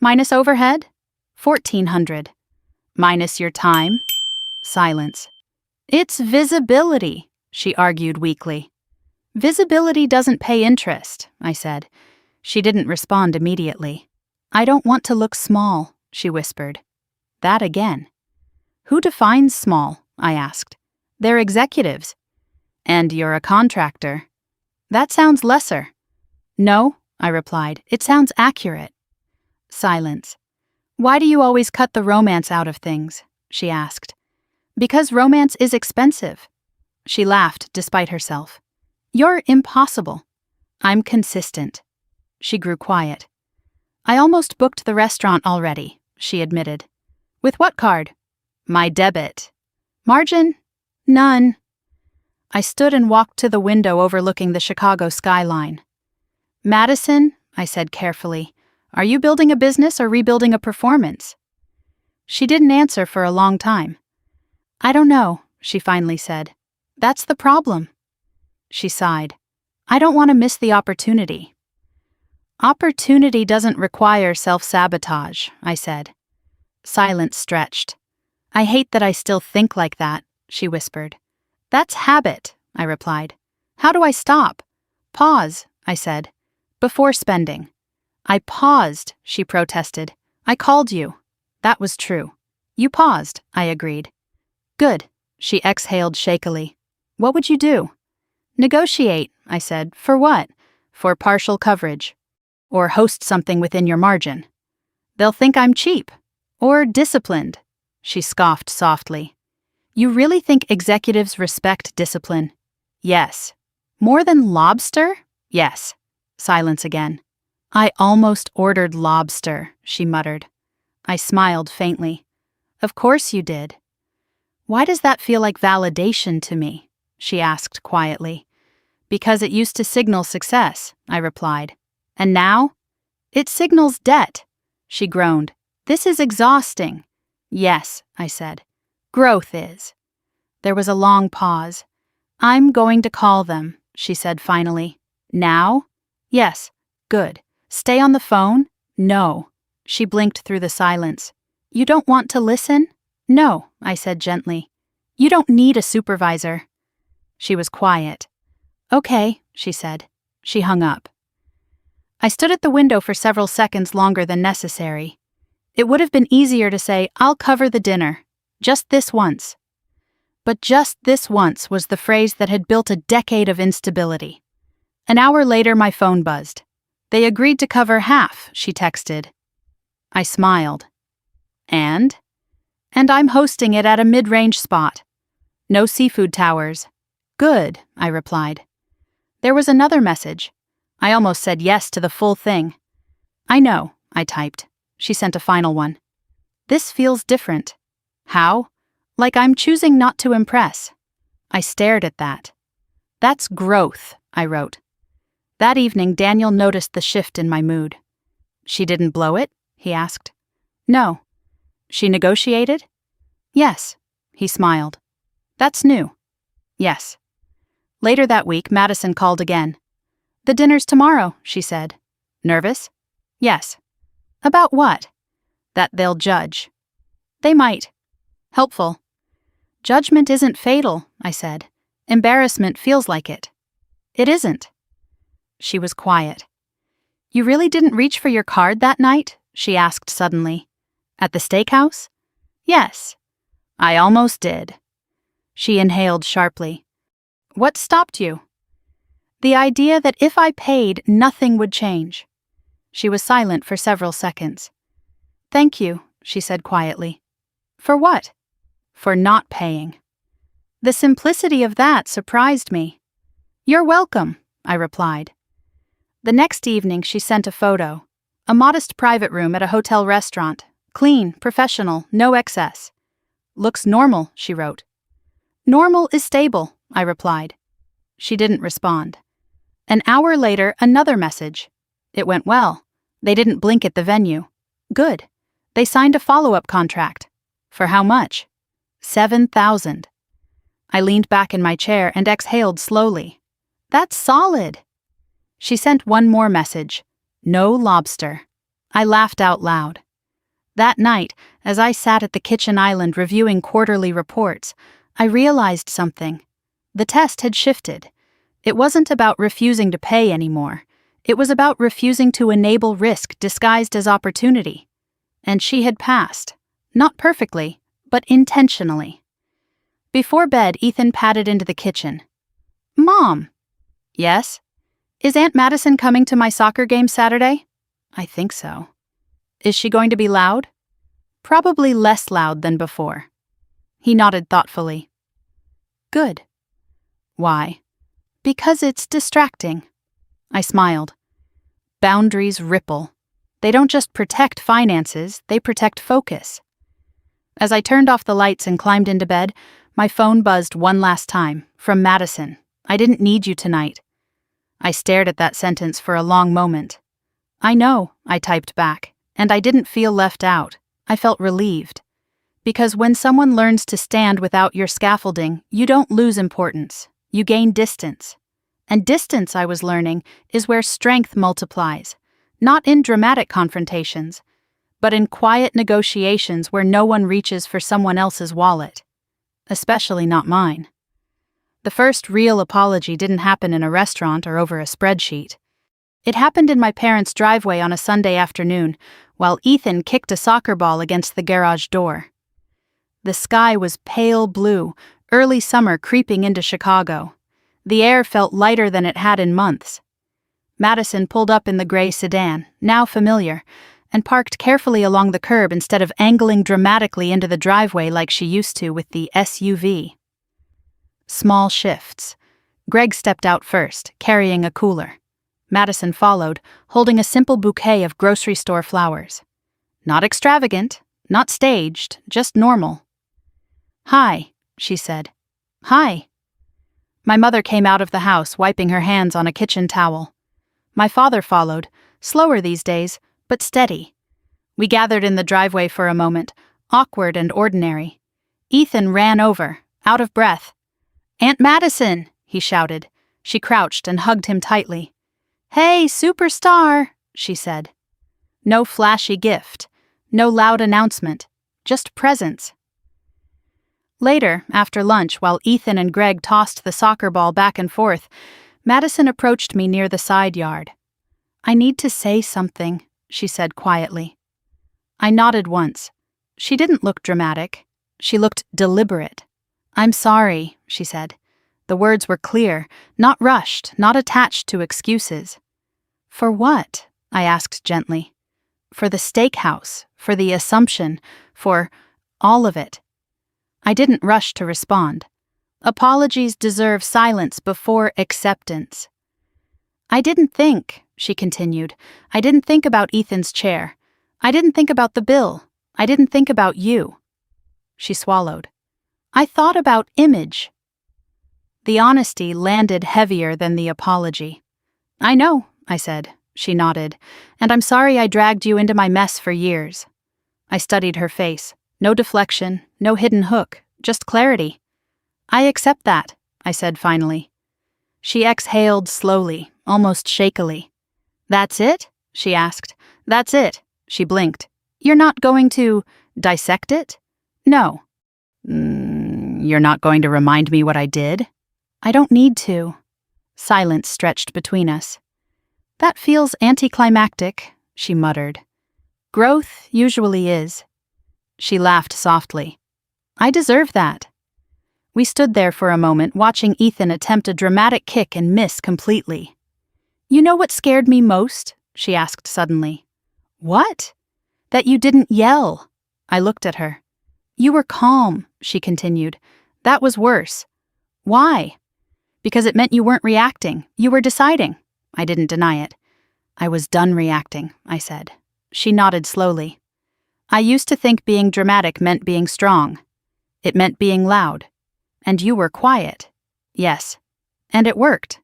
Minus overhead? 1,400. Minus your time? Silence. It's visibility, she argued weakly. Visibility doesn't pay interest, I said. She didn't respond immediately. I don't want to look small, she whispered. That again. Who defines small? I asked. They're executives. And you're a contractor. That sounds lesser. No, I replied. It sounds accurate. Silence. Why do you always cut the romance out of things? She asked. Because romance is expensive. She laughed despite herself. You're impossible. I'm consistent. She grew quiet. I almost booked the restaurant already, she admitted. With what card? My debit. Margin? None. I stood and walked to the window overlooking the Chicago skyline. Madison, I said carefully, are you building a business or rebuilding a performance? She didn't answer for a long time. I don't know, she finally said. That's the problem. She sighed. I don't want to miss the opportunity. Opportunity doesn't require self-sabotage, I said. Silence stretched. I hate that I still think like that, she whispered. That's habit, I replied. How do I stop? Pause, I said. Before spending. I paused, she protested. I called you. That was true. You paused, I agreed. Good, she exhaled shakily. What would you do? Negotiate, I said. For what? For partial coverage. Or host something within your margin. They'll think I'm cheap. Or disciplined. She scoffed softly. You really think executives respect discipline? Yes. More than Lobster? Yes. Silence again. I almost ordered Lobster, she muttered. I smiled faintly. Of course you did. Why does that feel like validation to me? She asked quietly. Because it used to signal success, I replied. And now? It signals debt. She groaned. This is exhausting. Yes, I said. Growth is. There was a long pause. I'm going to call them, she said finally. Now? Yes. Good. Stay on the phone? No. She blinked through the silence. You don't want to listen? No, I said gently. You don't need a supervisor. She was quiet. Okay, she said. She hung up. I stood at the window for several seconds longer than necessary. It would have been easier to say, I'll cover the dinner. Just this once. But just this once was the phrase that had built a decade of instability. An hour later, my phone buzzed. They agreed to cover half, she texted. I smiled. And I'm hosting it at a mid-range spot. No seafood towers. Good, I replied. There was another message. I almost said yes to the full thing. I know, I typed. She sent a final one. This feels different. How? Like I'm choosing not to impress. I stared at that. That's growth, I wrote. That evening, Daniel noticed the shift in my mood. She didn't blow it? He asked. No. She negotiated? Yes. He smiled. That's new. Yes. Later that week, Madison called again. The dinner's tomorrow, she said. Nervous? Yes. About what? That they'll judge. They might. Helpful. Judgment isn't fatal, I said. Embarrassment feels like it. It isn't. She was quiet. You really didn't reach for your card that night? She asked suddenly. At the steakhouse? Yes. I almost did. She inhaled sharply. What stopped you? The idea that if I paid, nothing would change. She was silent for several seconds. Thank you, she said quietly. For what? For not paying. The simplicity of that surprised me. You're welcome, I replied. The next evening she sent a photo. A modest private room at a hotel restaurant. Clean, professional, no excess. Looks normal, she wrote. Normal is stable, I replied. She didn't respond. An hour later, another message. It went well. They didn't blink at the venue. Good. They signed a follow-up contract. For how much? $7,000. I leaned back in my chair and exhaled slowly. That's solid. She sent one more message. No lobster. I laughed out loud. That night, as I sat at the kitchen island reviewing quarterly reports, I realized something. The test had shifted. It wasn't about refusing to pay anymore. It was about refusing to enable risk disguised as opportunity. And she had passed. Not perfectly, but intentionally. Before bed, Ethan padded into the kitchen. "Mom." "Yes?" "Is Aunt Madison coming to my soccer game Saturday?" "I think so." "Is she going to be loud?" "Probably less loud than before." He nodded thoughtfully. "Good." "Why?" "Because it's distracting." I smiled. Boundaries ripple. They don't just protect finances, they protect focus. As I turned off the lights and climbed into bed, my phone buzzed one last time, from Madison. "I didn't need you tonight." I stared at that sentence for a long moment. "I know," I typed back, and I didn't feel left out. I felt relieved. Because when someone learns to stand without your scaffolding, you don't lose importance. You gain distance. And distance, I was learning, is where strength multiplies. Not in dramatic confrontations, but in quiet negotiations where no one reaches for someone else's wallet. Especially not mine. The first real apology didn't happen in a restaurant or over a spreadsheet. It happened in my parents' driveway on a Sunday afternoon, while Ethan kicked a soccer ball against the garage door. The sky was pale blue, early summer creeping into Chicago. The air felt lighter than it had in months. Madison pulled up in the gray sedan, now familiar, and parked carefully along the curb instead of angling dramatically into the driveway like she used to with the SUV. Small shifts. Greg stepped out first, carrying a cooler. Madison followed, holding a simple bouquet of grocery store flowers. Not extravagant, not staged, just normal. "Hi," she said. "Hi." My mother came out of the house, wiping her hands on a kitchen towel. My father followed, slower these days, but steady. We gathered in the driveway for a moment, awkward and ordinary. Ethan ran over, out of breath. "Aunt Madison," he shouted. She crouched and hugged him tightly. "Hey, superstar," she said. No flashy gift, no loud announcement, just presence. Later, after lunch, while Ethan and Greg tossed the soccer ball back and forth, Madison approached me near the side yard. "I need to say something," she said quietly. I nodded once. She didn't look dramatic. She looked deliberate. "I'm sorry," she said. The words were clear, not rushed, not attached to excuses. "For what?" I asked gently. "For the steakhouse, for the assumption, for all of it." I didn't rush to respond. Apologies deserve silence before acceptance. "I didn't think," she continued. "I didn't think about Ethan's chair. I didn't think about the bill. I didn't think about you." She swallowed. "I thought about image." The honesty landed heavier than the apology. "I know," I said. She nodded. "And I'm sorry I dragged you into my mess for years." I studied her face. No deflection, no hidden hook, just clarity. "I accept that," I said finally. She exhaled slowly, almost shakily. "That's it?" she asked. "That's it." She blinked. "You're not going to dissect it?" "No." You're not going to remind me what I did?" "I don't need to." Silence stretched between us. "That feels anticlimactic," she muttered. "Growth usually is." She laughed softly. "I deserve that." We stood there for a moment, watching Ethan attempt a dramatic kick and miss completely. "You know what scared me most?" she asked suddenly. "What?" "That you didn't yell." I looked at her. "You were calm," she continued. "That was worse." "Why?" "Because it meant you weren't reacting. You were deciding." I didn't deny it. "I was done reacting," I said. She nodded slowly. "I used to think being dramatic meant being strong. It meant being loud. And you were quiet." "Yes." "And it worked."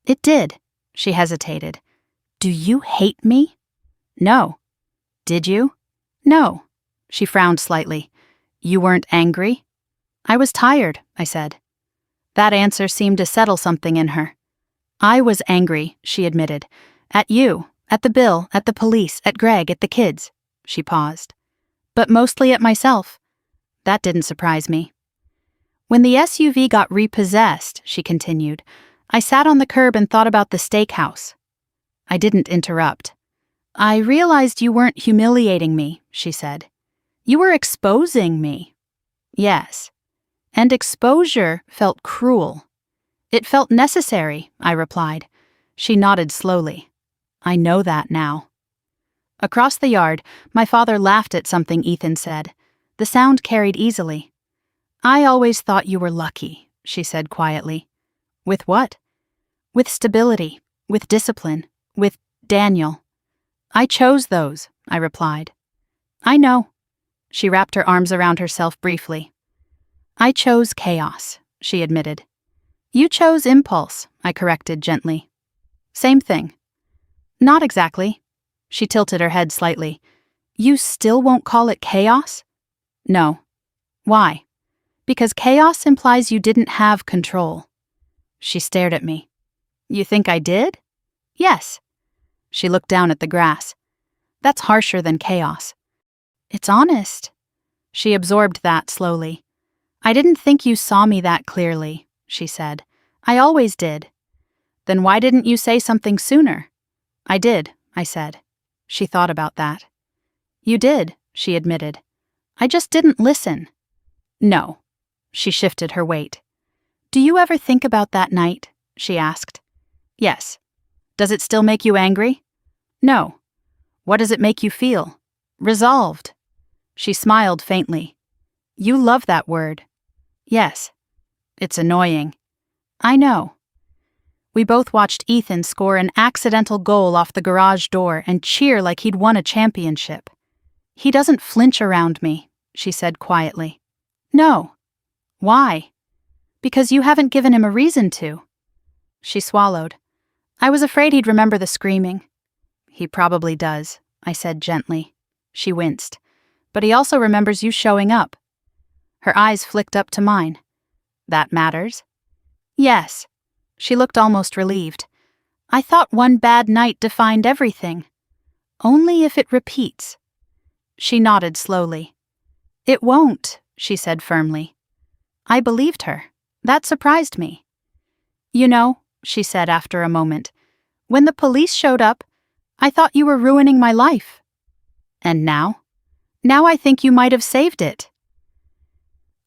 "It did." She hesitated. "Do you hate me?" "No." "Did you?" "No." She frowned slightly. "You weren't angry?" "I was tired," I said. That answer seemed to settle something in her. "I was angry," she admitted. "At you, at the bill, at the police, at Greg, at the kids." She paused. "But mostly at myself." That didn't surprise me. "When the SUV got repossessed," she continued, "I sat on the curb and thought about the steakhouse." I didn't interrupt. I realized you weren't humiliating me, she said. You were exposing me. Yes. And exposure felt cruel. It felt necessary, I replied. She nodded slowly. I know that now. Across the yard, my father laughed at something Ethan said. The sound carried easily. I always thought you were lucky, she said quietly. With what? With stability, with discipline, with Daniel. I chose those, I replied. I know. She wrapped her arms around herself briefly. I chose chaos, she admitted. You chose impulse, I corrected gently. Same thing. Not exactly. She tilted her head slightly. You still won't call it chaos? No. Why? Because chaos implies you didn't have control. She stared at me. You think I did? Yes. She looked down at the grass. That's harsher than chaos. It's honest. She absorbed that slowly. I didn't think you saw me that clearly, she said. I always did. Then why didn't you say something sooner? I did, I said. She thought about that. You did, she admitted. I just didn't listen. No. She shifted her weight. Do you ever think about that night? She asked. Yes. Does it still make you angry? No. What does it make you feel? Resolved. She smiled faintly. You love that word. Yes. It's annoying. I know. We both watched Ethan score an accidental goal off the garage door and cheer like he'd won a championship. He doesn't flinch around me, she said quietly. No. Why? Because you haven't given him a reason to. She swallowed. I was afraid he'd remember the screaming. He probably does, I said gently. She winced. But he also remembers you showing up. Her eyes flicked up to mine. That matters? Yes. She looked almost relieved. I thought one bad night defined everything. Only if it repeats. She nodded slowly. It won't, she said firmly. I believed her. That surprised me. You know, she said after a moment, when the police showed up, I thought you were ruining my life. And now? Now I think you might have saved it.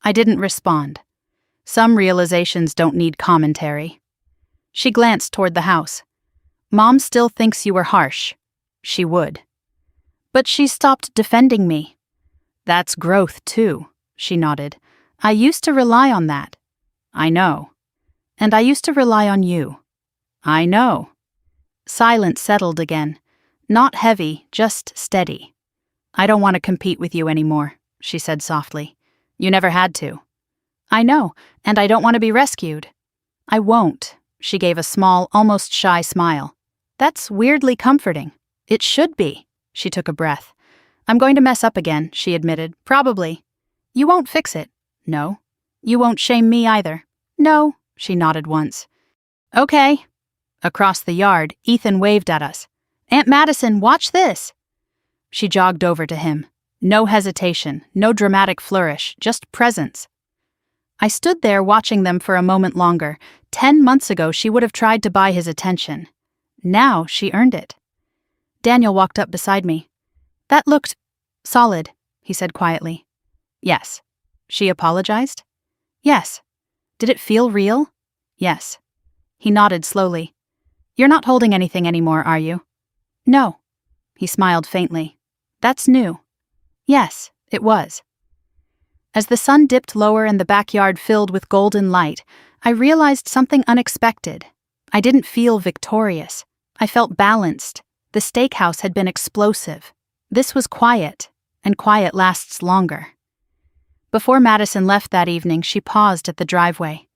I didn't respond. Some realizations don't need commentary. She glanced toward the house. Mom still thinks you were harsh. She would. But she stopped defending me. That's growth, too, she nodded. I used to rely on that. I know. And I used to rely on you. I know. Silence settled again. Not heavy, just steady. I don't want to compete with you anymore, she said softly. You never had to. I know, and I don't want to be rescued. I won't, she gave a small, almost shy smile. That's weirdly comforting. It should be. She took a breath. I'm going to mess up again, she admitted. Probably. You won't fix it. No. You won't shame me either. No, she nodded once. Okay. Across the yard, Ethan waved at us. Aunt Madison, watch this. She jogged over to him. No hesitation, no dramatic flourish, just presence. I stood there watching them for a moment longer. 10 months ago, she would have tried to buy his attention. Now she earned it. Daniel walked up beside me. That looked solid, he said quietly. Yes. She apologized? Yes. Did it feel real? Yes. He nodded slowly. You're not holding anything anymore, are you? No. He smiled faintly. That's new. Yes, it was. As the sun dipped lower and the backyard filled with golden light, I realized something unexpected. I didn't feel victorious. I felt balanced. The steakhouse had been explosive. This was quiet, and quiet lasts longer. Before Madison left that evening, she paused at the driveway.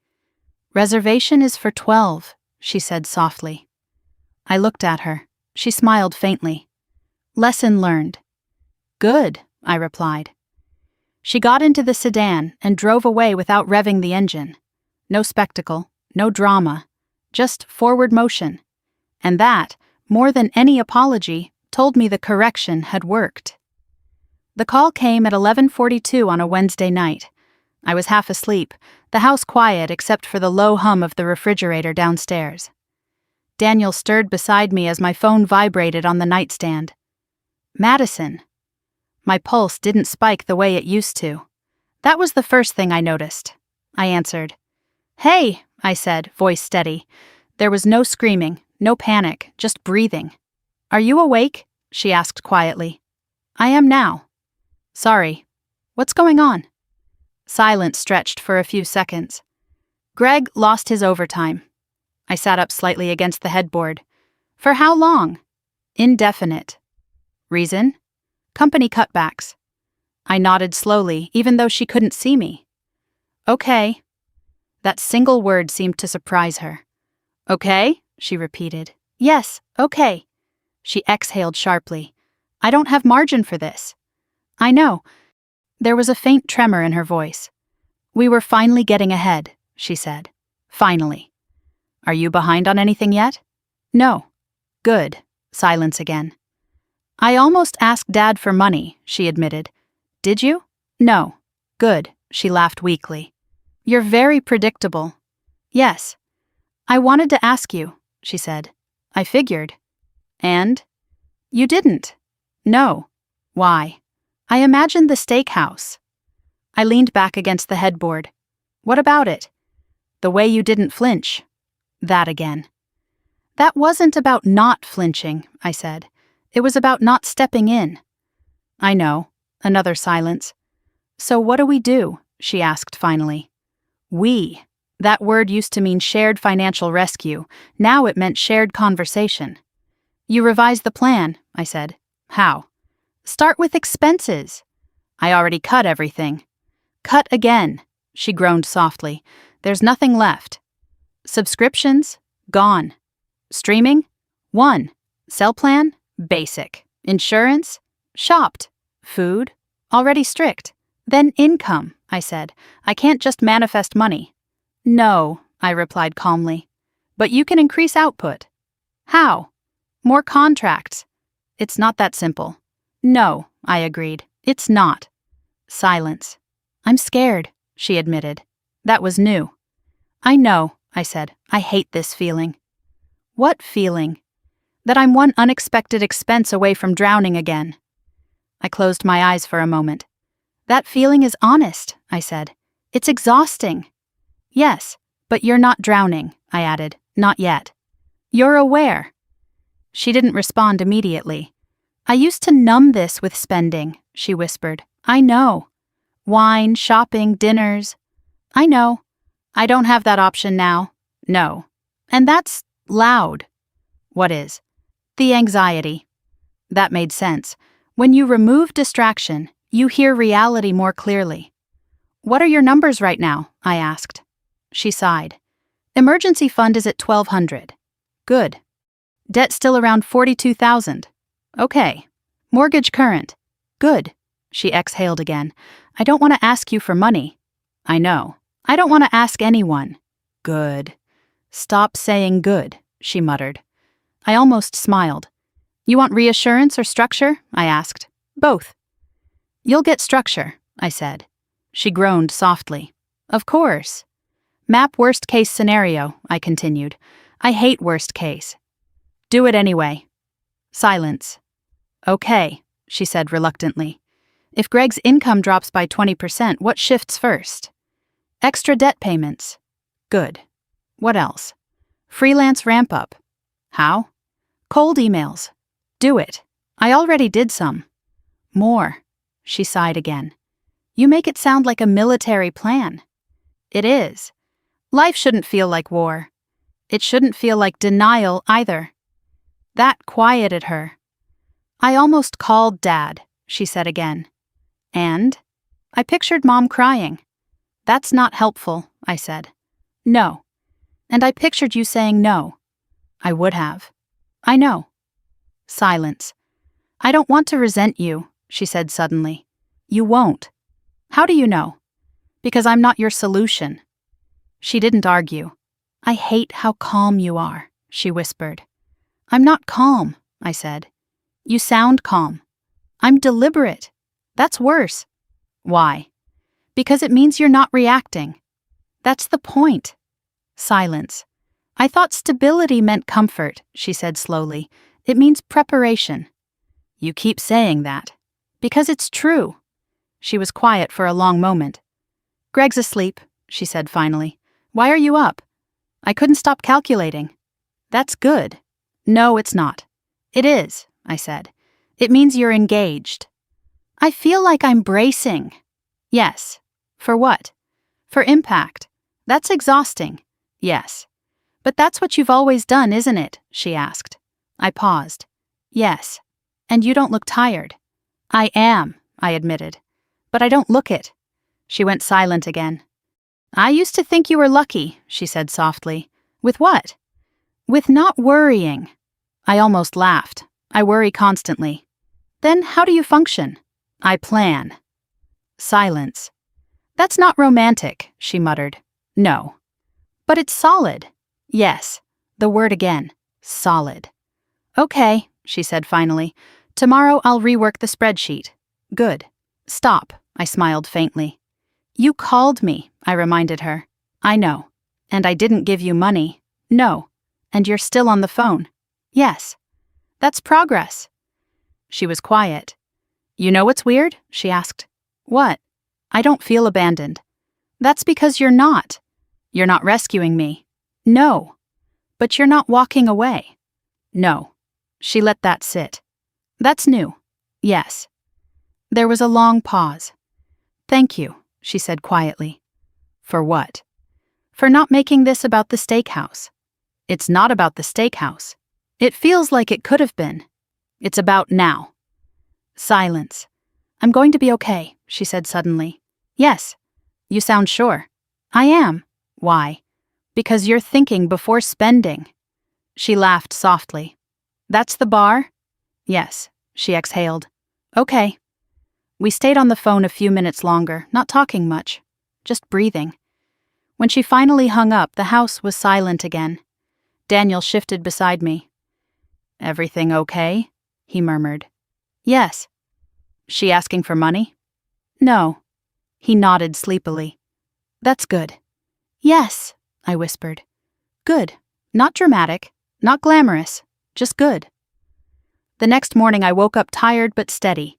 Reservation is for 12, she said softly. I looked at her. She smiled faintly. Lesson learned. Good, I replied. She got into the sedan and drove away without revving the engine. No spectacle, no drama, just forward motion. And that, more than any apology, told me the correction had worked. The call came at 11:42 on a Wednesday night. I was half asleep, the house quiet except for the low hum of the refrigerator downstairs. Daniel stirred beside me as my phone vibrated on the nightstand. Madison. My pulse didn't spike the way it used to. That was the first thing I noticed. I answered. Hey, I said, voice steady. There was no screaming, no panic, just breathing. Are you awake? She asked quietly. I am now. Sorry. What's going on? Silence stretched for a few seconds. Greg lost his overtime. I sat up slightly against the headboard. For how long? Indefinite. Reason? Company cutbacks. I nodded slowly, even though she couldn't see me. Okay. That single word seemed to surprise her. Okay? She repeated. Yes, okay. She exhaled sharply. I don't have margin for this. I know. There was a faint tremor in her voice. We were finally getting ahead, she said. Finally. Are you behind on anything yet? No. Good. Silence again. I almost asked Dad for money, she admitted. Did you? No. Good. She laughed weakly. You're very predictable. Yes. I wanted to ask you, she said. I figured. And? You didn't. No. Why? I imagined the steakhouse. I leaned back against the headboard. What about it? The way you didn't flinch. That again. That wasn't about not flinching, I said. It was about not stepping in. I know. Another silence. So what do we do? She asked finally. We. That word used to mean shared financial rescue. Now it meant shared conversation. You revised the plan, I said. How? Start with expenses. I already cut everything. Cut again, she groaned softly. There's nothing left. Subscriptions? Gone. Streaming? 1. Cell plan? Basic. Insurance? Shopped. Food? Already strict. Then income, I said. I can't just manifest money. No, I replied calmly. But you can increase output. How? More contracts. It's not that simple. No, I agreed. It's not. Silence. I'm scared, she admitted. That was new. I know, I said. I hate this feeling. What feeling? That I'm one unexpected expense away from drowning again. I closed my eyes for a moment. That feeling is honest, I said. It's exhausting. Yes, but you're not drowning, I added. Not yet. You're aware. She didn't respond immediately. I used to numb this with spending, she whispered. I know. Wine, shopping, dinners. I know. I don't have that option now. No. And that's loud. What is? The anxiety. That made sense. When you remove distraction, you hear reality more clearly. What are your numbers right now? I asked. She sighed. Emergency fund is at $1,200. Good. Debt still around $42,000. Okay. Mortgage current. Good. She exhaled again. I don't want to ask you for money. I know. I don't want to ask anyone. Good. Stop saying good, she muttered. I almost smiled. You want reassurance or structure? I asked. Both. You'll get structure, I said. She groaned softly. Of course. Map worst case scenario, I continued. I hate worst case. Do it anyway. Silence. Okay, she said reluctantly. If Greg's income drops by 20%, what shifts first? Extra debt payments. Good. What else? Freelance ramp up. How? Cold emails. Do it. I already did some. More. She sighed again. You make it sound like a military plan. It is. Life shouldn't feel like war. It shouldn't feel like denial either. That quieted her. I almost called Dad, she said again. And? I pictured Mom crying. That's not helpful, I said. No. And I pictured you saying no. I would have. I know. Silence. I don't want to resent you, she said suddenly. You won't. How do you know? Because I'm not your solution. She didn't argue. I hate how calm you are, she whispered. I'm not calm, I said. You sound calm. I'm deliberate. That's worse. Why? Because it means you're not reacting. That's the point. Silence. I thought stability meant comfort, she said slowly. It means preparation. You keep saying that. Because it's true. She was quiet for a long moment. Greg's asleep, she said finally. Why are you up? I couldn't stop calculating. That's good. No, it's not. It is, I said. It means you're engaged. I feel like I'm bracing. Yes. For what? For impact. That's exhausting. Yes. But that's what you've always done, isn't it? She asked. I paused. Yes. And you don't look tired. I am, I admitted. But I don't look it. She went silent again. I used to think you were lucky, she said softly. With what? With not worrying. I almost laughed. I worry constantly. Then how do you function? I plan. Silence. That's not romantic, she muttered. No. But it's solid. Yes. The word again. Solid. Okay, she said finally. Tomorrow I'll rework the spreadsheet. Good. Stop, I smiled faintly. You called me, I reminded her. I know. And I didn't give you money. No. And you're still on the phone. Yes. That's progress. She was quiet. You know what's weird? She asked. What? I don't feel abandoned. That's because you're not. You're not rescuing me. No. But you're not walking away. No. She let that sit. That's new. Yes. There was a long pause. Thank you, she said quietly. For what? For not making this about the steakhouse. It's not about the steakhouse. It feels like it could have been. It's about now. Silence. I'm going to be okay, she said suddenly. Yes. You sound sure. I am. Why? Because you're thinking before spending. She laughed softly. That's the bar? Yes, she exhaled. Okay. We stayed on the phone a few minutes longer, not talking much, just breathing. When she finally hung up, the house was silent again. Daniel shifted beside me. Everything okay? He murmured. Yes. She asking for money? No. He nodded sleepily. That's good. Yes, I whispered. Good. Not dramatic, not glamorous, just good. The next morning I woke up tired but steady.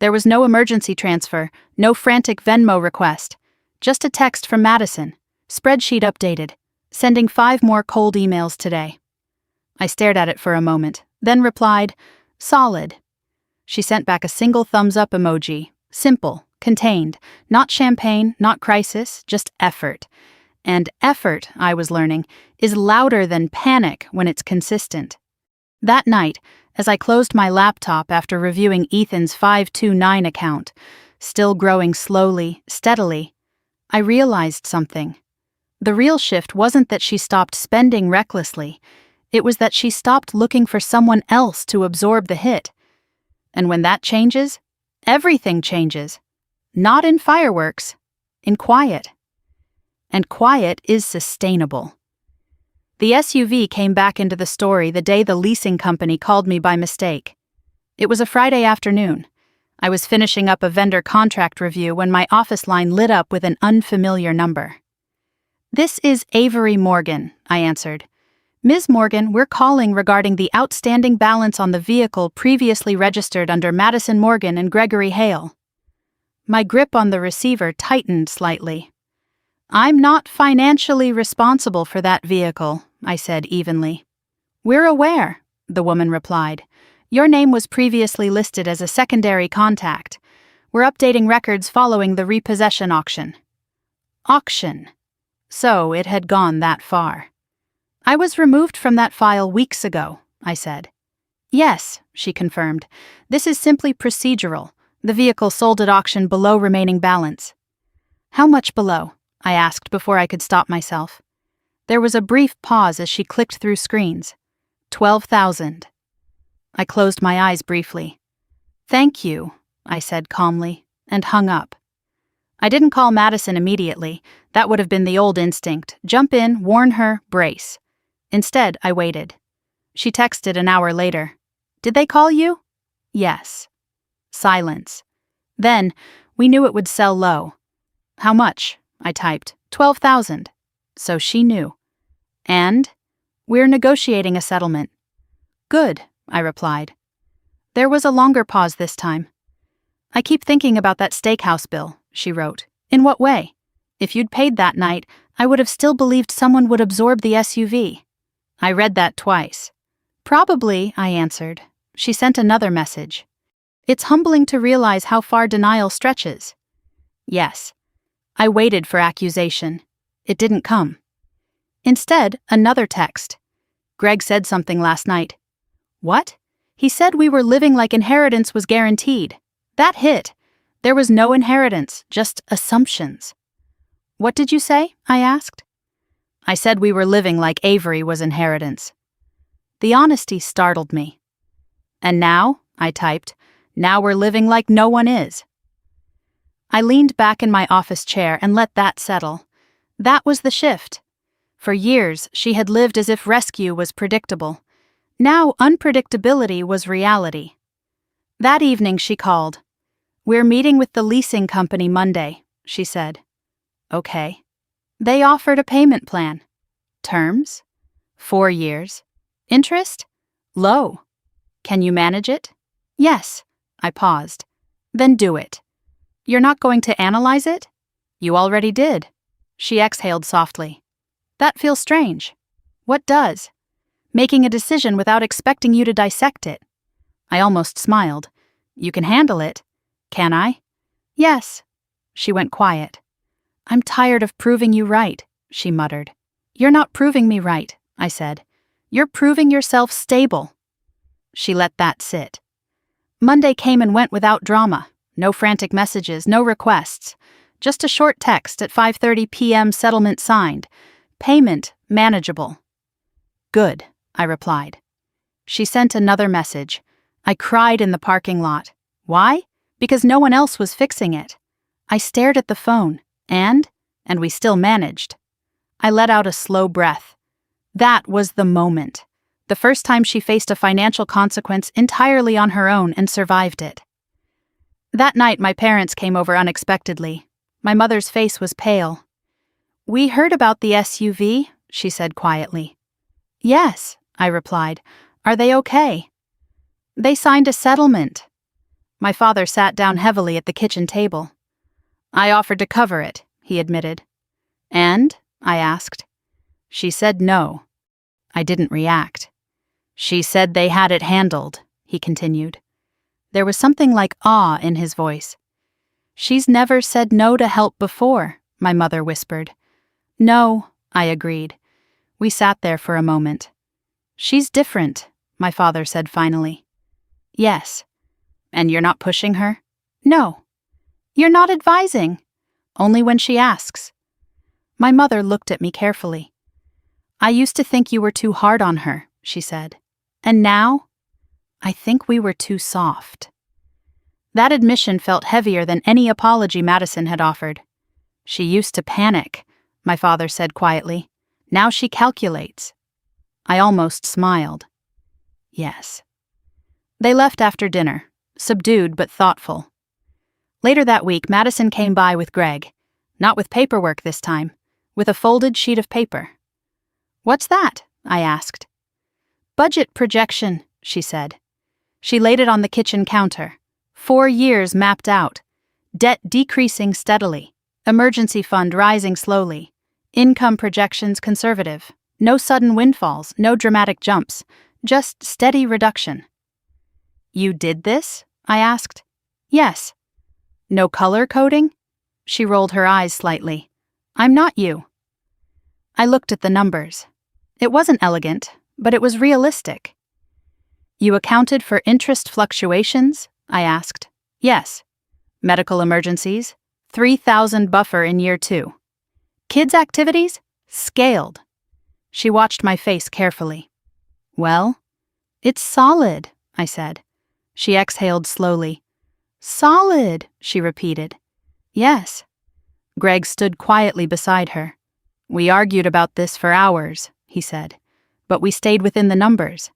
There was no emergency transfer, no frantic Venmo request, just a text from Madison, spreadsheet updated, sending 5 more cold emails today. I stared at it for a moment, then replied, solid. She sent back a single thumbs-up emoji, simple, contained, not champagne, not crisis, just effort. And effort, I was learning, is louder than panic when it's consistent. That night, as I closed my laptop after reviewing Ethan's 529 account, still growing slowly, steadily, I realized something. The real shift wasn't that she stopped spending recklessly. It was that she stopped looking for someone else to absorb the hit. And when that changes, everything changes. Not in fireworks, in quiet. And quiet is sustainable. The SUV came back into the story the day the leasing company called me by mistake. It was a Friday afternoon. I was finishing up a vendor contract review when my office line lit up with an unfamiliar number. This is Avery Morgan, I answered. Ms. Morgan, we're calling regarding the outstanding balance on the vehicle previously registered under Madison Morgan and Gregory Hale. My grip on the receiver tightened slightly. I'm not financially responsible for that vehicle, I said evenly. We're aware, the woman replied. Your name was previously listed as a secondary contact. We're updating records following the repossession auction. Auction. So it had gone that far. I was removed from that file weeks ago, I said. Yes, she confirmed. This is simply procedural. The vehicle sold at auction below remaining balance. How much below? I asked before I could stop myself. There was a brief pause as she clicked through screens. 12,000. I closed my eyes briefly. Thank you, I said calmly, and hung up. I didn't call Madison immediately. That would have been the old instinct. Jump in, warn her, brace. Instead, I waited. She texted an hour later. Did they call you? Yes. Silence. Then, we knew it would sell low. How much? I typed. 12,000. So she knew. And? We're negotiating a settlement. Good, I replied. There was a longer pause this time. I keep thinking about that steakhouse bill, she wrote. In what way? If you'd paid that night, I would have still believed someone would absorb the SUV. I read that twice. Probably, I answered. She sent another message. It's humbling to realize how far denial stretches. Yes. I waited for accusation. It didn't come. Instead, another text. Greg said something last night. What? He said we were living like inheritance was guaranteed. That hit. There was no inheritance, just assumptions. What did you say? I asked. I said we were living like Avery was inheritance. The honesty startled me. And now, I typed, now we're living like no one is. I leaned back in my office chair and let that settle. That was the shift. For years, she had lived as if rescue was predictable. Now, unpredictability was reality. That evening, she called. We're meeting with the leasing company Monday, she said. Okay. They offered a payment plan. Terms? 4 years. Interest? Low. Can you manage it? Yes. I paused. Then do it. You're not going to analyze it? You already did. She exhaled softly. That feels strange. What does? Making a decision without expecting you to dissect it. I almost smiled. You can handle it. Can I? Yes. She went quiet. I'm tired of proving you right, she muttered. You're not proving me right, I said. You're proving yourself stable. She let that sit. Monday came and went without drama. No frantic messages, no requests. Just a short text at 5:30 p.m. settlement signed. Payment manageable. Good, I replied. She sent another message. I cried in the parking lot. Why? Because no one else was fixing it. I stared at the phone, and we still managed. I let out a slow breath. That was the moment. The first time she faced a financial consequence entirely on her own and survived it. That night, my parents came over unexpectedly. My mother's face was pale. We heard about the SUV, she said quietly. Yes, I replied. Are they okay? They signed a settlement. My father sat down heavily at the kitchen table. I offered to cover it, he admitted. And? I asked. She said no. I didn't react. She said they had it handled, he continued. There was something like awe in his voice. She's never said no to help before, my mother whispered. No, I agreed. We sat there for a moment. She's different, my father said finally. Yes. And you're not pushing her? No. You're not advising. Only when she asks. My mother looked at me carefully. I used to think you were too hard on her, she said. And now? I think we were too soft. That admission felt heavier than any apology Madison had offered. She used to panic, my father said quietly. Now she calculates. I almost smiled. Yes. They left after dinner, subdued but thoughtful. Later that week, Madison came by with Greg. Not with paperwork this time, with a folded sheet of paper. What's that? I asked. Budget projection, she said. She laid it on the kitchen counter. 4 years mapped out. Debt decreasing steadily. Emergency fund rising slowly. Income projections conservative. No sudden windfalls, no dramatic jumps. Just steady reduction. You did this? I asked. Yes. No color coding? She rolled her eyes slightly. I'm not you. I looked at the numbers. It wasn't elegant, but it was realistic. You accounted for interest fluctuations? I asked. Yes. Medical emergencies? 3,000 buffer in year 2. Kids' activities? Scaled. She watched my face carefully. Well? It's solid, I said. She exhaled slowly. Solid, she repeated. Yes. Greg stood quietly beside her. We argued about this for hours, he said, but we stayed within the numbers.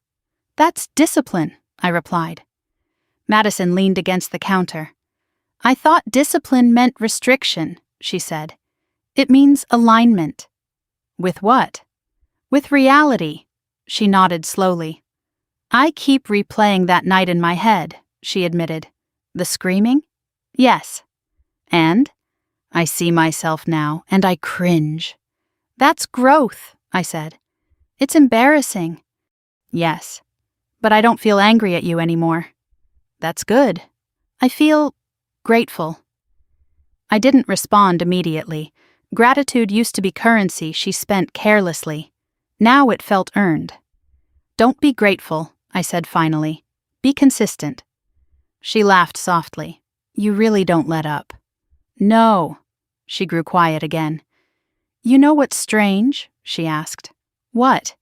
That's discipline, I replied. Madison leaned against the counter. I thought discipline meant restriction, she said. It means alignment. With what? With reality. She nodded slowly. I keep replaying that night in my head, she admitted. The screaming? Yes. And? I see myself now, and I cringe. That's growth, I said. It's embarrassing. Yes. But I don't feel angry at you anymore. That's good. I feel grateful. I didn't respond immediately. Gratitude used to be currency she spent carelessly. Now it felt earned. Don't be grateful, I said finally. Be consistent. She laughed softly. You really don't let up. No. She grew quiet again. You know what's strange? She asked. What?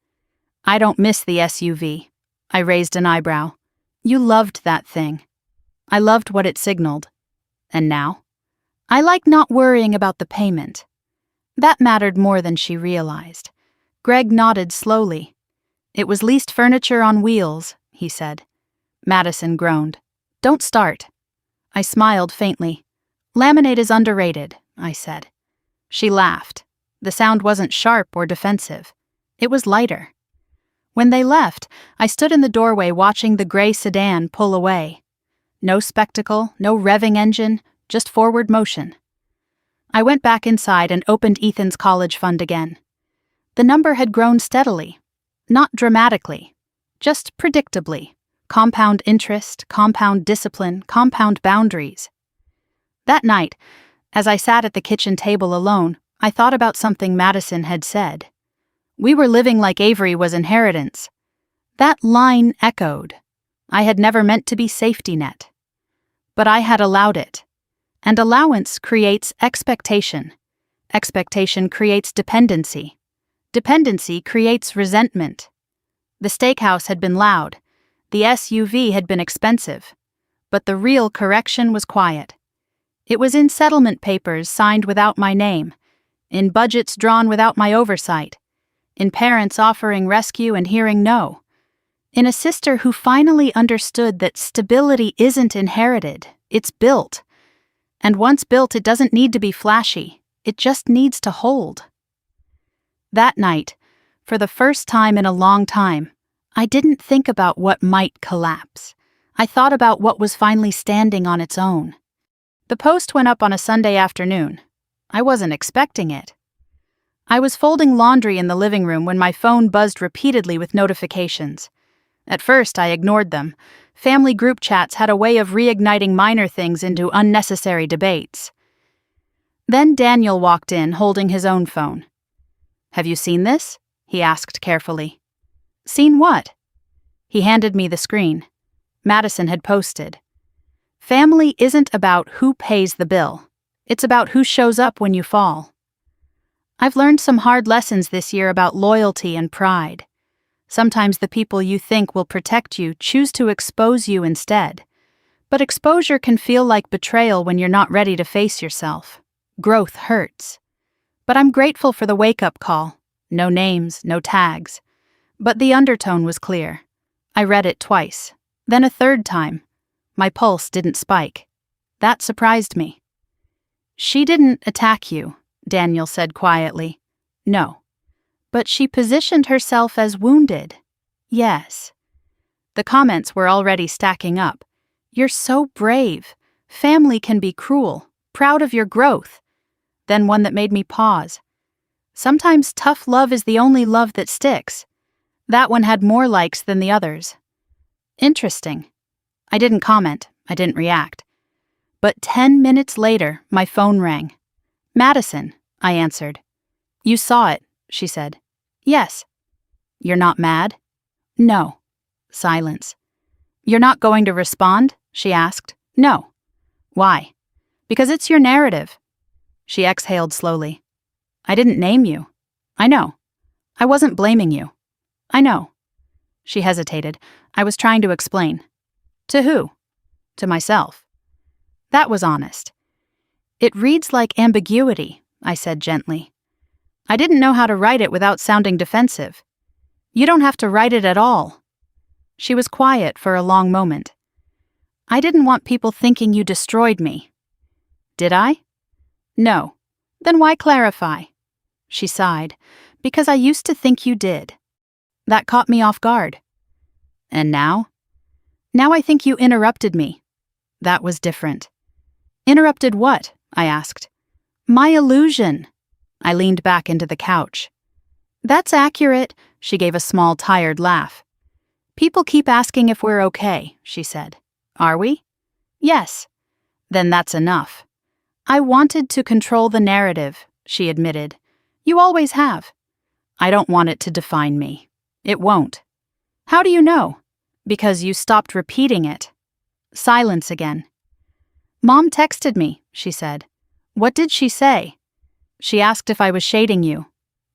I don't miss the SUV. I raised an eyebrow. You loved that thing. I loved what it signaled. And now? I like not worrying about the payment. That mattered more than she realized. Greg nodded slowly. It was leased furniture on wheels, he said. Madison groaned. Don't start. I smiled faintly. Laminate is underrated, I said. She laughed. The sound wasn't sharp or defensive. It was lighter. When they left, I stood in the doorway watching the gray sedan pull away. No spectacle, no revving engine, just forward motion. I went back inside and opened Ethan's college fund again. The number had grown steadily. Not dramatically, just predictably. Compound interest, compound discipline, compound boundaries. That night, as I sat at the kitchen table alone, I thought about something Madison had said. We were living like Avery was inheritance. That line echoed. I had never meant to be safety net. But I had allowed it. And allowance creates expectation. Expectation creates dependency. Dependency creates resentment. The steakhouse had been loud. The SUV had been expensive. But the real correction was quiet. It was in settlement papers signed without my name, in budgets drawn without my oversight, in parents offering rescue and hearing no, in a sister who finally understood that stability isn't inherited, it's built. And once built, it doesn't need to be flashy, it just needs to hold. That night, for the first time in a long time, I didn't think about what might collapse. I thought about what was finally standing on its own. The post went up on a Sunday afternoon. I wasn't expecting it. I was folding laundry in the living room when my phone buzzed repeatedly with notifications. At first, I ignored them. Family group chats had a way of reigniting minor things into unnecessary debates. Then Daniel walked in, holding his own phone. Have you seen this? He asked carefully. Seen what? He handed me the screen. Madison had posted. Family isn't about who pays the bill. It's about who shows up when you fall. I've learned some hard lessons this year about loyalty and pride. Sometimes the people you think will protect you choose to expose you instead. But exposure can feel like betrayal when you're not ready to face yourself. Growth hurts. But I'm grateful for the wake-up call. No names, no tags. But the undertone was clear. I read it twice, then a third time. My pulse didn't spike. That surprised me. She didn't attack you, Daniel said quietly. No. But she positioned herself as wounded. Yes. The comments were already stacking up. You're so brave. Family can be cruel. Proud of your growth. Then one that made me pause. Sometimes tough love is the only love that sticks. That one had more likes than the others. Interesting. I didn't comment. I didn't react. But 10 minutes later, my phone rang. Madison, I answered. You saw it, she said. Yes. You're not mad? No. Silence. You're not going to respond? She asked. No. Why? Because it's your narrative. She exhaled slowly. I didn't name you. I know. I wasn't blaming you. I know. She hesitated. I was trying to explain. To who? To myself. That was honest. It reads like ambiguity, I said gently. I didn't know how to write it without sounding defensive. You don't have to write it at all. She was quiet for a long moment. I didn't want people thinking you destroyed me. Did I? No. Then why clarify? She sighed. Because I used to think you did. That caught me off guard. And now? Now I think you interrupted me. That was different. Interrupted what? I asked. My illusion. I leaned back into the couch. That's accurate, she gave a small, tired laugh. People keep asking if we're okay, she said. Are we? Yes. Then that's enough. I wanted to control the narrative, she admitted. You always have. I don't want it to define me. It won't. How do you know? Because you stopped repeating it. Silence again. Mom texted me, she said. What did she say? She asked if I was shading you.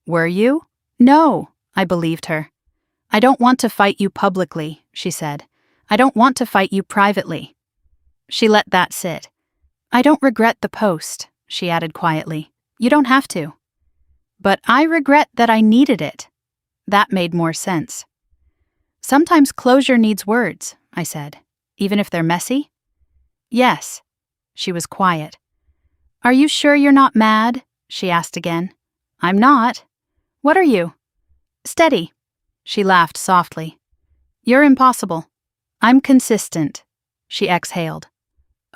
Were you? No, I believed her. I don't want to fight you publicly, she said. I don't want to fight you privately. She let that sit. I don't regret the post, she added quietly. You don't have to. But I regret that I needed it. That made more sense. Sometimes closure needs words, I said, even if they're messy. Yes. She was quiet. Are you sure you're not mad? She asked again. I'm not. What are you? Steady. She laughed softly. You're impossible. I'm consistent. She exhaled.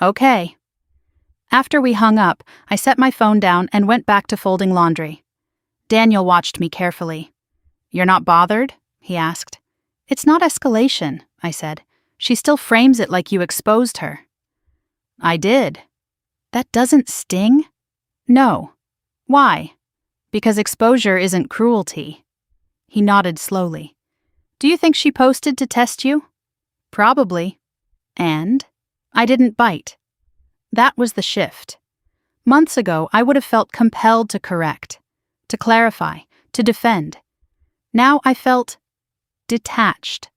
Okay. After we hung up, I set my phone down and went back to folding laundry. Daniel watched me carefully. You're not bothered? He asked. It's not escalation, I said. She still frames it like you exposed her. I did. That doesn't sting? No. Why? Because exposure isn't cruelty. He nodded slowly. Do you think she posted to test you? Probably. And? I didn't bite. That was the shift. Months ago, I would have felt compelled to correct, to clarify, to defend. Now I felt detached.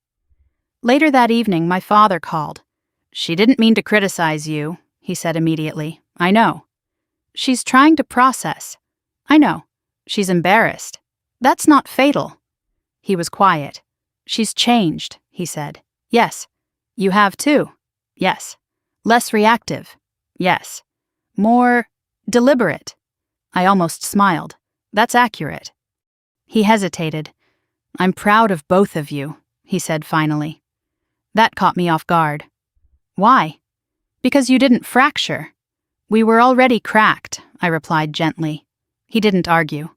Later that evening, my father called. She didn't mean to criticize you, he said immediately. I know. She's trying to process. I know. She's embarrassed. That's not fatal. He was quiet. She's changed, he said. Yes. You have too. Yes. Less reactive. Yes. More deliberate. I almost smiled. That's accurate. He hesitated. I'm proud of both of you, he said finally. That caught me off guard. Why? Because you didn't fracture. We were already cracked, I replied gently. He didn't argue.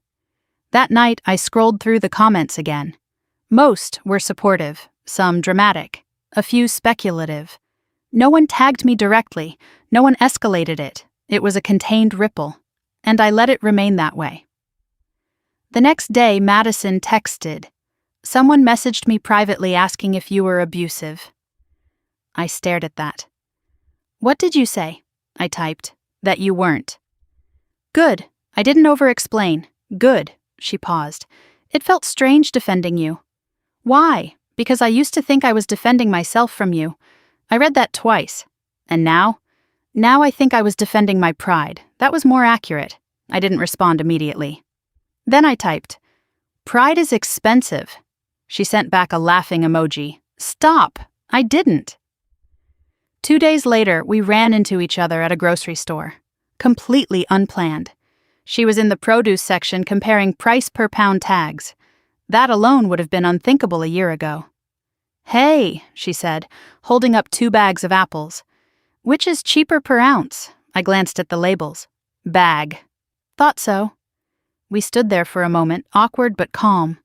That night, I scrolled through the comments again. Most were supportive, some dramatic, a few speculative. No one tagged me directly, no one escalated it. It was a contained ripple, and I let it remain that way. The next day, Madison texted. Someone messaged me privately asking if you were abusive. I stared at that. What did you say? I typed. That you weren't. Good. I didn't over-explain. Good. She paused. It felt strange defending you. Why? Because I used to think I was defending myself from you. I read that twice. And now? Now I think I was defending my pride. That was more accurate. I didn't respond immediately. Then I typed, Pride is expensive. She sent back a laughing emoji. Stop! I didn't. 2 days later, we ran into each other at a grocery store. Completely unplanned. She was in the produce section comparing price per pound tags. That alone would have been unthinkable a year ago. Hey, she said, holding up 2 bags of apples. Which is cheaper per ounce? I glanced at the labels. Bag. Thought so. We stood there for a moment, awkward but calm.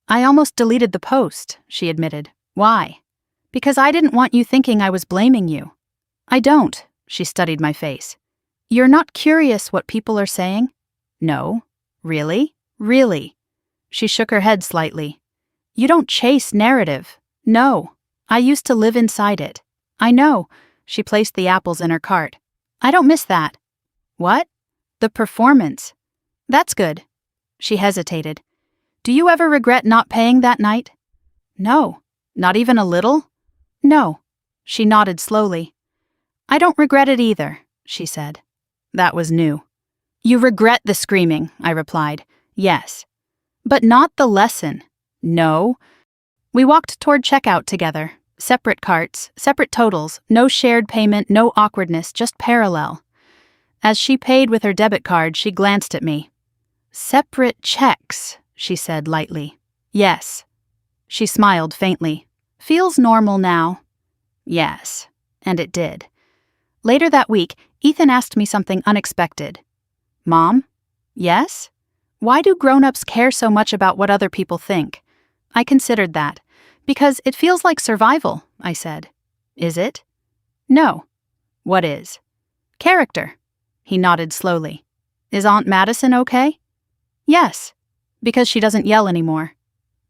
I almost deleted the post, she admitted. Why? Because I didn't want you thinking I was blaming you. I don't, she studied my face. You're not curious what people are saying? No. Really? Really? She shook her head slightly. You don't chase narrative. No. I used to live inside it. I know. She placed the apples in her cart. I don't miss that. What? The performance. That's good. She hesitated. Do you ever regret not paying that night? No. Not even a little? No. She nodded slowly. I don't regret it either, she said. That was new. You regret the screaming, I replied. Yes. But not the lesson. No. We walked toward checkout together. Separate carts, separate totals, no shared payment, no awkwardness, just parallel. As she paid with her debit card, she glanced at me. Separate checks, she said lightly. Yes. She smiled faintly. Feels normal now. Yes, and it did. Later that week, Ethan asked me something unexpected. Mom? Yes? Why do grown-ups care so much about what other people think? I considered that. Because it feels like survival, I said. Is it? No. What is? Character. He nodded slowly. Is Aunt Madison okay? Yes. Because she doesn't yell anymore.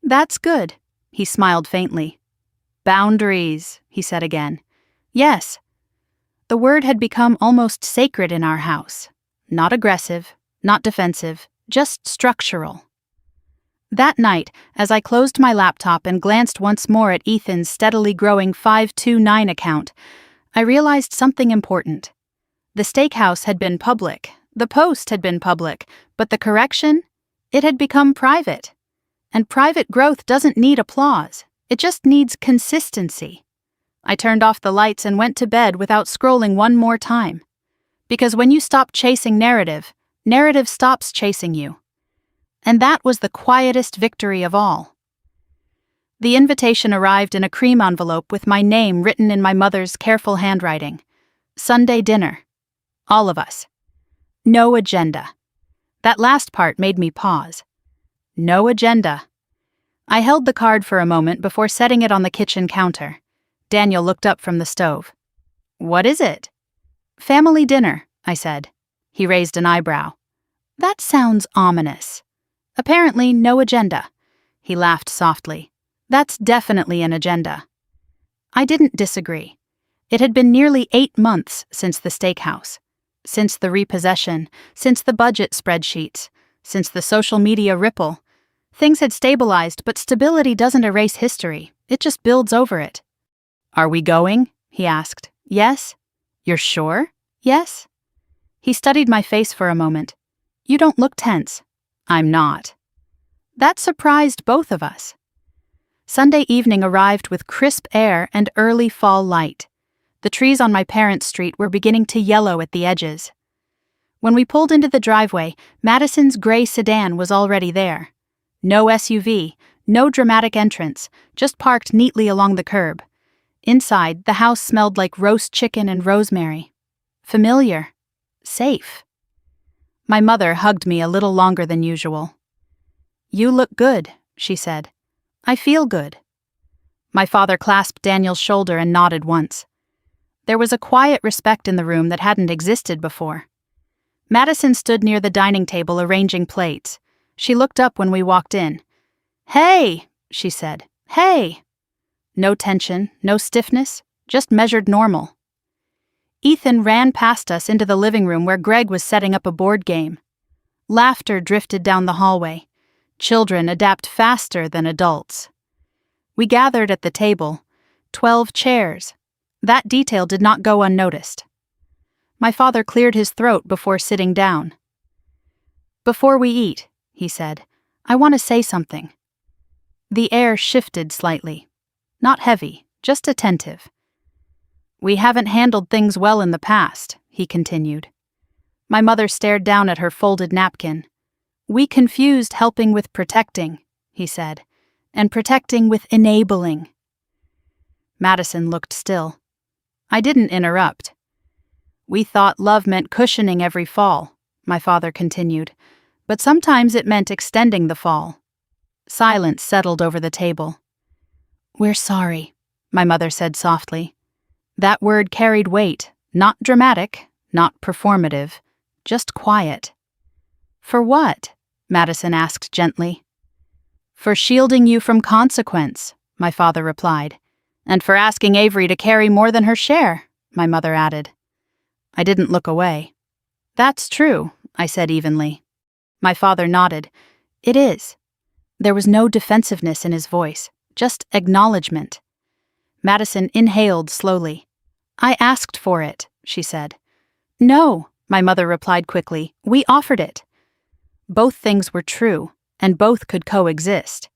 That's good. He smiled faintly. Boundaries, he said again. Yes. The word had become almost sacred in our house. Not aggressive, not defensive, just structural. That night, as I closed my laptop and glanced once more at Ethan's steadily growing 529 account, I realized something important. The steakhouse had been public, the post had been public, but the correction? It had become private. And private growth doesn't need applause, it just needs consistency. I turned off the lights and went to bed without scrolling one more time. Because when you stop chasing narrative, narrative stops chasing you. And that was the quietest victory of all. The invitation arrived in a cream envelope with my name written in my mother's careful handwriting. Sunday dinner. All of us. No agenda. That last part made me pause. No agenda. I held the card for a moment before setting it on the kitchen counter. Daniel looked up from the stove. What is it? Family dinner, I said. He raised an eyebrow. That sounds ominous. Apparently no agenda. He laughed softly. That's definitely an agenda. I didn't disagree. It had been nearly 8 months since the steakhouse. Since the repossession, since the budget spreadsheets, since the social media ripple. Things had stabilized, but stability doesn't erase history. It just builds over it. Are we going? He asked. Yes? You're sure? Yes? He studied my face for a moment. You don't look tense. I'm not. That surprised both of us. Sunday evening arrived with crisp air and early fall light. The trees on my parents' street were beginning to yellow at the edges. When we pulled into the driveway, Madison's gray sedan was already there. No SUV, no dramatic entrance, just parked neatly along the curb. Inside, the house smelled like roast chicken and rosemary. Familiar. Safe. My mother hugged me a little longer than usual. You look good, she said. I feel good. My father clasped Daniel's shoulder and nodded once. There was a quiet respect in the room that hadn't existed before. Madison stood near the dining table arranging plates. She looked up when we walked in. Hey, she said. Hey. No tension, no stiffness, just measured normal. Ethan ran past us into the living room where Greg was setting up a board game. Laughter drifted down the hallway. Children adapt faster than adults. We gathered at the table. 12 chairs. That detail did not go unnoticed. My father cleared his throat before sitting down. Before we eat, he said, I want to say something. The air shifted slightly. Not heavy, just attentive. We haven't handled things well in the past, he continued. My mother stared down at her folded napkin. We confused helping with protecting, he said, and protecting with enabling. Madison looked still. I didn't interrupt. We thought love meant cushioning every fall, my father continued, but sometimes it meant extending the fall. Silence settled over the table. We're sorry, my mother said softly. That word carried weight, not dramatic, not performative, just quiet. For what? Madison asked gently. For shielding you from consequence, my father replied, and for asking Avery to carry more than her share, my mother added. I didn't look away. That's true, I said evenly. My father nodded. It is. There was no defensiveness in his voice, just acknowledgement. Madison inhaled slowly. I asked for it, she said. No, my mother replied quickly. We offered it. Both things were true, and both could coexist.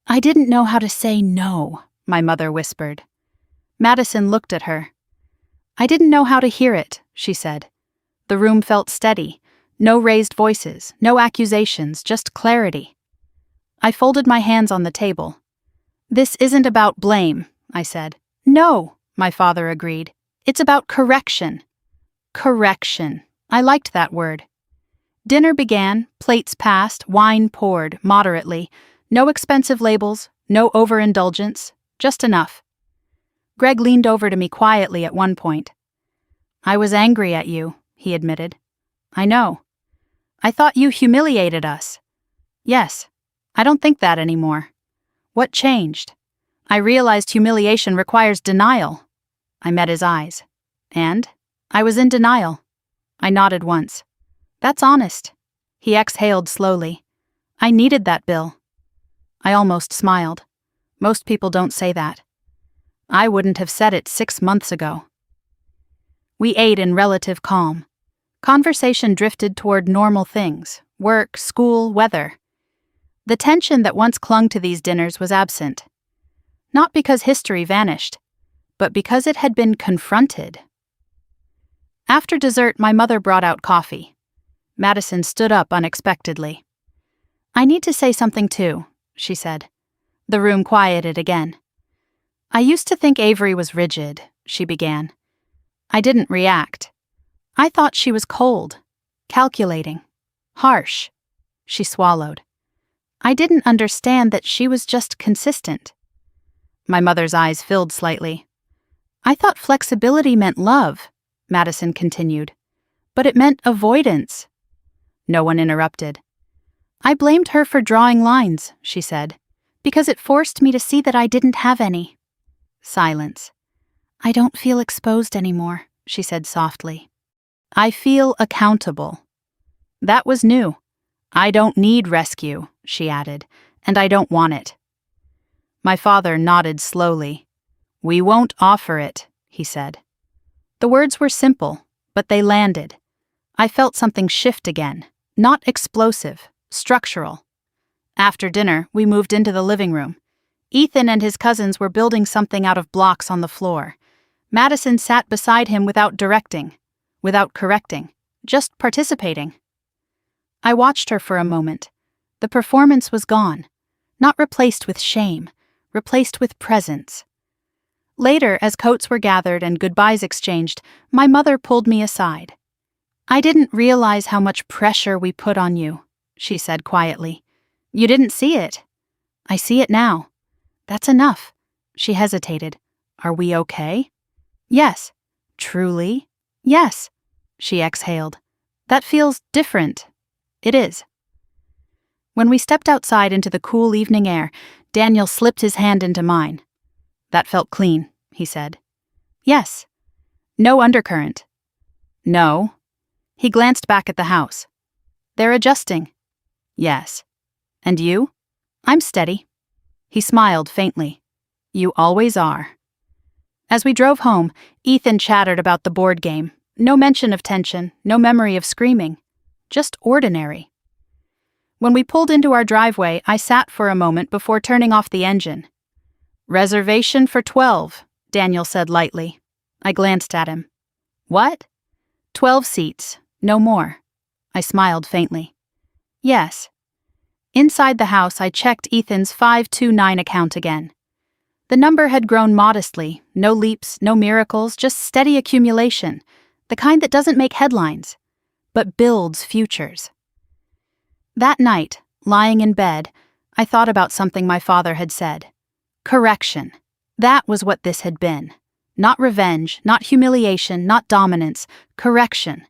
I didn't know how to say no, my mother whispered. Madison looked at her. I didn't know how to hear it, she said. The room felt steady. No raised voices, no accusations, just clarity. I folded my hands on the table. This isn't about blame, I said. No, my father agreed. It's about correction. Correction. I liked that word. Dinner began, plates passed, wine poured, moderately. No expensive labels, no overindulgence, just enough. Greg leaned over to me quietly at one point. I was angry at you, he admitted. I know. I thought you humiliated us. Yes, I don't think that anymore. What changed? I realized humiliation requires denial. I met his eyes. And? I was in denial. I nodded once. That's honest. He exhaled slowly. I needed that, Bill. I almost smiled. Most people don't say that. I wouldn't have said it 6 months ago. We ate in relative calm. Conversation drifted toward normal things: work, school, weather. The tension that once clung to these dinners was absent. Not because history vanished, but because it had been confronted. After dessert, my mother brought out coffee. Madison stood up unexpectedly. I need to say something too, she said. The room quieted again. I used to think Avery was rigid, she began. I didn't react. I thought she was cold, calculating, harsh. She swallowed. I didn't understand that she was just consistent. My mother's eyes filled slightly. I thought flexibility meant love, Madison continued. But it meant avoidance. No one interrupted. I blamed her for drawing lines, she said, because it forced me to see that I didn't have any. Silence. I don't feel exposed anymore, she said softly. I feel accountable. That was new. I don't need rescue, she added, and I don't want it. My father nodded slowly. We won't offer it, he said. The words were simple, but they landed. I felt something shift again, not explosive, structural. After dinner, we moved into the living room. Ethan and his cousins were building something out of blocks on the floor. Madison sat beside him without directing, without correcting, just participating. I watched her for a moment. The performance was gone, not replaced with shame, replaced with presence. Later, as coats were gathered and goodbyes exchanged, my mother pulled me aside. I didn't realize how much pressure we put on you, she said quietly. You didn't see it. I see it now. That's enough. She hesitated. Are we okay? Yes. Truly? Yes. She exhaled. That feels different. It is. When we stepped outside into the cool evening air, Daniel slipped his hand into mine. That felt clean, he said. Yes. No undercurrent. No. He glanced back at the house. They're adjusting. Yes. And you? I'm steady. He smiled faintly. You always are. As we drove home, Ethan chattered about the board game. No mention of tension, no memory of screaming. Just ordinary. When we pulled into our driveway, I sat for a moment before turning off the engine. Reservation for 12, Daniel said lightly. I glanced at him. What? 12 seats, no more. I smiled faintly. Yes. Inside the house, I checked Ethan's 529 account again. The number had grown modestly, no leaps, no miracles, just steady accumulation, the kind that doesn't make headlines, but builds futures. That night, lying in bed, I thought about something my father had said. Correction. That was what this had been. Not revenge, not humiliation, not dominance. Correction.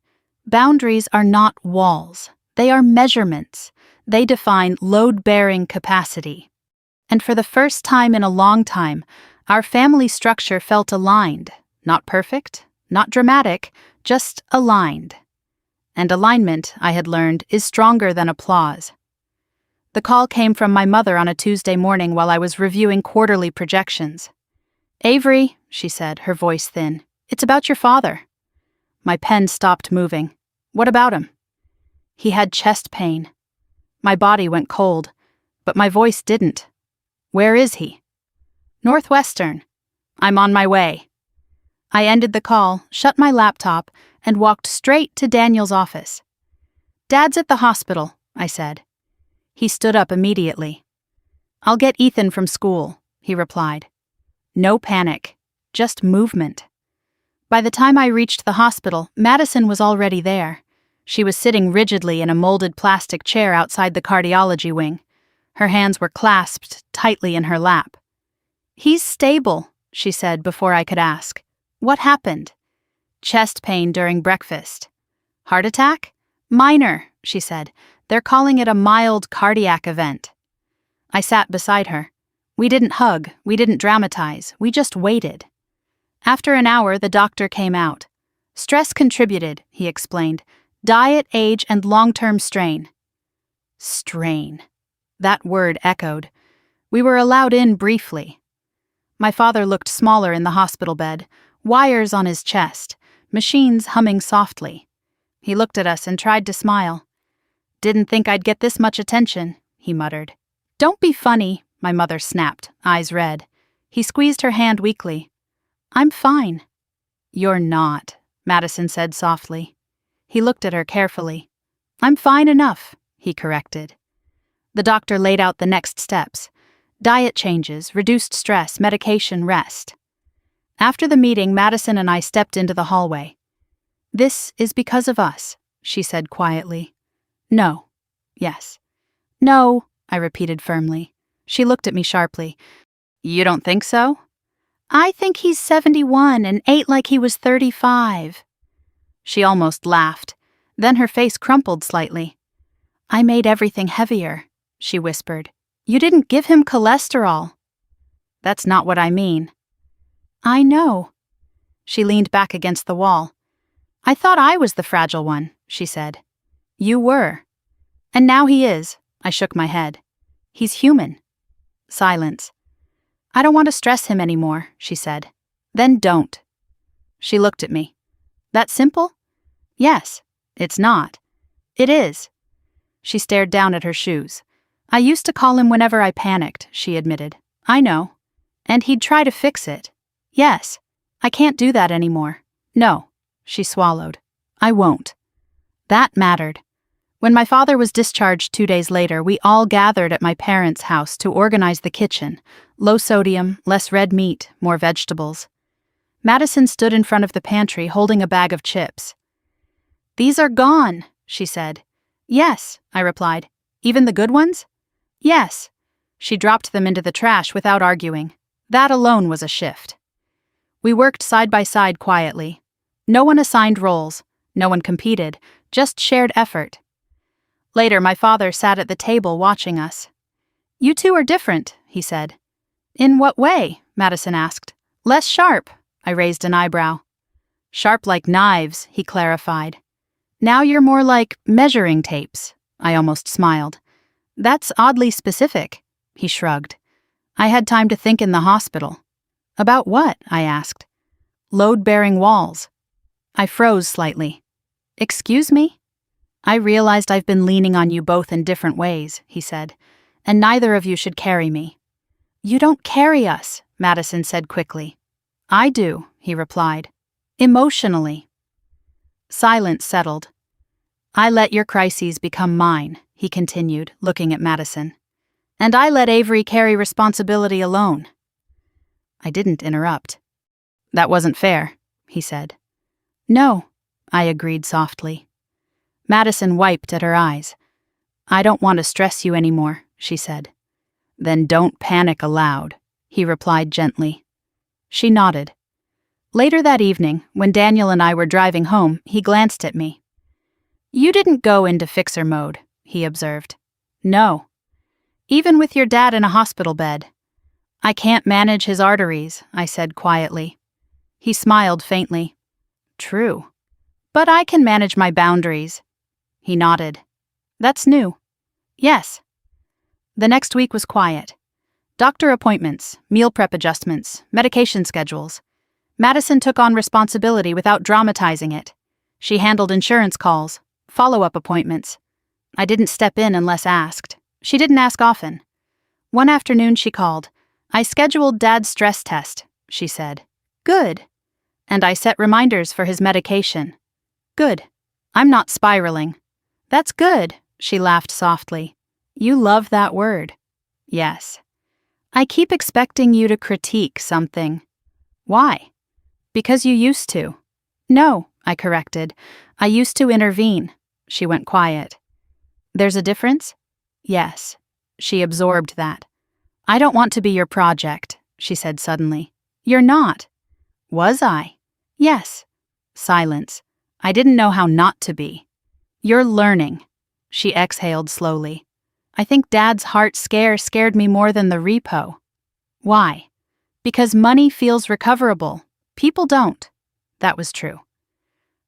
Boundaries are not walls. They are measurements. They define load-bearing capacity. And for the first time in a long time, our family structure felt aligned. Not perfect, not dramatic, just aligned. And alignment, I had learned, is stronger than applause. The call came from my mother on a Tuesday morning while I was reviewing quarterly projections. Avery, she said, her voice thin, it's about your father. My pen stopped moving. What about him? He had chest pain. My body went cold, but my voice didn't. Where is he? Northwestern. I'm on my way. I ended the call, shut my laptop, and walked straight to Daniel's office. Dad's at the hospital, I said. He stood up immediately. I'll get Ethan from school, he replied. No panic, just movement. By the time I reached the hospital, Madison was already there. She was sitting rigidly in a molded plastic chair outside the cardiology wing. Her hands were clasped tightly in her lap. He's stable, she said before I could ask. What happened? Chest pain during breakfast. Heart attack? Minor, she said. They're calling it a mild cardiac event. I sat beside her. We didn't hug, we didn't dramatize, we just waited. After an hour, the doctor came out. Stress contributed, he explained. Diet, age, and long-term strain. Strain. That word echoed. We were allowed in briefly. My father looked smaller in the hospital bed, wires on his chest, machines humming softly. He looked at us and tried to smile. Didn't think I'd get this much attention, he muttered. Don't be funny, my mother snapped, eyes red. He squeezed her hand weakly. I'm fine. You're not, Madison said softly. He looked at her carefully. I'm fine enough, he corrected. The doctor laid out the next steps. Diet changes, reduced stress, medication, rest. After the meeting, Madison and I stepped into the hallway. This is because of us, she said quietly. No. Yes. No, I repeated firmly. She looked at me sharply. You don't think so? I think he's 71 and ate like he was 35. She almost laughed. Then her face crumpled slightly. I made everything heavier, she whispered. You didn't give him cholesterol. That's not what I mean. I know. She leaned back against the wall. I thought I was the fragile one, she said. You were. And now he is, I shook my head. He's human. Silence. I don't want to stress him anymore, she said. Then don't. She looked at me. That simple? Yes. It's not. It is. She stared down at her shoes. I used to call him whenever I panicked, she admitted. I know. And he'd try to fix it. Yes. I can't do that anymore. No. She swallowed. I won't. That mattered. When my father was discharged 2 days later, we all gathered at my parents' house to organize the kitchen. Low sodium, less red meat, more vegetables. Madison stood in front of the pantry holding a bag of chips. These are gone, she said. Yes, I replied. Even the good ones? Yes. She dropped them into the trash without arguing. That alone was a shift. We worked side by side quietly. No one assigned roles. No one competed. Just shared effort. Later, my father sat at the table watching us. You two are different, he said. In what way? Madison asked. Less sharp. I raised an eyebrow. Sharp like knives, he clarified. Now you're more like measuring tapes. I almost smiled. That's oddly specific, he shrugged. I had time to think in the hospital. About what? I asked. Load-bearing walls. I froze slightly. Excuse me? I realized I've been leaning on you both in different ways, he said, and neither of you should carry me. You don't carry us, Madison said quickly. I do, he replied. Emotionally. Silence settled. I let your crises become mine, he continued, looking at Madison. And I let Avery carry responsibility alone. I didn't interrupt. That wasn't fair, he said. No, I agreed softly. Madison wiped at her eyes. I don't want to stress you anymore, she said. Then don't panic aloud, he replied gently. She nodded. Later that evening, when Daniel and I were driving home, he glanced at me. You didn't go into fixer mode, he observed. No. Even with your dad in a hospital bed. I can't manage his arteries, I said quietly. He smiled faintly. True. But I can manage my boundaries. He nodded. That's new. Yes. The next week was quiet. Doctor appointments, meal prep adjustments, medication schedules. Madison took on responsibility without dramatizing it. She handled insurance calls, follow-up appointments. I didn't step in unless asked. She didn't ask often. One afternoon she called. I scheduled Dad's stress test, she said. Good. And I set reminders for his medication. Good. I'm not spiraling. That's good, she laughed softly. You love that word. Yes. I keep expecting you to critique something. Why? Because you used to. No, I corrected. I used to intervene. She went quiet. There's a difference? Yes. She absorbed that. I don't want to be your project, she said suddenly. You're not. Was I? Yes. Silence. I didn't know how not to be. You're learning. She exhaled slowly. I think Dad's heart scare scared me more than the repo. Why? Because money feels recoverable. People don't. That was true.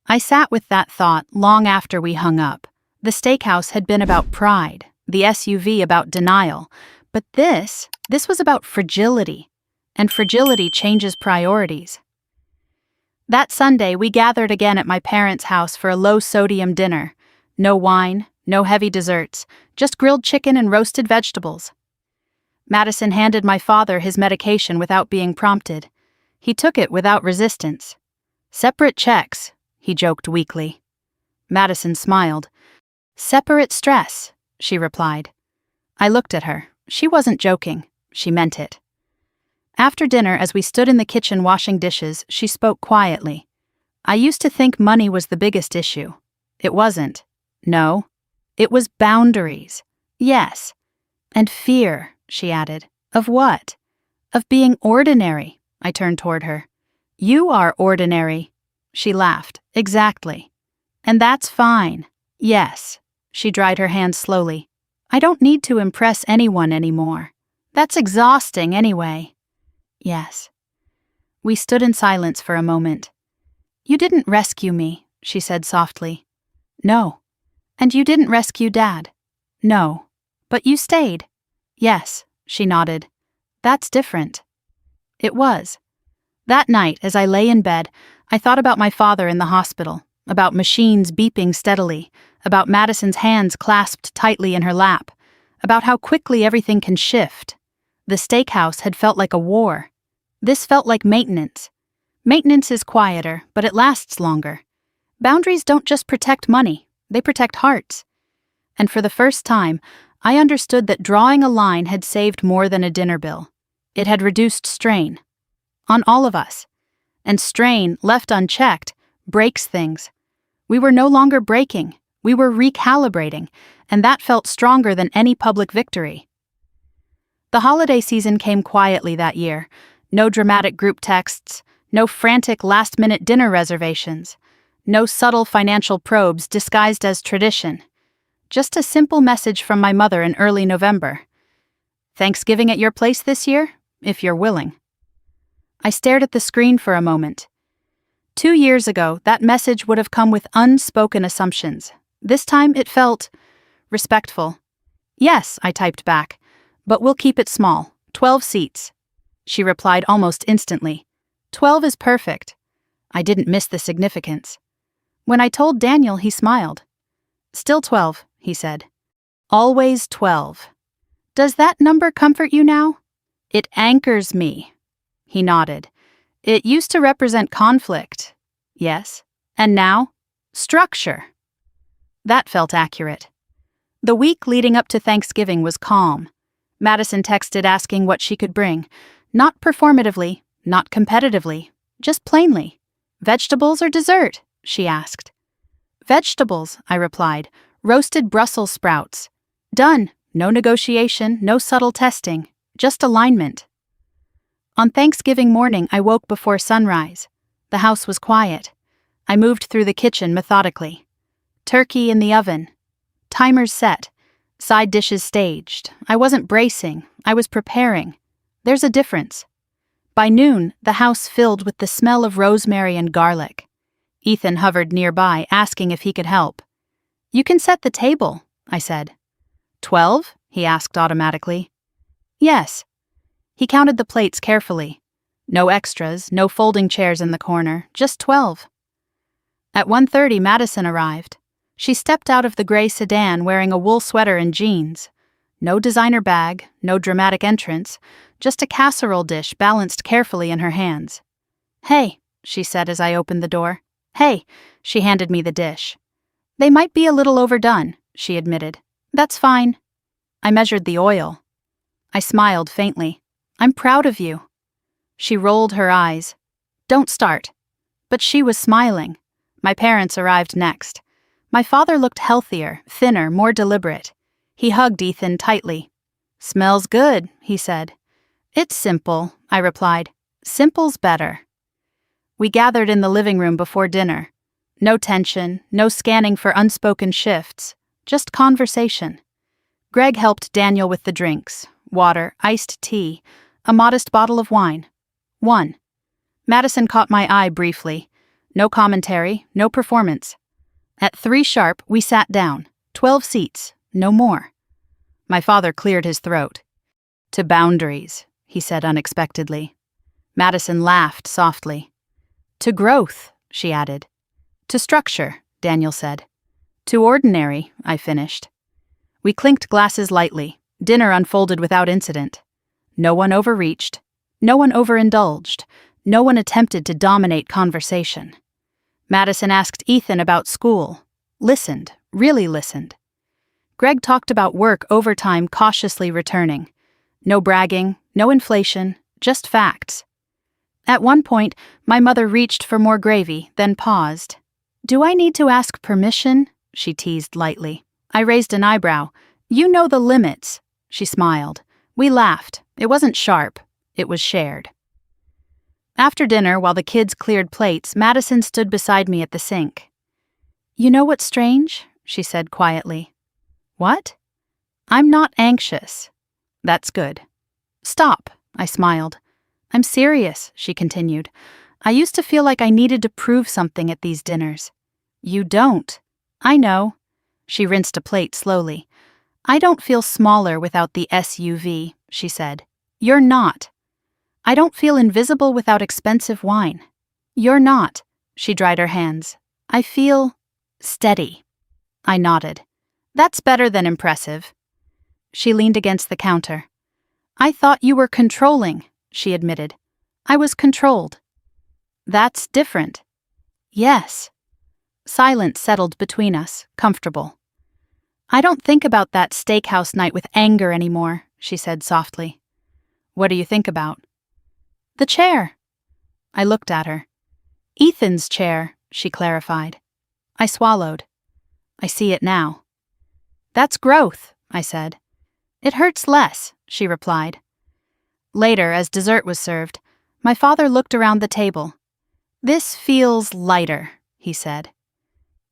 I sat with that thought long after we hung up. The steakhouse had been about pride, the SUV about denial, but this was about fragility, and fragility changes priorities. That Sunday, we gathered again at my parents' house for a low-sodium dinner. No wine, no heavy desserts, just grilled chicken and roasted vegetables. Madison handed my father his medication without being prompted. He took it without resistance. Separate checks, he joked weakly. Madison smiled. Separate stress, she replied. I looked at her. She wasn't joking. She meant it. After dinner, as we stood in the kitchen washing dishes, she spoke quietly. I used to think money was the biggest issue. It wasn't. No. It was boundaries. Yes. And fear, she added. Of what? Of being ordinary. I turned toward her. You are ordinary. She laughed. Exactly. And that's fine. Yes. She dried her hands slowly. I don't need to impress anyone anymore. That's exhausting anyway. Yes. We stood in silence for a moment. You didn't rescue me, she said softly. No. And you didn't rescue Dad. No. But you stayed. Yes, she nodded. That's different. It was. That night, as I lay in bed, I thought about my father in the hospital, about machines beeping steadily, about Madison's hands clasped tightly in her lap, about how quickly everything can shift. The steakhouse had felt like a war. This felt like maintenance. Maintenance is quieter, but it lasts longer. Boundaries don't just protect money, they protect hearts. And for the first time, I understood that drawing a line had saved more than a dinner bill. It had reduced strain. On all of us. And strain, left unchecked, breaks things. We were no longer breaking. We were recalibrating, and that felt stronger than any public victory. The holiday season came quietly that year. No dramatic group texts, no frantic last-minute dinner reservations, no subtle financial probes disguised as tradition. Just a simple message from my mother in early November. Thanksgiving at your place this year, if you're willing. I stared at the screen for a moment. 2 years ago, that message would have come with unspoken assumptions. This time it felt respectful. Yes, I typed back, but we'll keep it small, 12 seats. She replied almost instantly. 12 is perfect. I didn't miss the significance. When I told Daniel, he smiled. Still 12, he said. Always 12. Does that number comfort you now? It anchors me. He nodded. It used to represent conflict. Yes. And now? Structure. That felt accurate. The week leading up to Thanksgiving was calm. Madison texted asking what she could bring. Not performatively, not competitively, just plainly. Vegetables or dessert? She asked. Vegetables, I replied. Roasted Brussels sprouts. Done. No negotiation, no subtle testing. Just alignment. On Thanksgiving morning, I woke before sunrise. The house was quiet. I moved through the kitchen methodically. Turkey in the oven. Timers set. Side dishes staged. I wasn't bracing. I was preparing. There's a difference. By noon, the house filled with the smell of rosemary and garlic. Ethan hovered nearby, asking if he could help. You can set the table, I said. 12? He asked automatically. Yes. He counted the plates carefully. No extras, no folding chairs in the corner, just 12. At 1:30, Madison arrived. She stepped out of the gray sedan wearing a wool sweater and jeans. No designer bag, no dramatic entrance, just a casserole dish balanced carefully in her hands. Hey, she said as I opened the door. Hey, she handed me the dish. They might be a little overdone, she admitted. That's fine. I measured the oil. I smiled faintly. I'm proud of you." She rolled her eyes. "Don't start." But she was smiling. My parents arrived next. My father looked healthier, thinner, more deliberate. He hugged Ethan tightly. "Smells good," he said. "It's simple," I replied. "Simple's better." We gathered in the living room before dinner. No tension, no scanning for unspoken shifts, just conversation. Greg helped Daniel with the drinks: water, iced tea, a modest bottle of wine. 1. Madison caught my eye briefly. No commentary, no performance. At 3 sharp, we sat down. 12 seats, no more. My father cleared his throat. "To boundaries," he said unexpectedly. Madison laughed softly. "To growth," she added. "To structure," Daniel said. "To ordinary," I finished. We clinked glasses lightly. Dinner unfolded without incident. No one overreached. No one overindulged. No one attempted to dominate conversation. Madison asked Ethan about school. Listened, really listened. Greg talked about work overtime cautiously returning. No bragging, no inflation, just facts. At one point, my mother reached for more gravy, then paused. "Do I need to ask permission?" she teased lightly. I raised an eyebrow. "You know the limits." She smiled. We laughed. It wasn't sharp. It was shared. After dinner, while the kids cleared plates, Madison stood beside me at the sink. "You know what's strange?" she said quietly. "What?" "I'm not anxious." "That's good." "Stop," I smiled. "I'm serious," she continued. "I used to feel like I needed to prove something at these dinners." "You don't." "I know." She rinsed a plate slowly. "I don't feel smaller without the SUV," she said. "You're not." "I don't feel invisible without expensive wine." "You're not." She dried her hands. "I feel steady." I nodded. "That's better than impressive." She leaned against the counter. "I thought you were controlling," she admitted. "I was controlled." "That's different." "Yes." Silence settled between us, comfortable. "I don't think about that steakhouse night with anger anymore," she said softly. "What do you think about?" "The chair." I looked at her. "Ethan's chair," she clarified. I swallowed. "I see it now." "That's growth," I said. "It hurts less," she replied. Later, as dessert was served, my father looked around the table. "This feels lighter," he said.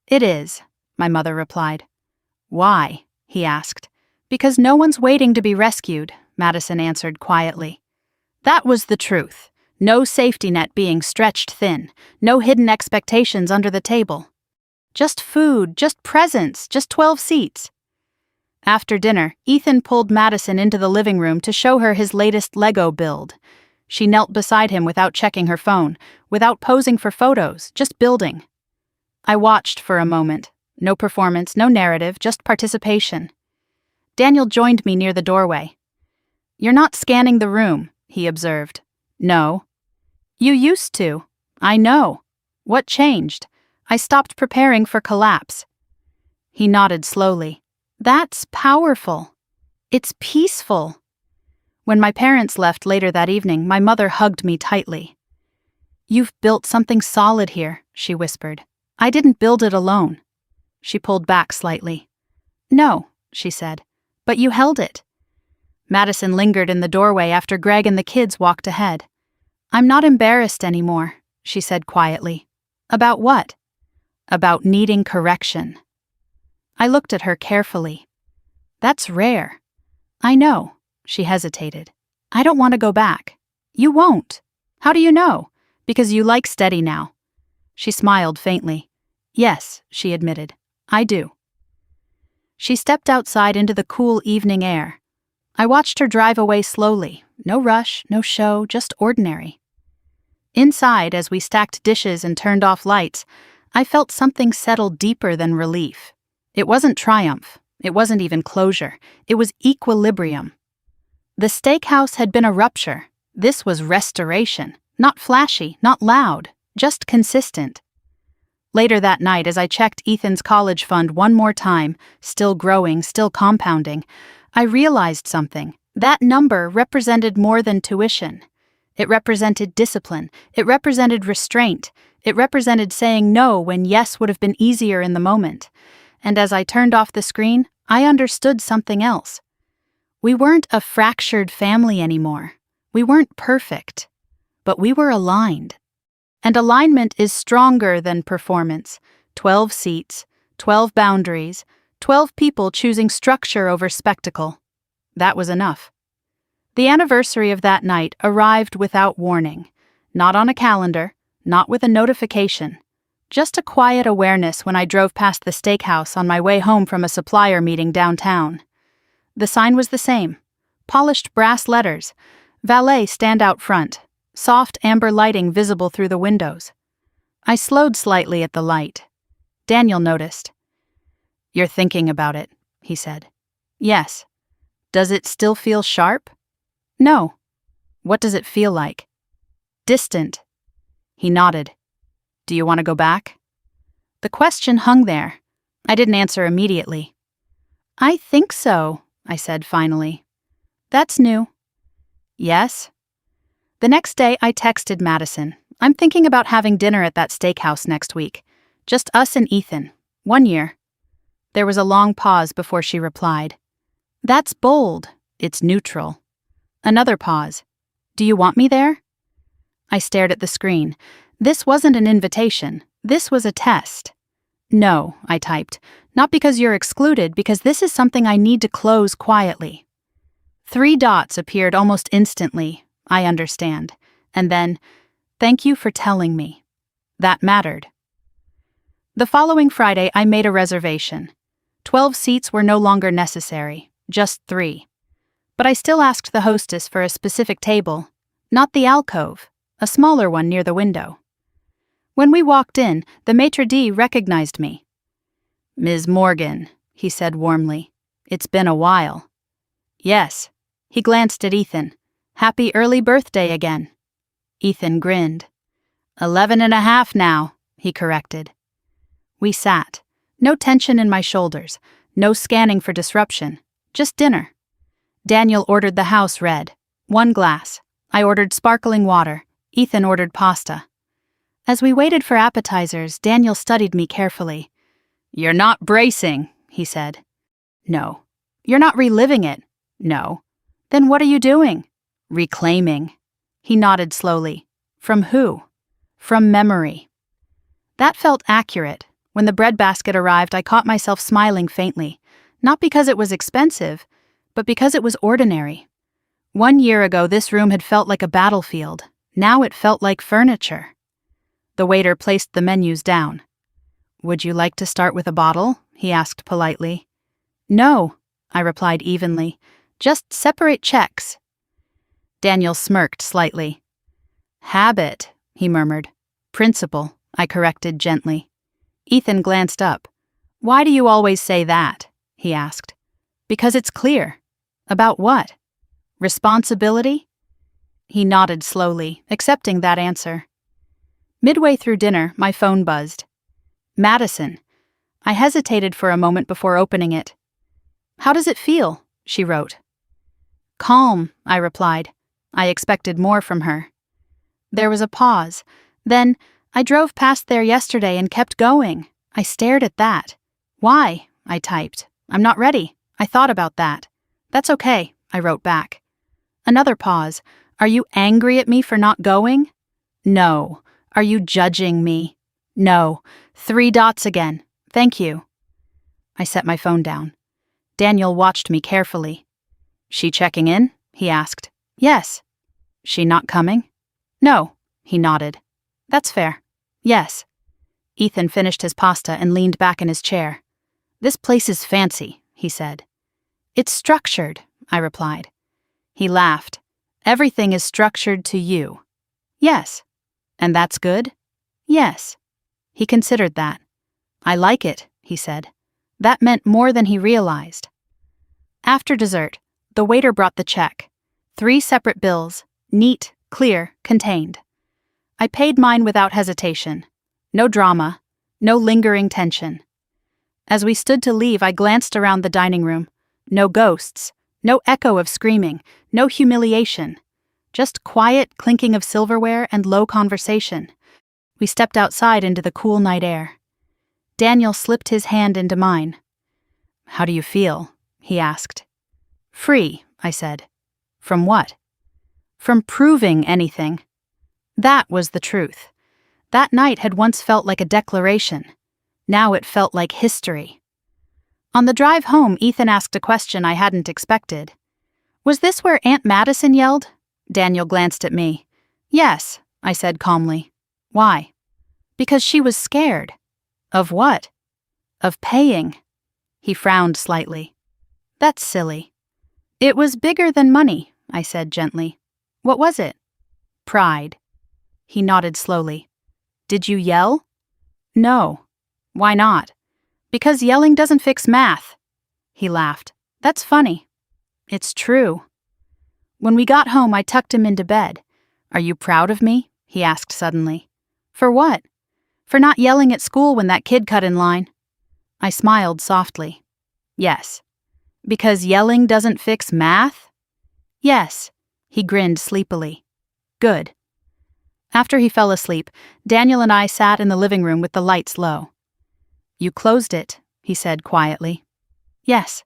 "It is," my mother replied. "Why?" he asked. "Because no one's waiting to be rescued," Madison answered quietly. That was the truth. No safety net being stretched thin, no hidden expectations under the table. Just food, just presents, just 12 seats. After dinner, Ethan pulled Madison into the living room to show her his latest Lego build. She knelt beside him without checking her phone, without posing for photos, just building. I watched for a moment. No performance, no narrative, just participation. Daniel joined me near the doorway. "You're not scanning the room," he observed. "No." "You used to." "I know." "What changed?" "I stopped preparing for collapse." He nodded slowly. "That's powerful. It's peaceful." When my parents left later that evening, my mother hugged me tightly. "You've built something solid here," she whispered. "I didn't build it alone." She pulled back slightly. "No," she said, "but you held it." Madison lingered in the doorway after Greg and the kids walked ahead. "I'm not embarrassed anymore," she said quietly. "About what?" "About needing correction." I looked at her carefully. "That's rare." "I know." She hesitated. "I don't want to go back." "You won't." "How do you know?" "Because you like steady now." She smiled faintly. "Yes," she admitted. "I do." She stepped outside into the cool evening air. I watched her drive away slowly. No rush, no show, just ordinary. Inside, as we stacked dishes and turned off lights, I felt something settle deeper than relief. It wasn't triumph. It wasn't even closure. It was equilibrium. The steakhouse had been a rupture. This was restoration. Not flashy, not loud, just consistent. Later that night, as I checked Ethan's college fund one more time, still growing, still compounding, I realized something. That number represented more than tuition. It represented discipline. It represented restraint. It represented saying no when yes would have been easier in the moment. And as I turned off the screen, I understood something else. We weren't a fractured family anymore. We weren't perfect. But we were aligned. And alignment is stronger than performance. 12 seats, 12 boundaries, 12 people choosing structure over spectacle. That was enough. The anniversary of that night arrived without warning. Not on a calendar, not with a notification. Just a quiet awareness when I drove past the steakhouse on my way home from a supplier meeting downtown. The sign was the same. Polished brass letters. Valet stand out front. Soft amber lighting visible through the windows. I slowed slightly at the light. Daniel noticed. "You're thinking about it," he said. "Yes." "Does it still feel sharp?" "No." "What does it feel like?" "Distant." He nodded. "Do you want to go back?" The question hung there. I didn't answer immediately. "I think so," I said finally. "That's new." "Yes?" The next day I texted Madison. "I'm thinking about having dinner at that steakhouse next week. Just us and Ethan. 1 year. There was a long pause before she replied. "That's bold. It's neutral." Another pause. "Do you want me there?" I stared at the screen. This wasn't an invitation. This was a test. "No," I typed. "Not because you're excluded, because this is something I need to close quietly." 3 dots appeared almost instantly. "I understand." And then, "Thank you for telling me." That mattered. The following Friday, I made a reservation. 12 seats were no longer necessary, just 3. But I still asked the hostess for a specific table, not the alcove, a smaller one near the window. When we walked in, the maitre d' recognized me. "Ms. Morgan," he said warmly. "It's been a while." "Yes." He glanced at Ethan. "Happy early birthday again." Ethan grinned. 11.5 now, he corrected. We sat. No tension in my shoulders, no scanning for disruption, just dinner. Daniel ordered the house red, 1 glass. I ordered sparkling water. Ethan ordered pasta. As we waited for appetizers, Daniel studied me carefully. "You're not bracing," he said. "No." "You're not reliving it." "No." "Then what are you doing?" "Reclaiming." He nodded slowly. "From who?" "From memory." That felt accurate. When the breadbasket arrived, I caught myself smiling faintly, not because it was expensive, but because it was ordinary. 1 year ago, this room had felt like a battlefield. Now it felt like furniture. The waiter placed the menus down. "Would you like to start with a bottle?" he asked politely. "No," I replied evenly. "Just separate checks." Daniel smirked slightly. "Habit," he murmured. "Principle," I corrected gently. Ethan glanced up. "Why do you always say that?" he asked. "Because it's clear." "About what?" "Responsibility?" He nodded slowly, accepting that answer. Midway through dinner, my phone buzzed. Madison. I hesitated for a moment before opening it. "How does it feel?" she wrote. "Calm," I replied. I expected more from her. There was a pause. Then, "I drove past there yesterday and kept going." I stared at that. "Why?" I typed. "I'm not ready. I thought about that." "That's okay," I wrote back. Another pause. "Are you angry at me for not going?" "No." "Are you judging me?" "No." 3 dots again. "Thank you." I set my phone down. Daniel watched me carefully. "She checking in?" he asked. "Yes." "She not coming?" "No." He nodded. "That's fair." "Yes." Ethan finished his pasta and leaned back in his chair. "This place is fancy," he said. "It's structured," I replied. He laughed. "Everything is structured to you." "Yes." "And that's good?" "Yes." He considered that. "I like it," he said. That meant more than he realized. After dessert, the waiter brought the check. 3 separate bills, neat, clear, contained. I paid mine without hesitation. No drama, no lingering tension. As we stood to leave, I glanced around the dining room. No ghosts, No echo of screaming, no humiliation. Just quiet clinking of silverware and low conversation. We stepped outside into the cool night air. Daniel slipped his hand into mine. "How do you feel?" he asked. "Free," I said. "From what?" "From proving anything." That was the truth. That night had once felt like a declaration. Now it felt like history. On the drive home, Ethan asked a question I hadn't expected. "Was this where Aunt Madison yelled?" Daniel glanced at me. "Yes," I said calmly. "Why?" "Because she was scared." "Of what?" "Of paying." He frowned slightly. "That's silly." "It was bigger than money," I said gently. "What was it?" "Pride." He nodded slowly. "Did you yell?" "No." "Why not?" "Because yelling doesn't fix math." He laughed. "That's funny." "It's true." When we got home, I tucked him into bed. "Are you proud of me?" he asked suddenly. "For what?" "For not yelling at school when that kid cut in line." I smiled softly. "Yes." "Because yelling doesn't fix math?" "Yes." He grinned sleepily. "Good." After he fell asleep, Daniel and I sat in the living room with the lights low. "You closed it," he said quietly. "Yes."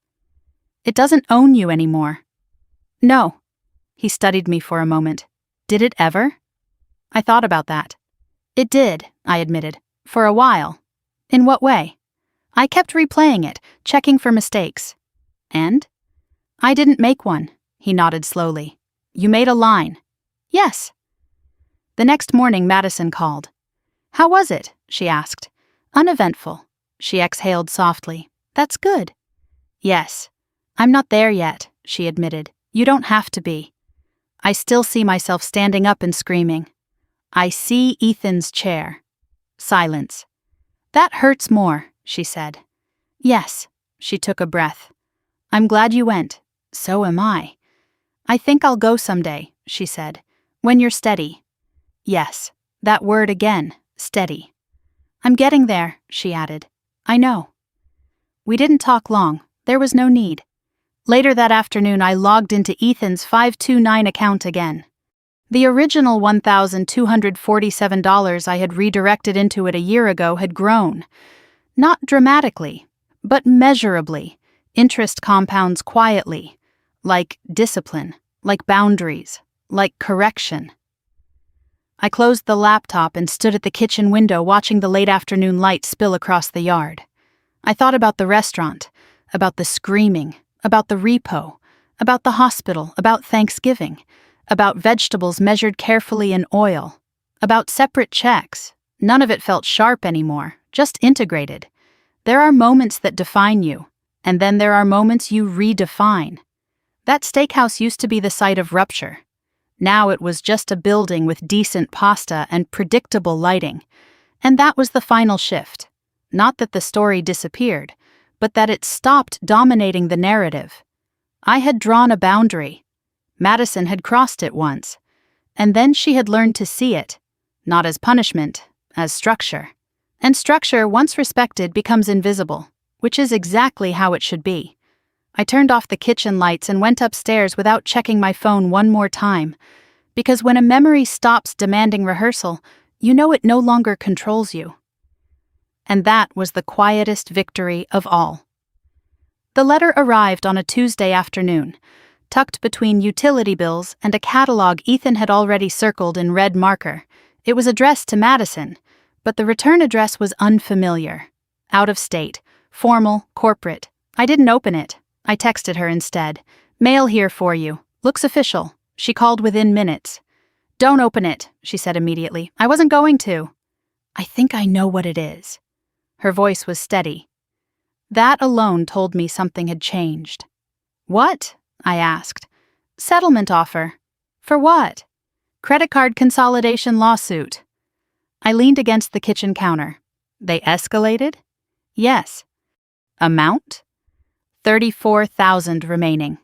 "It doesn't own you anymore." "No." He studied me for a moment. "Did it ever?" I thought about that. "It did," I admitted. "For a while." "In what way?" "I kept replaying it, checking for mistakes." "And?" "I didn't make one." He nodded slowly. "You made a line." "Yes." The next morning, Madison called. "How was it?" she asked. "Uneventful." She exhaled softly. "That's good." "Yes." "I'm not there yet," she admitted. "You don't have to be." I still see myself standing up and screaming. "I see Ethan's chair." Silence. "That hurts more," she said. "Yes." She took a breath. "I'm glad you went." "So am I." "I think I'll go someday," she said. "When you're steady." Yes. That word again, steady. "I'm getting there," she added. "I know." We didn't talk long. There was no need. Later that afternoon, I logged into Ethan's 529 account again. The original $1,247 I had redirected into it a year ago had grown. Not dramatically, but measurably. Interest compounds quietly. Like discipline, like boundaries, like correction. I closed the laptop and stood at the kitchen window watching the late afternoon light spill across the yard. I thought about the restaurant, about the screaming, about the repo, about the hospital, about Thanksgiving, about vegetables measured carefully in oil, about separate checks. None of it felt sharp anymore, just integrated. There are moments that define you, and then there are moments you redefine. That steakhouse used to be the site of rupture. Now it was just a building with decent pasta and predictable lighting. And that was the final shift. Not that the story disappeared, but that it stopped dominating the narrative. I had drawn a boundary. Madison had crossed it once. And then she had learned to see it, not as punishment, as structure. And structure, once respected, becomes invisible, which is exactly how it should be. I turned off the kitchen lights and went upstairs without checking my phone one more time, because when a memory stops demanding rehearsal, you know it no longer controls you. And that was the quietest victory of all. The letter arrived on a Tuesday afternoon, tucked between utility bills and a catalog Ethan had already circled in red marker. It was addressed to Madison, but the return address was unfamiliar. Out of state, formal, corporate. I didn't open it. I texted her instead. "Mail here for you. Looks official." She called within minutes. "Don't open it," she said immediately. "I wasn't going to." "I think I know what it is." Her voice was steady. That alone told me something had changed. "What?" I asked. "Settlement offer." "For what?" "Credit card consolidation lawsuit." I leaned against the kitchen counter. "They escalated?" "Yes." "Amount?" $34,000 remaining.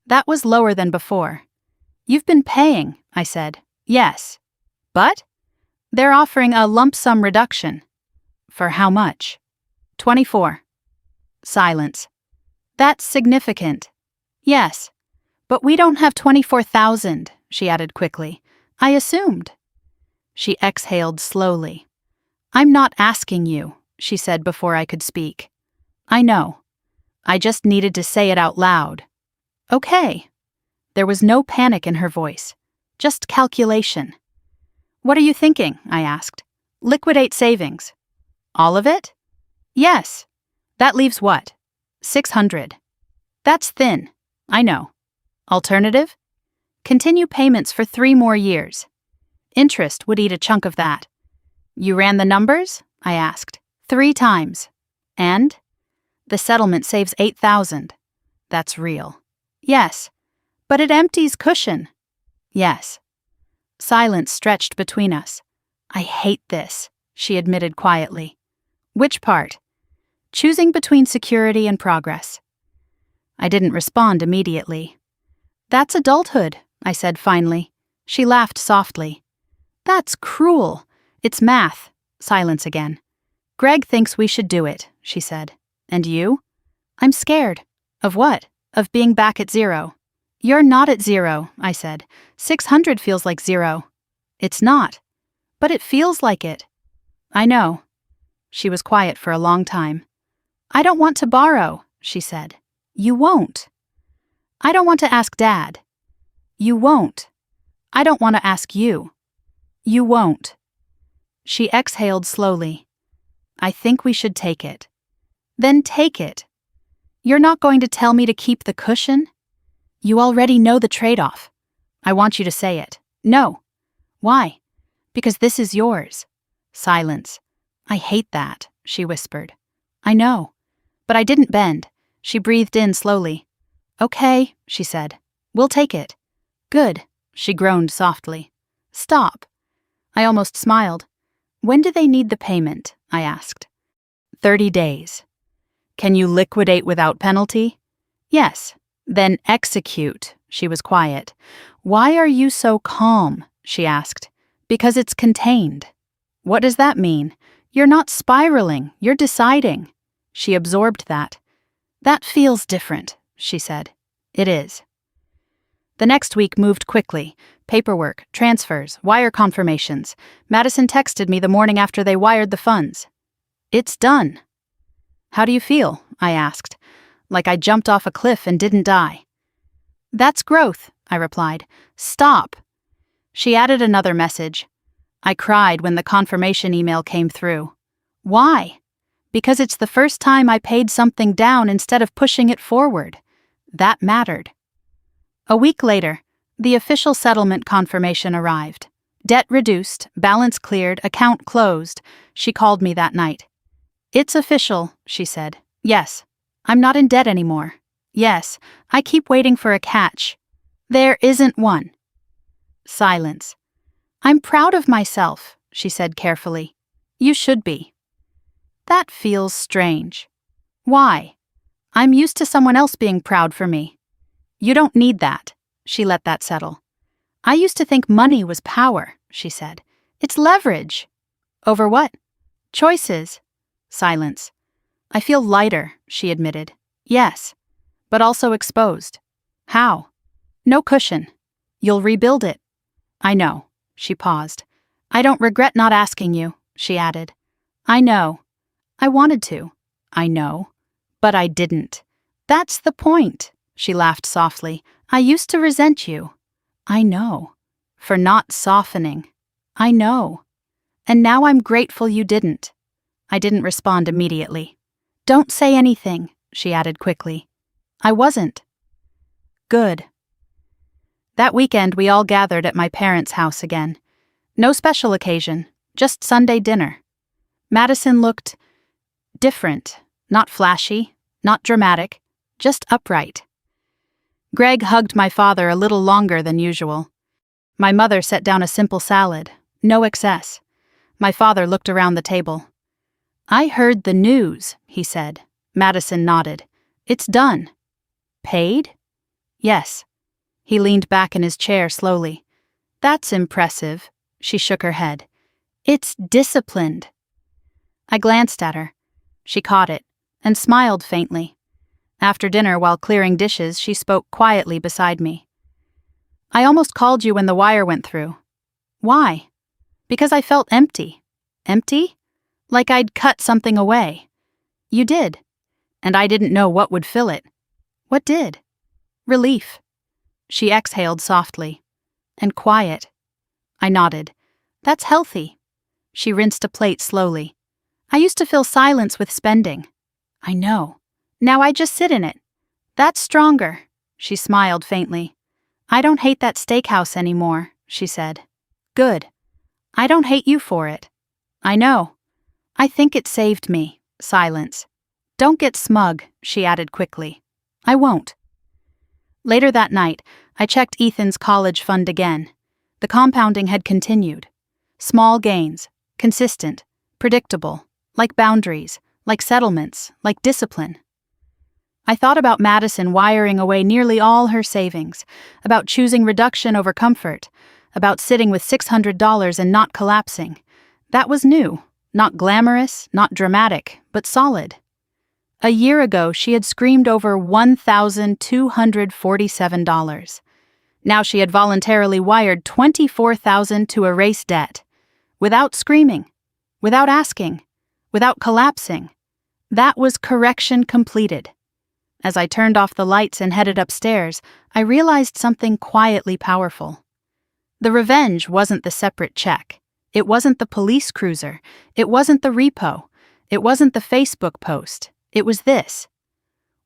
That was lower than before. "You've been paying," I said. "Yes." "But?" "They're offering a lump sum reduction." "For how much?" 24. Silence. "That's significant." Yes. But we don't have 24,000, she added quickly. I assumed. She exhaled slowly. I'm not asking you, she said before I could speak. I know. I just needed to say it out loud. Okay. There was no panic in her voice, just calculation. What are you thinking? I asked. Liquidate savings. All of it? Yes. That leaves what? 600. That's thin. I know. Alternative? Continue payments for 3 more years. Interest would eat a chunk of that. You ran the numbers? I asked. 3 times. And? The settlement saves 8,000. That's real. Yes. But it empties cushion. Yes. Silence stretched between us. I hate this, she admitted quietly. Which part? Choosing between security and progress. I didn't respond immediately. That's adulthood, I said finally. She laughed softly. That's cruel. It's math. Silence again. Greg thinks we should do it, she said. And you? I'm scared. Of what? Of being back at 0. You're not at 0, I said. 600 feels like 0. It's not. But it feels like it. I know. She was quiet for a long time. I don't want to borrow, she said. You won't. I don't want to ask Dad. You won't. I don't want to ask you. You won't. She exhaled slowly. I think we should take it. Then take it. You're not going to tell me to keep the cushion? You already know the trade-off. I want you to say it. No. Why? Because this is yours. Silence. I hate that, she whispered. I know. But I didn't bend. She breathed in slowly. Okay, she said. We'll take it. Good, she groaned softly. Stop. I almost smiled. When do they need the payment? I asked. 30 days. Can you liquidate without penalty? Yes. Then execute. She was quiet. Why are you so calm? She asked. Because it's contained. What does that mean? You're not spiraling, you're deciding. She absorbed that. That feels different, she said. It is. The next week moved quickly. Paperwork, transfers, wire confirmations. Madison texted me the morning after they wired the funds. It's done. How do you feel? I asked. Like I jumped off a cliff and didn't die. That's growth, I replied. Stop. She added another message. I cried when the confirmation email came through. Why? Because it's the first time I paid something down instead of pushing it forward. That mattered. A week later, the official settlement confirmation arrived. Debt reduced, balance cleared, account closed. She called me that night. It's official, she said. Yes. I'm not in debt anymore. Yes. I keep waiting for a catch. There isn't one. Silence. I'm proud of myself, she said carefully. You should be. That feels strange. Why? I'm used to someone else being proud for me. You don't need that. She let that settle. I used to think money was power, she said. It's leverage. Over what? Choices. Silence. I feel lighter, she admitted. Yes, but also exposed. How? No cushion. You'll rebuild it. I know. She paused. I don't regret not asking you, she added. I know. I wanted to. I know. But I didn't. That's the point, she laughed softly. I used to resent you. I know. For not softening. I know. And now I'm grateful you didn't. I didn't respond immediately. Don't say anything, she added quickly. I wasn't. Good. That weekend we all gathered at my parents' house again. No special occasion, just Sunday dinner. Madison looked different, not flashy, not dramatic, just upright. Greg hugged my father a little longer than usual. My mother set down a simple salad, no excess. My father looked around the table. I heard the news, he said. Madison nodded. It's done. Paid? Yes. He leaned back in his chair slowly. That's impressive. She shook her head. It's disciplined. I glanced at her. She caught it and smiled faintly. After dinner, while clearing dishes, she spoke quietly beside me. "I almost called you when the wire went through." "Why?" "Because I felt empty." "Empty?" "Like I'd cut something away." "You did." "And I didn't know what would fill it." "What did?" "Relief." She exhaled softly. "And quiet." I nodded. "That's healthy." She rinsed a plate slowly. "I used to fill silence with spending." "I know. Now I just sit in it." "That's stronger." She smiled faintly. "I don't hate that steakhouse anymore," she said. "Good. I don't hate you for it." "I know. I think it saved me." Silence. "Don't get smug," she added quickly. "I won't." Later that night, I checked Ethan's college fund again. The compounding had continued. Small gains, consistent, predictable, like boundaries, like settlements, like discipline. I thought about Madison wiring away nearly all her savings, about choosing reduction over comfort, about sitting with $600 and not collapsing. That was new, not glamorous, not dramatic, but solid. A year ago, she had screamed over $1,247. Now she had voluntarily wired $24,000 to erase debt. Without screaming, without asking, without collapsing. That was correction completed. As I turned off the lights and headed upstairs, I realized something quietly powerful. The revenge wasn't the separate check. It wasn't the police cruiser. It wasn't the repo. It wasn't the Facebook post. It was this.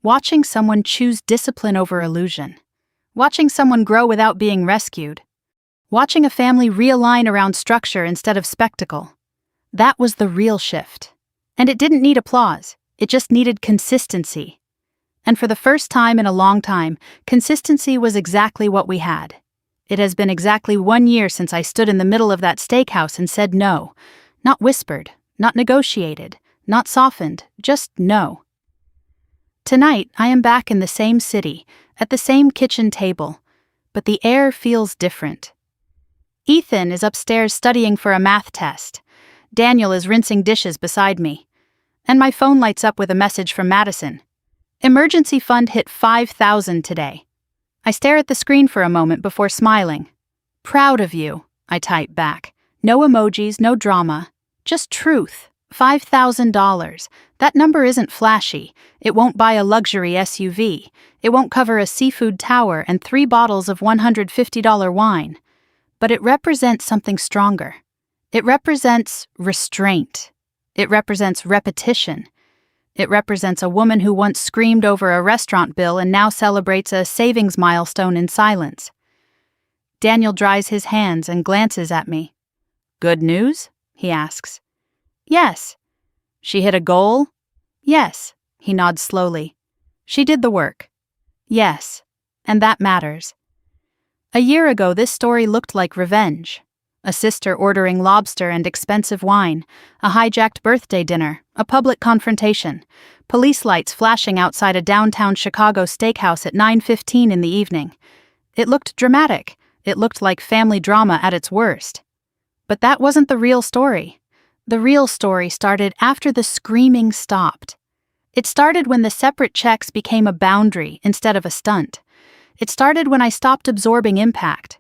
Watching someone choose discipline over illusion. Watching someone grow without being rescued. Watching a family realign around structure instead of spectacle. That was the real shift. And it didn't need applause. It just needed consistency. And for the first time in a long time, consistency was exactly what we had. It has been exactly 1 year since I stood in the middle of that steakhouse and said no. Not whispered, not negotiated, not softened, just no. Tonight, I am back in the same city, at the same kitchen table, but the air feels different. Ethan is upstairs studying for a math test. Daniel is rinsing dishes beside me. And my phone lights up with a message from Madison. Emergency fund hit $5,000 today. I stare at the screen for a moment before smiling. "Proud of you," I type back. No emojis, no drama. Just truth. $5,000. That number isn't flashy. It won't buy a luxury SUV. It won't cover a seafood tower and 3 bottles of $150 wine. But it represents something stronger. It represents restraint. It represents repetition. It represents a woman who once screamed over a restaurant bill and now celebrates a savings milestone in silence. Daniel dries his hands and glances at me. "Good news?" he asks. "Yes." "She hit a goal?" "Yes." He nods slowly. "She did the work." "Yes." And that matters. A year ago, this story looked like revenge. A sister ordering lobster and expensive wine, a hijacked birthday dinner, a public confrontation, police lights flashing outside a downtown Chicago steakhouse at 9:15 in the evening. It looked dramatic. It looked like family drama at its worst. But that wasn't the real story. The real story started after the screaming stopped. It started when the separate checks became a boundary instead of a stunt. It started when I stopped absorbing impact.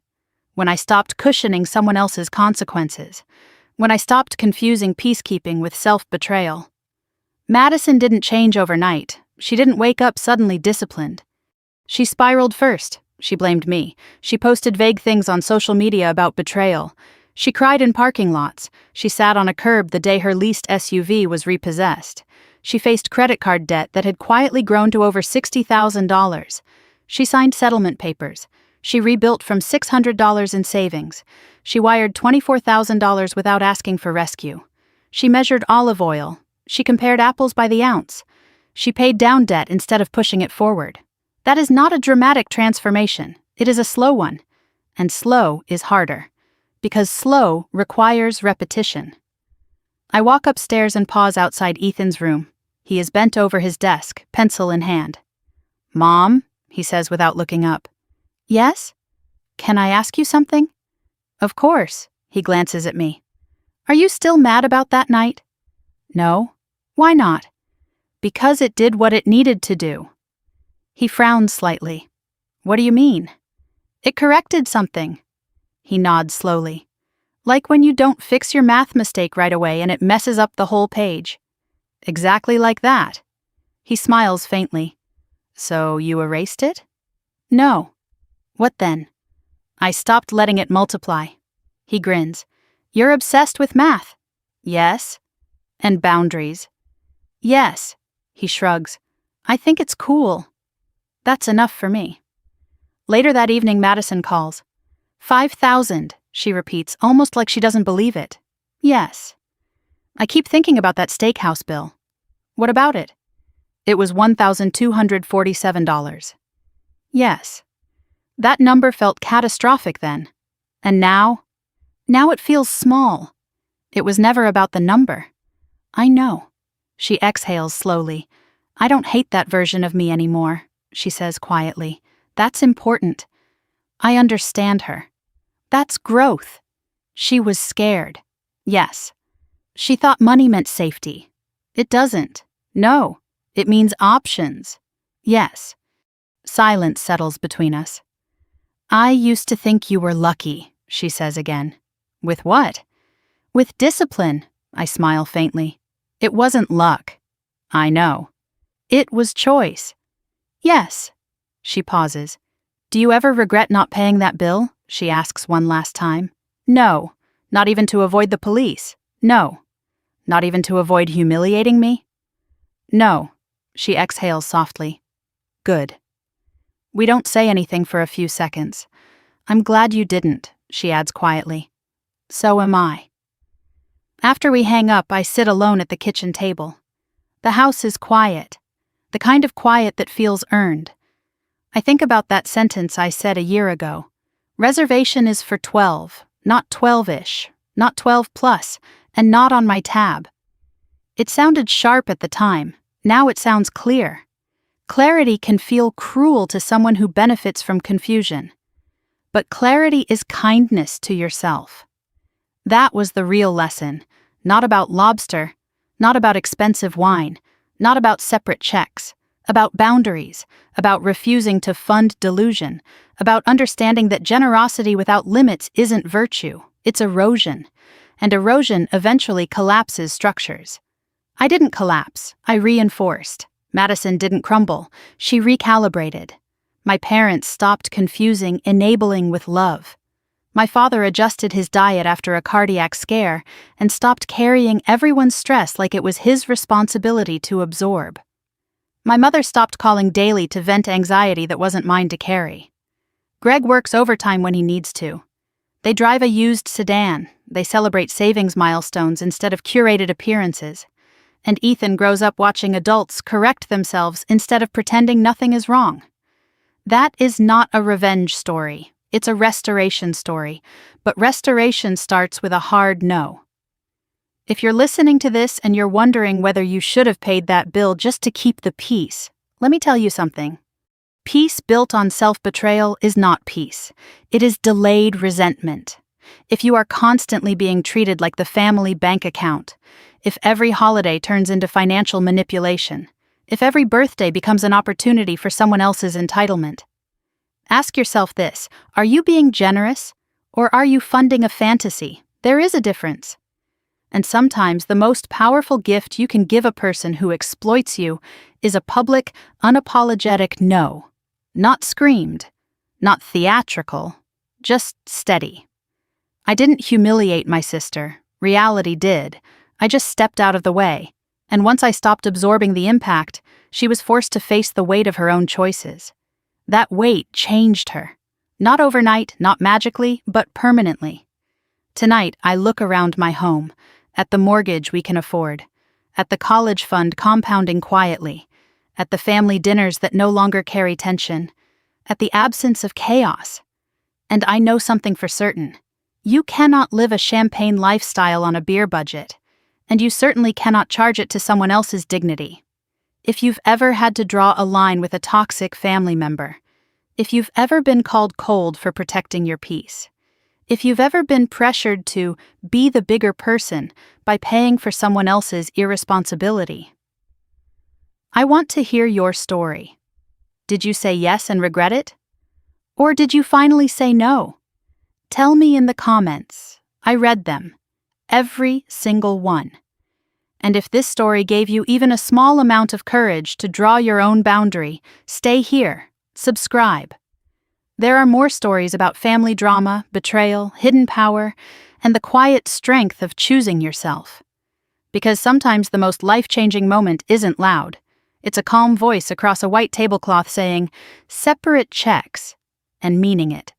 When I stopped cushioning someone else's consequences. When I stopped confusing peacekeeping with self-betrayal. Madison didn't change overnight. She didn't wake up suddenly disciplined. She spiraled first. She blamed me. She posted vague things on social media about betrayal. She cried in parking lots. She sat on a curb the day her leased SUV was repossessed. She faced credit card debt that had quietly grown to over $60,000. She signed settlement papers. She rebuilt from $600 in savings. She wired $24,000 without asking for rescue. She measured olive oil. She compared apples by the ounce. She paid down debt instead of pushing it forward. That is not a dramatic transformation. It is a slow one. And slow is harder. Because slow requires repetition. I walk upstairs and pause outside Ethan's room. He is bent over his desk, pencil in hand. "Mom?" he says without looking up. "Yes? Can I ask you something?" "Of course." He glances at me. "Are you still mad about that night?" "No." "Why not?" "Because it did what it needed to do." He frowned slightly. What do you mean? It corrected something. He nods slowly. Like when you don't fix your math mistake right away and it messes up the whole page. Exactly like that. He smiles faintly. So you erased it? No. What then? I stopped letting it multiply. He grins. You're obsessed with math. Yes. And boundaries. Yes. He shrugs. I think it's cool. That's enough for me. Later that evening, Madison calls. 5,000, she repeats, almost like she doesn't believe it. Yes. I keep thinking about that steakhouse bill. What about it? It was $1,247. Yes. That number felt catastrophic then. And now? Now it feels small. It was never about the number. I know. She exhales slowly. I don't hate that version of me anymore, she says quietly. That's important. I understand her. That's growth. She was scared. Yes. She thought money meant safety. It doesn't. No. It means options. Yes. Silence settles between us. I used to think you were lucky, she says again. With what? With discipline, I smile faintly. It wasn't luck. I know. It was choice. Yes. She pauses. Do you ever regret not paying that bill? She asks one last time. No. Not even to avoid the police. No. Not even to avoid humiliating me? No. She exhales softly. Good. We don't say anything for a few seconds. I'm glad you didn't, she adds quietly. So am I. After we hang up, I sit alone at the kitchen table. The house is quiet. The kind of quiet that feels earned. I think about that sentence I said a year ago. Reservation is for 12, not 12-ish, not 12 plus, and not on my tab. It sounded sharp at the time. Now it sounds clear. Clarity can feel cruel to someone who benefits from confusion. But clarity is kindness to yourself. That was the real lesson. Not about Lobster, not about expensive wine, not about separate checks, about boundaries, about refusing to fund delusion, about understanding that generosity without limits isn't virtue, it's erosion, and erosion eventually collapses structures. I didn't collapse, I reinforced. Madison didn't crumble, she recalibrated. My parents stopped confusing enabling with love. My father adjusted his diet after a cardiac scare and stopped carrying everyone's stress like it was his responsibility to absorb. My mother stopped calling daily to vent anxiety that wasn't mine to carry. Greg works overtime when he needs to. They drive a used sedan, they celebrate savings milestones instead of curated appearances. And Ethan grows up watching adults correct themselves instead of pretending nothing is wrong. That is not a revenge story. It's a restoration story, but restoration starts with a hard no. If you're listening to this and you're wondering whether you should have paid that bill just to keep the peace, let me tell you something. Peace built on self-betrayal is not peace. It is delayed resentment. If you are constantly being treated like the family bank account, if every holiday turns into financial manipulation, if every birthday becomes an opportunity for someone else's entitlement, ask yourself this: are you being generous, or are you funding a fantasy? There is a difference. And sometimes the most powerful gift you can give a person who exploits you is a public, unapologetic no. Not screamed, not theatrical, just steady. I didn't humiliate my sister. Reality did. I just stepped out of the way. And once I stopped absorbing the impact, she was forced to face the weight of her own choices. That weight changed her. Not overnight, not magically, but permanently. Tonight, I look around my home, at the mortgage we can afford, at the college fund compounding quietly, at the family dinners that no longer carry tension, at the absence of chaos. And I know something for certain. You cannot live a champagne lifestyle on a beer budget, and you certainly cannot charge it to someone else's dignity. If you've ever had to draw a line with a toxic family member, if you've ever been called cold for protecting your peace, if you've ever been pressured to be the bigger person by paying for someone else's irresponsibility, I want to hear your story. Did you say yes and regret it? Or did you finally say no? Tell me in the comments. I read them. Every single one. And if this story gave you even a small amount of courage to draw your own boundary, stay here. Subscribe. There are more stories about family drama, betrayal, hidden power, and the quiet strength of choosing yourself. Because sometimes the most life-changing moment isn't loud. It's a calm voice across a white tablecloth saying, "Separate checks," and meaning it.